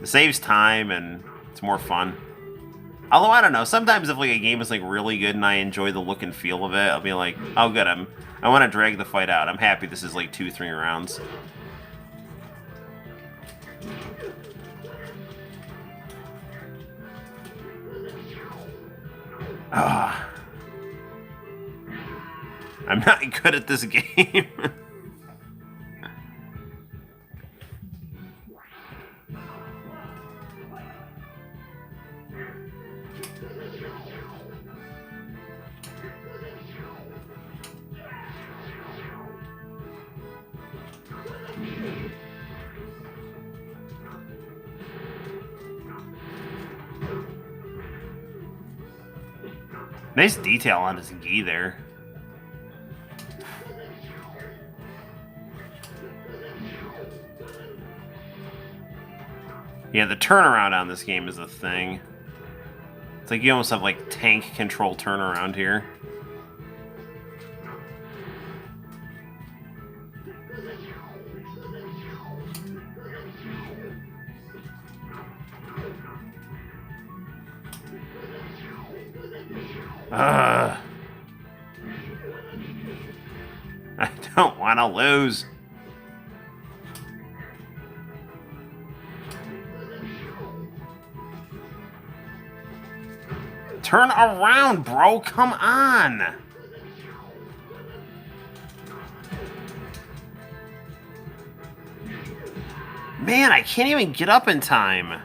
It saves time and it's more fun. Although, I don't know, sometimes if like a game is like really good and I enjoy the look and feel of it, I'll be like, oh good, I want to drag the fight out. I'm happy this is like 2-3 rounds. Ah. I'm not good at this game. Nice detail on his gi there. Yeah, the turnaround on this game is a thing. It's like you almost have like tank control turnaround here. I don't want to lose. Turn around, bro. Come on. Man, I can't even get up in time.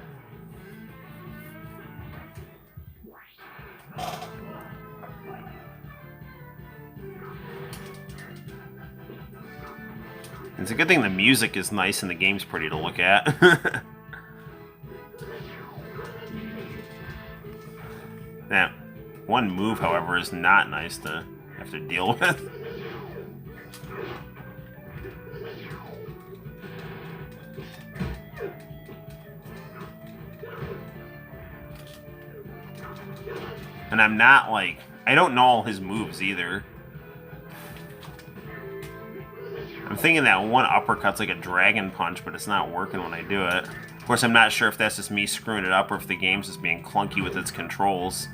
It's a good thing the music is nice and the game's pretty to look at. That one move, however, is not nice to have to deal with. And I'm not like, I don't know all his moves either. I'm thinking that one uppercut's like a dragon punch, but it's not working when I do it. Of course, I'm not sure if that's just me screwing it up or if the game's just being clunky with its controls.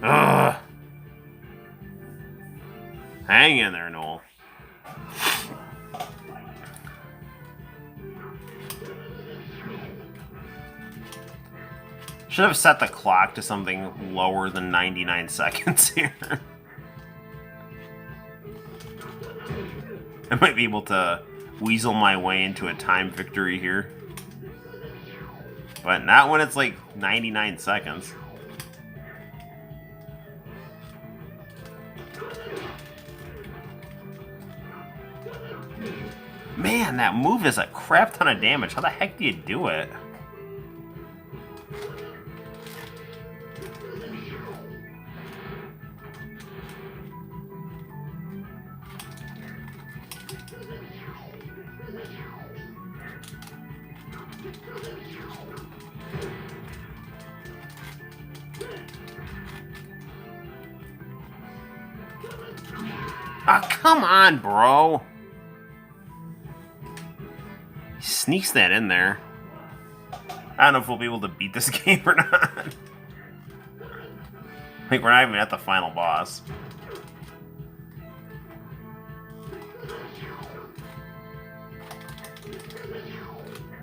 Ugh. Hang in there, Noel. Should have set the clock to something lower than 99 seconds here. I might be able to weasel my way into a time victory here. But not when it's like 99 seconds. Man, that move is a crap ton of damage. How the heck do you do it? Ah, come on, bro. He sneaks that in there. I don't know if we'll be able to beat this game or not. Like, we're not even at the final boss.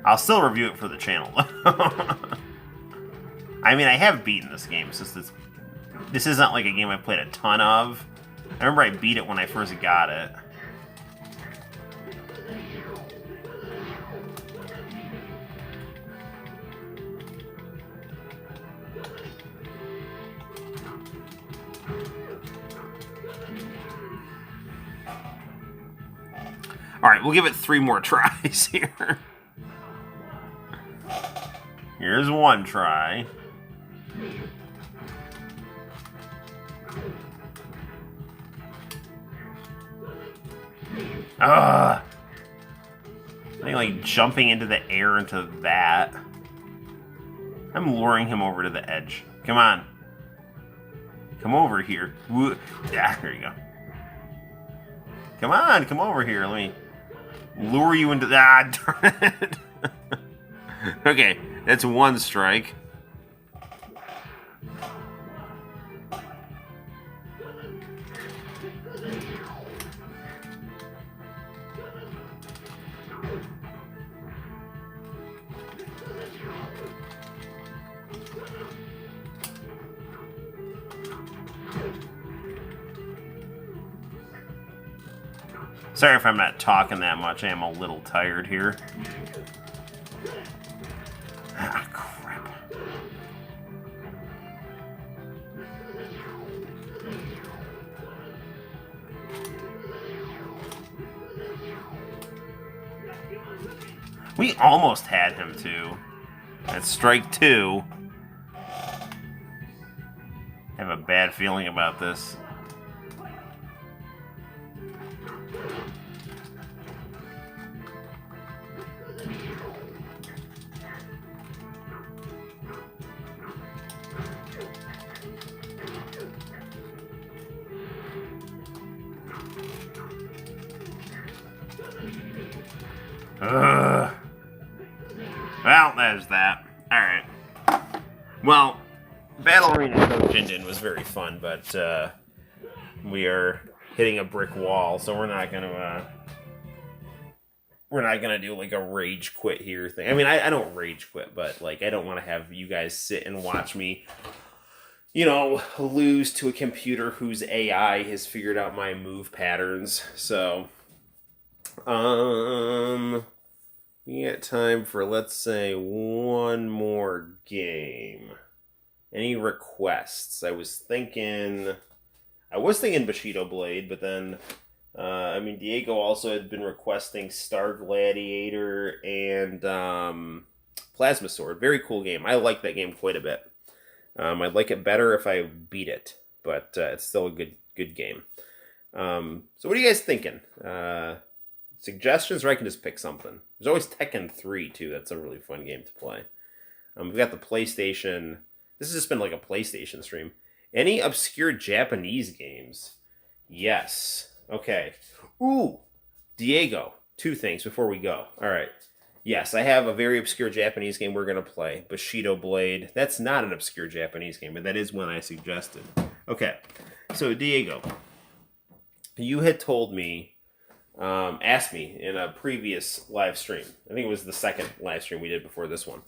I'll still review it for the channel, though. I mean, I have beaten this game. It's just this isn't like a game I've played a ton of. I remember I beat it when I first got it. Alright, we'll give it 3 more tries here. Here's one try. Ugh. I think like jumping into the air into that. I'm luring him over to the edge. Come on. Come over here. Yeah, there you go. Come on, come over here. Let me lure you into that. Ah, darn it. Okay, that's one strike. Sorry if I'm not talking that much. I am a little tired here. Ah, crap. We almost had him, too. That's strike 2. I have a bad feeling about this. Well, there's that. Alright. Well, Battle Arena Coach Indian was very fun, but we are hitting a brick wall, so we're not gonna do like a rage quit here thing. I mean, I don't rage quit, but like I don't want to have you guys sit and watch me, lose to a computer whose AI has figured out my move patterns. So, we got time for, let's say, one more game. Any requests? I was thinking Bushido Blade, but then, Diego also had been requesting Star Gladiator and Plasma Sword. Very cool game. I like that game quite a bit. I'd like it better if I beat it, but it's still a good game. So what are you guys thinking? Suggestions, or I can just pick something. There's always Tekken 3, too. That's a really fun game to play. We've got the PlayStation. This has just been like a PlayStation stream. Any obscure Japanese games? Yes. Okay. Ooh, Diego. 2 things before we go. All right. Yes, I have a very obscure Japanese game we're going to play. Bushido Blade. That's not an obscure Japanese game, but that is one I suggested. Okay. So, Diego, you had told me, asked me in a previous live stream, I think it was the second live stream we did before this one,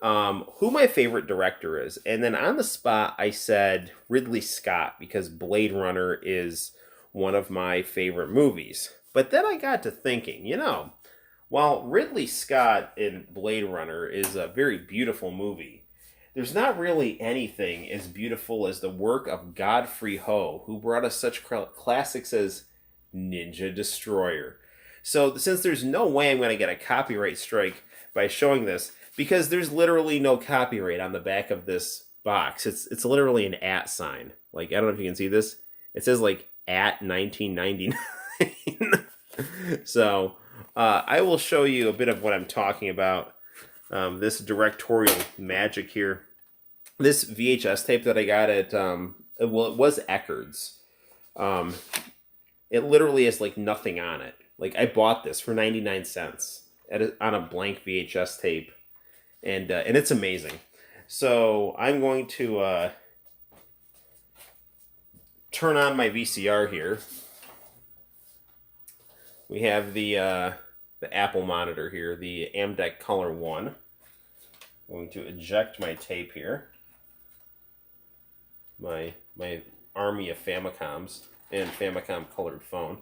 who my favorite director is. And then on the spot, I said Ridley Scott, because Blade Runner is one of my favorite movies. But then I got to thinking, while Ridley Scott in Blade Runner is a very beautiful movie, there's not really anything as beautiful as the work of Godfrey Ho, who brought us such classics as Ninja Destroyer. So since there's no way I'm going to get a copyright strike by showing this, because there's literally no copyright on the back of this box. It's literally an @ sign. Like, I don't know if you can see this. It says like @ 1999. So I will show you a bit of what I'm talking about. This directorial magic here. This VHS tape that I got at, it was Eckerd's. It literally has like nothing on it. Like, I bought this for 99 cents on a blank VHS tape. And it's amazing. So I'm going to turn on my VCR here. We have the Apple monitor here, the Amdek Color 1. I'm going to eject my tape here. My army of Famicoms and Famicom colored phone.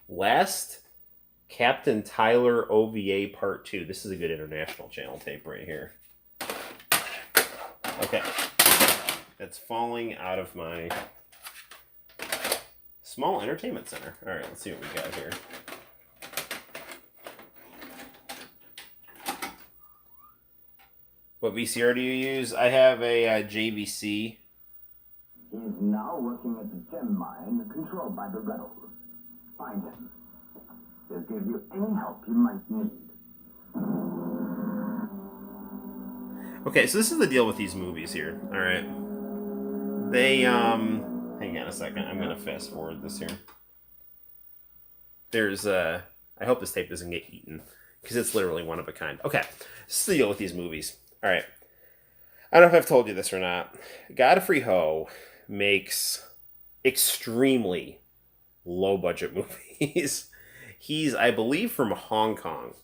Last Captain Tyler OVA Part 2. This is a good international channel tape right here. Okay. It's falling out of my small entertainment center. All right, let's see what we got here. What VCR do you use? I have a JVC. He is now working at the gem mine controlled by the rebels. Find him. He'll give you any help you might need. Okay, so this is the deal with these movies here. All right. They, hang on a second. I'm going to fast forward this here. There's, I hope this tape doesn't get eaten, because it's literally one of a kind. Okay, this is the deal with these movies. All right. I don't know if I've told you this or not. Godfrey Ho makes extremely low-budget movies. He's, I believe, from Hong Kong.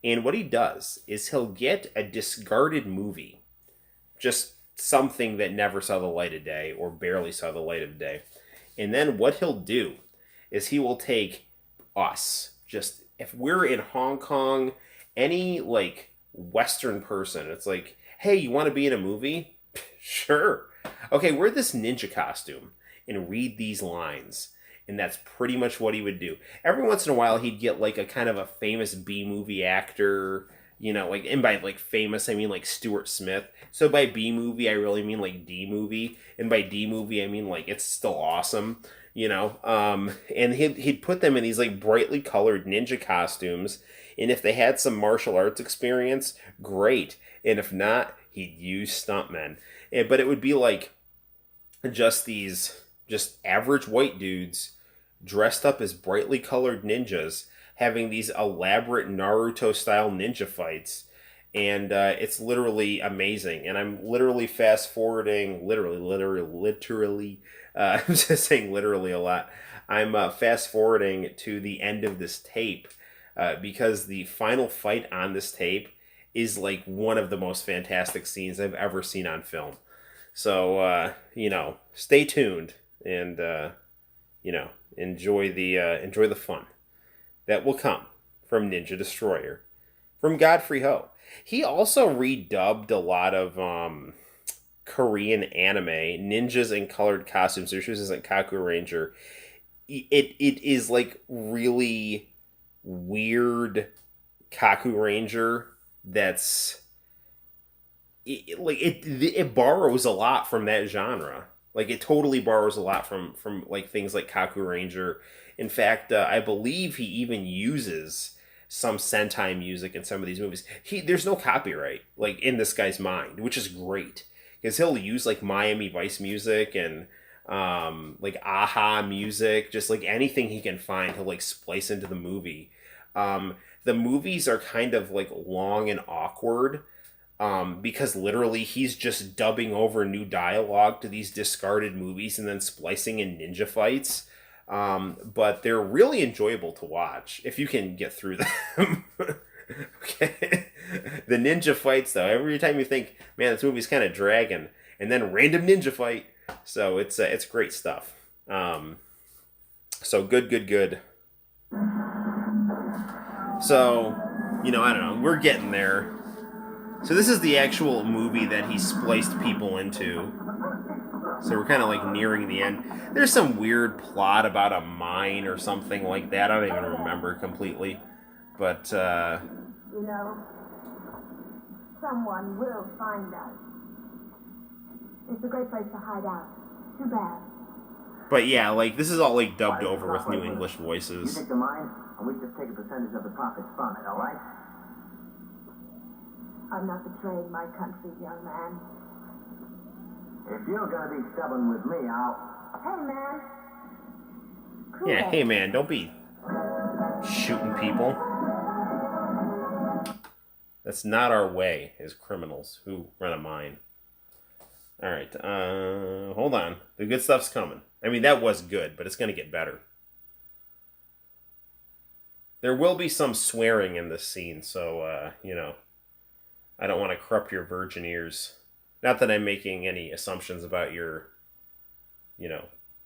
And what he does is he'll get a discarded movie, just something that never saw the light of day or barely saw the light of day. And then what he'll do is he will take us, just if we're in Hong Kong, any like Western person, it's like, hey, you want to be in a movie? Sure. Okay, wear this ninja costume and read these lines. And that's pretty much what he would do. Every once in a while, he'd get like a kind of a famous B-movie actor, like, and by like famous, I mean like Stuart Smith. So by B-movie, I really mean like D-movie. And by D-movie, I mean like it's still awesome, And he'd put them in these like brightly colored ninja costumes. And if they had some martial arts experience, great. And if not, he'd use stuntmen. But it would be like just average white dudes dressed up as brightly colored ninjas, having these elaborate Naruto-style ninja fights, and it's literally amazing. And I'm literally fast forwarding, literally. I'm just saying literally a lot. I'm fast forwarding to the end of this tape because the final fight on this tape is like one of the most fantastic scenes I've ever seen on film. So stay tuned and enjoy the fun that will come from Ninja Destroyer from Godfrey Ho. He also redubbed a lot of Korean anime, ninjas in colored costumes. There's isn't Kaku Ranger. It is like really weird Kaku Ranger that's it borrows a lot from that genre. Like it totally borrows a lot from like things like Kaku Ranger. In fact, I believe he even uses some Sentai music in some of these movies. There's no copyright like in this guy's mind, which is great because he'll use like Miami Vice music and like Aha music, just like anything he can find, he'll like splice into the movie. The movies are kind of like long and awkward because literally he's just dubbing over new dialogue to these discarded movies and then splicing in ninja fights. But they're really enjoyable to watch if you can get through them. Okay. The ninja fights, though, every time you think, man, this movie's kind of dragging, and then random ninja fight. So it's great stuff. So good. So, I don't know. We're getting there. So this is the actual movie that he spliced people into. So we're kind of like nearing the end. There's some weird plot about a mine or something like that. I don't even remember completely. But, someone will find us. It's a great place to hide out. Too bad. But yeah, like, this is all like dubbed over with new English You voices. take the mine, and we just take a percentage of the profits from it, all right? I'm not betraying my country, young man. If you're gonna be stubborn with me, I'll... Hey, man. Cool Yeah, it. hey man, don't be shooting people. That's not our way as criminals who run a mine. Alright, hold on. The good stuff's coming. I mean, that was good, but it's going to get better. There will be some swearing in this scene, so, I don't want to corrupt your virgin ears. Not that I'm making any assumptions about your,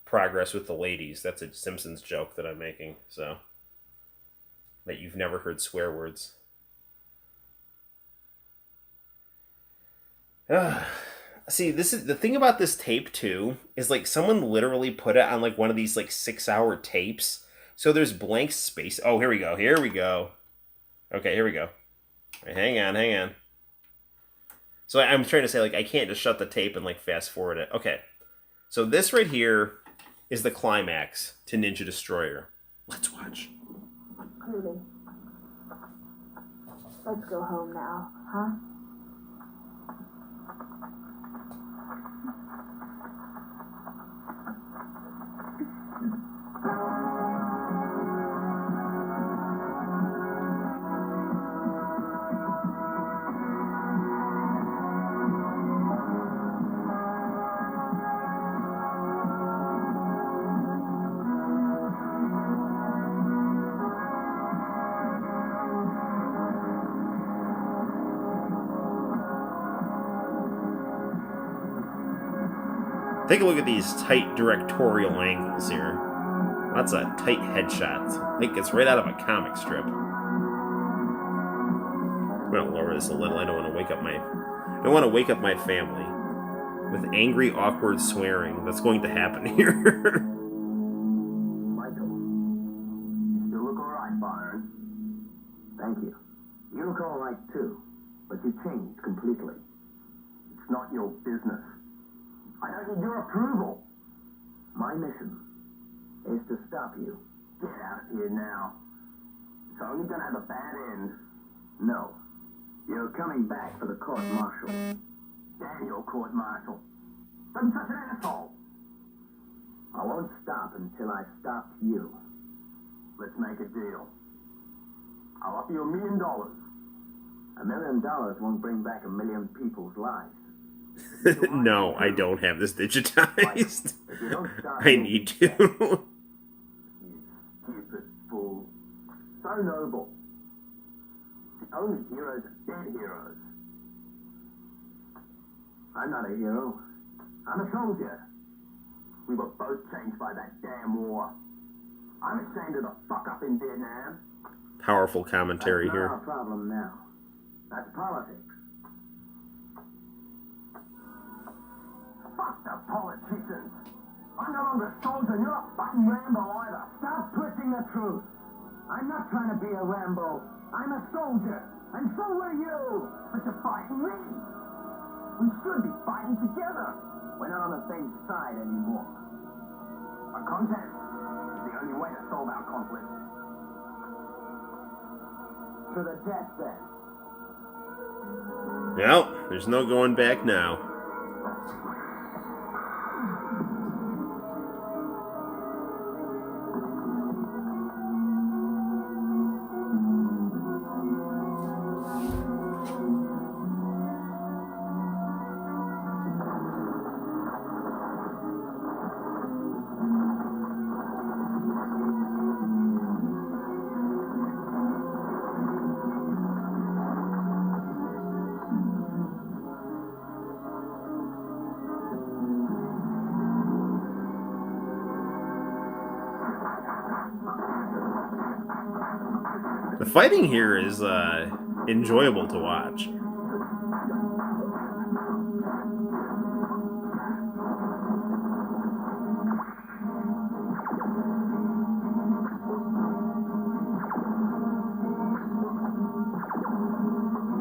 progress with the ladies. That's a Simpsons joke that I'm making, so. That you've never heard swear words. See, this is the thing about this tape too, is like someone literally put it on like one of these like 6-hour tapes. So there's blank space. Oh, here we go. Okay, here we go. All right, hang on. So I'm trying to say like I can't just shut the tape and like fast forward it. Okay. So this right here is the climax to Ninja Destroyer. Let's watch. Clearly. Let's go home now, huh? Take a look at these tight directorial angles here. Lots of tight headshots. I think it's right out of a comic strip. I'm gonna lower this a little. I don't want to wake up my family with angry, awkward swearing that's going to happen here. Michael, you still look all right, Byron. Thank you. You look all right, too. But you changed completely. It's not your business. I don't need your approval. My mission is to stop you. Get out of here now. It's only gonna have a bad end. No. You're coming back for the court-martial. Daniel court-martial. I'm such an asshole. I won't stop until I stop you. Let's make a deal. I'll offer you $1 million. $1 million won't bring back 1 million people's lives. No, I don't have this digitized. If you don't start I need to. You stupid fool. So noble. The only heroes are dead heroes. I'm not a hero. I'm a soldier. We were both changed by that damn war. I'm ashamed of the fuck up in Vietnam. Powerful commentary That's not here. our problem now. That's politics. Fuck the politicians. I'm no longer a soldier, you're not fucking Rambo either. Stop twisting the truth. I'm not trying to be a Rambo. I'm a soldier. And so are you. But you're fighting me. We should be fighting together. We're not on the same side anymore. A contest is the only way to solve our conflict. To the death, then. Well, there's no going back now. The fighting here is enjoyable to watch.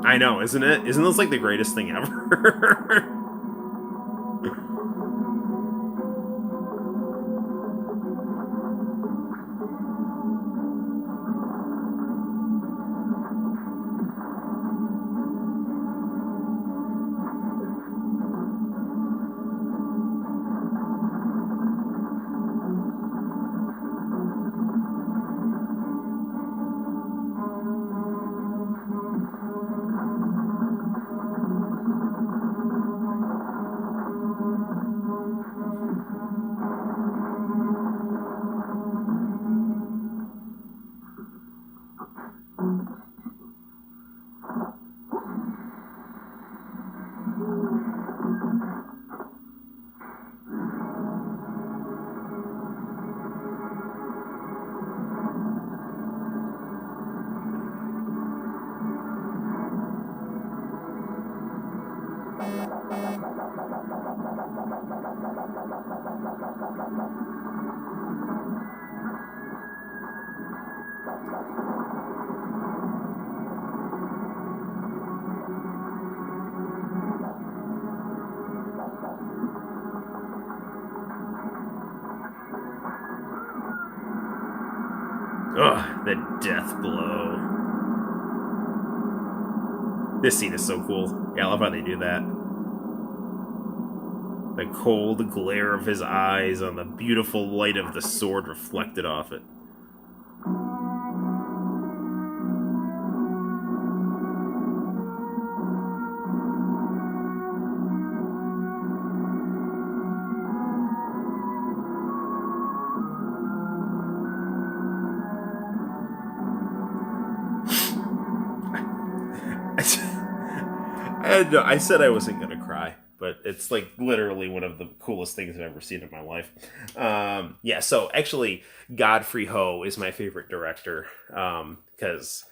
I know, isn't it? Isn't this like the greatest thing ever? Ugh, the death blow. This scene is so cool. Yeah, I love how they do that. The cold glare of his eyes on the beautiful light of the sword reflected off it. I said I wasn't gonna cry, but it's like literally one of the coolest things I've ever seen in my life. Yeah, so actually, Godfrey Ho is my favorite director because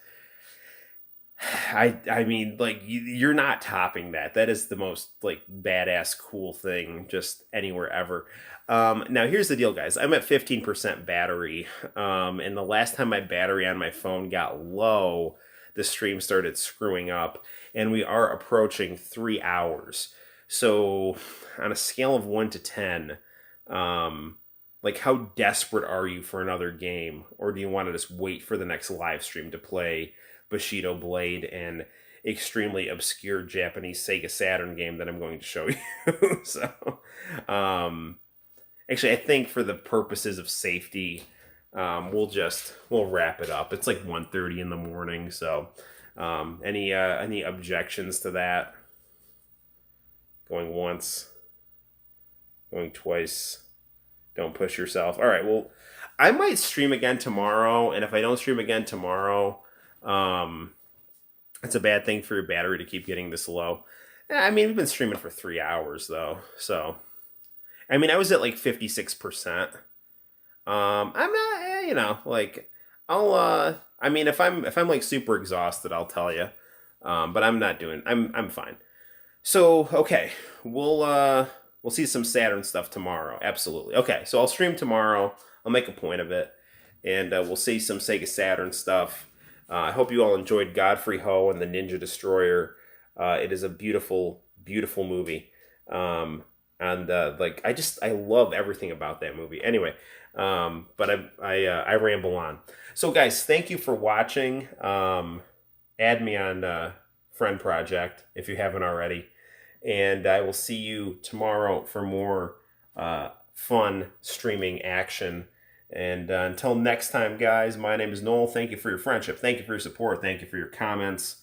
I mean, like you're not topping that. That is the most like badass cool thing just anywhere ever. Now here's the deal, guys. I'm at 15% battery, and the last time my battery on my phone got low, the stream started screwing up, and we are approaching 3 hours. So on a scale of 1 to 10, like how desperate are you for another game, or do you want to just wait for the next live stream to play Bushido Blade and extremely obscure Japanese Sega Saturn game that I'm going to show you? So actually, I think for the purposes of safety, we'll wrap it up. It's like 1:30 in the morning. So, any objections to that? Going once, going twice. Don't push yourself. All right. Well, I might stream again tomorrow, and if I don't stream again tomorrow, it's a bad thing for your battery to keep getting this low. I mean, we've been streaming for 3 hours though, so I mean, I was at like 56%. I'm not, like I mean, if I'm like super exhausted, I'll tell you. But I'm not doing. I'm fine. So okay, we'll see some Saturn stuff tomorrow. Absolutely. Okay, so I'll stream tomorrow. I'll make a point of it, and we'll see some Sega Saturn stuff. I hope you all enjoyed Godfrey Ho and the Ninja Destroyer. It is a beautiful, beautiful movie. And like I love everything about that movie. Anyway, but I ramble on. So guys, thank you for watching. Add me on Friend Project if you haven't already, and I will see you tomorrow for more fun streaming action. And until next time, guys, my name is Noel. Thank you for your friendship. Thank you for your support. Thank you for your comments.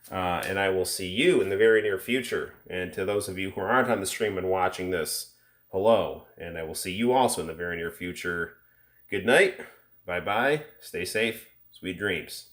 And I will see you in the very near future. And to those of you who aren't on the stream and watching this, hello. And I will see you also in the very near future. Good night. Bye-bye. Stay safe. Sweet dreams.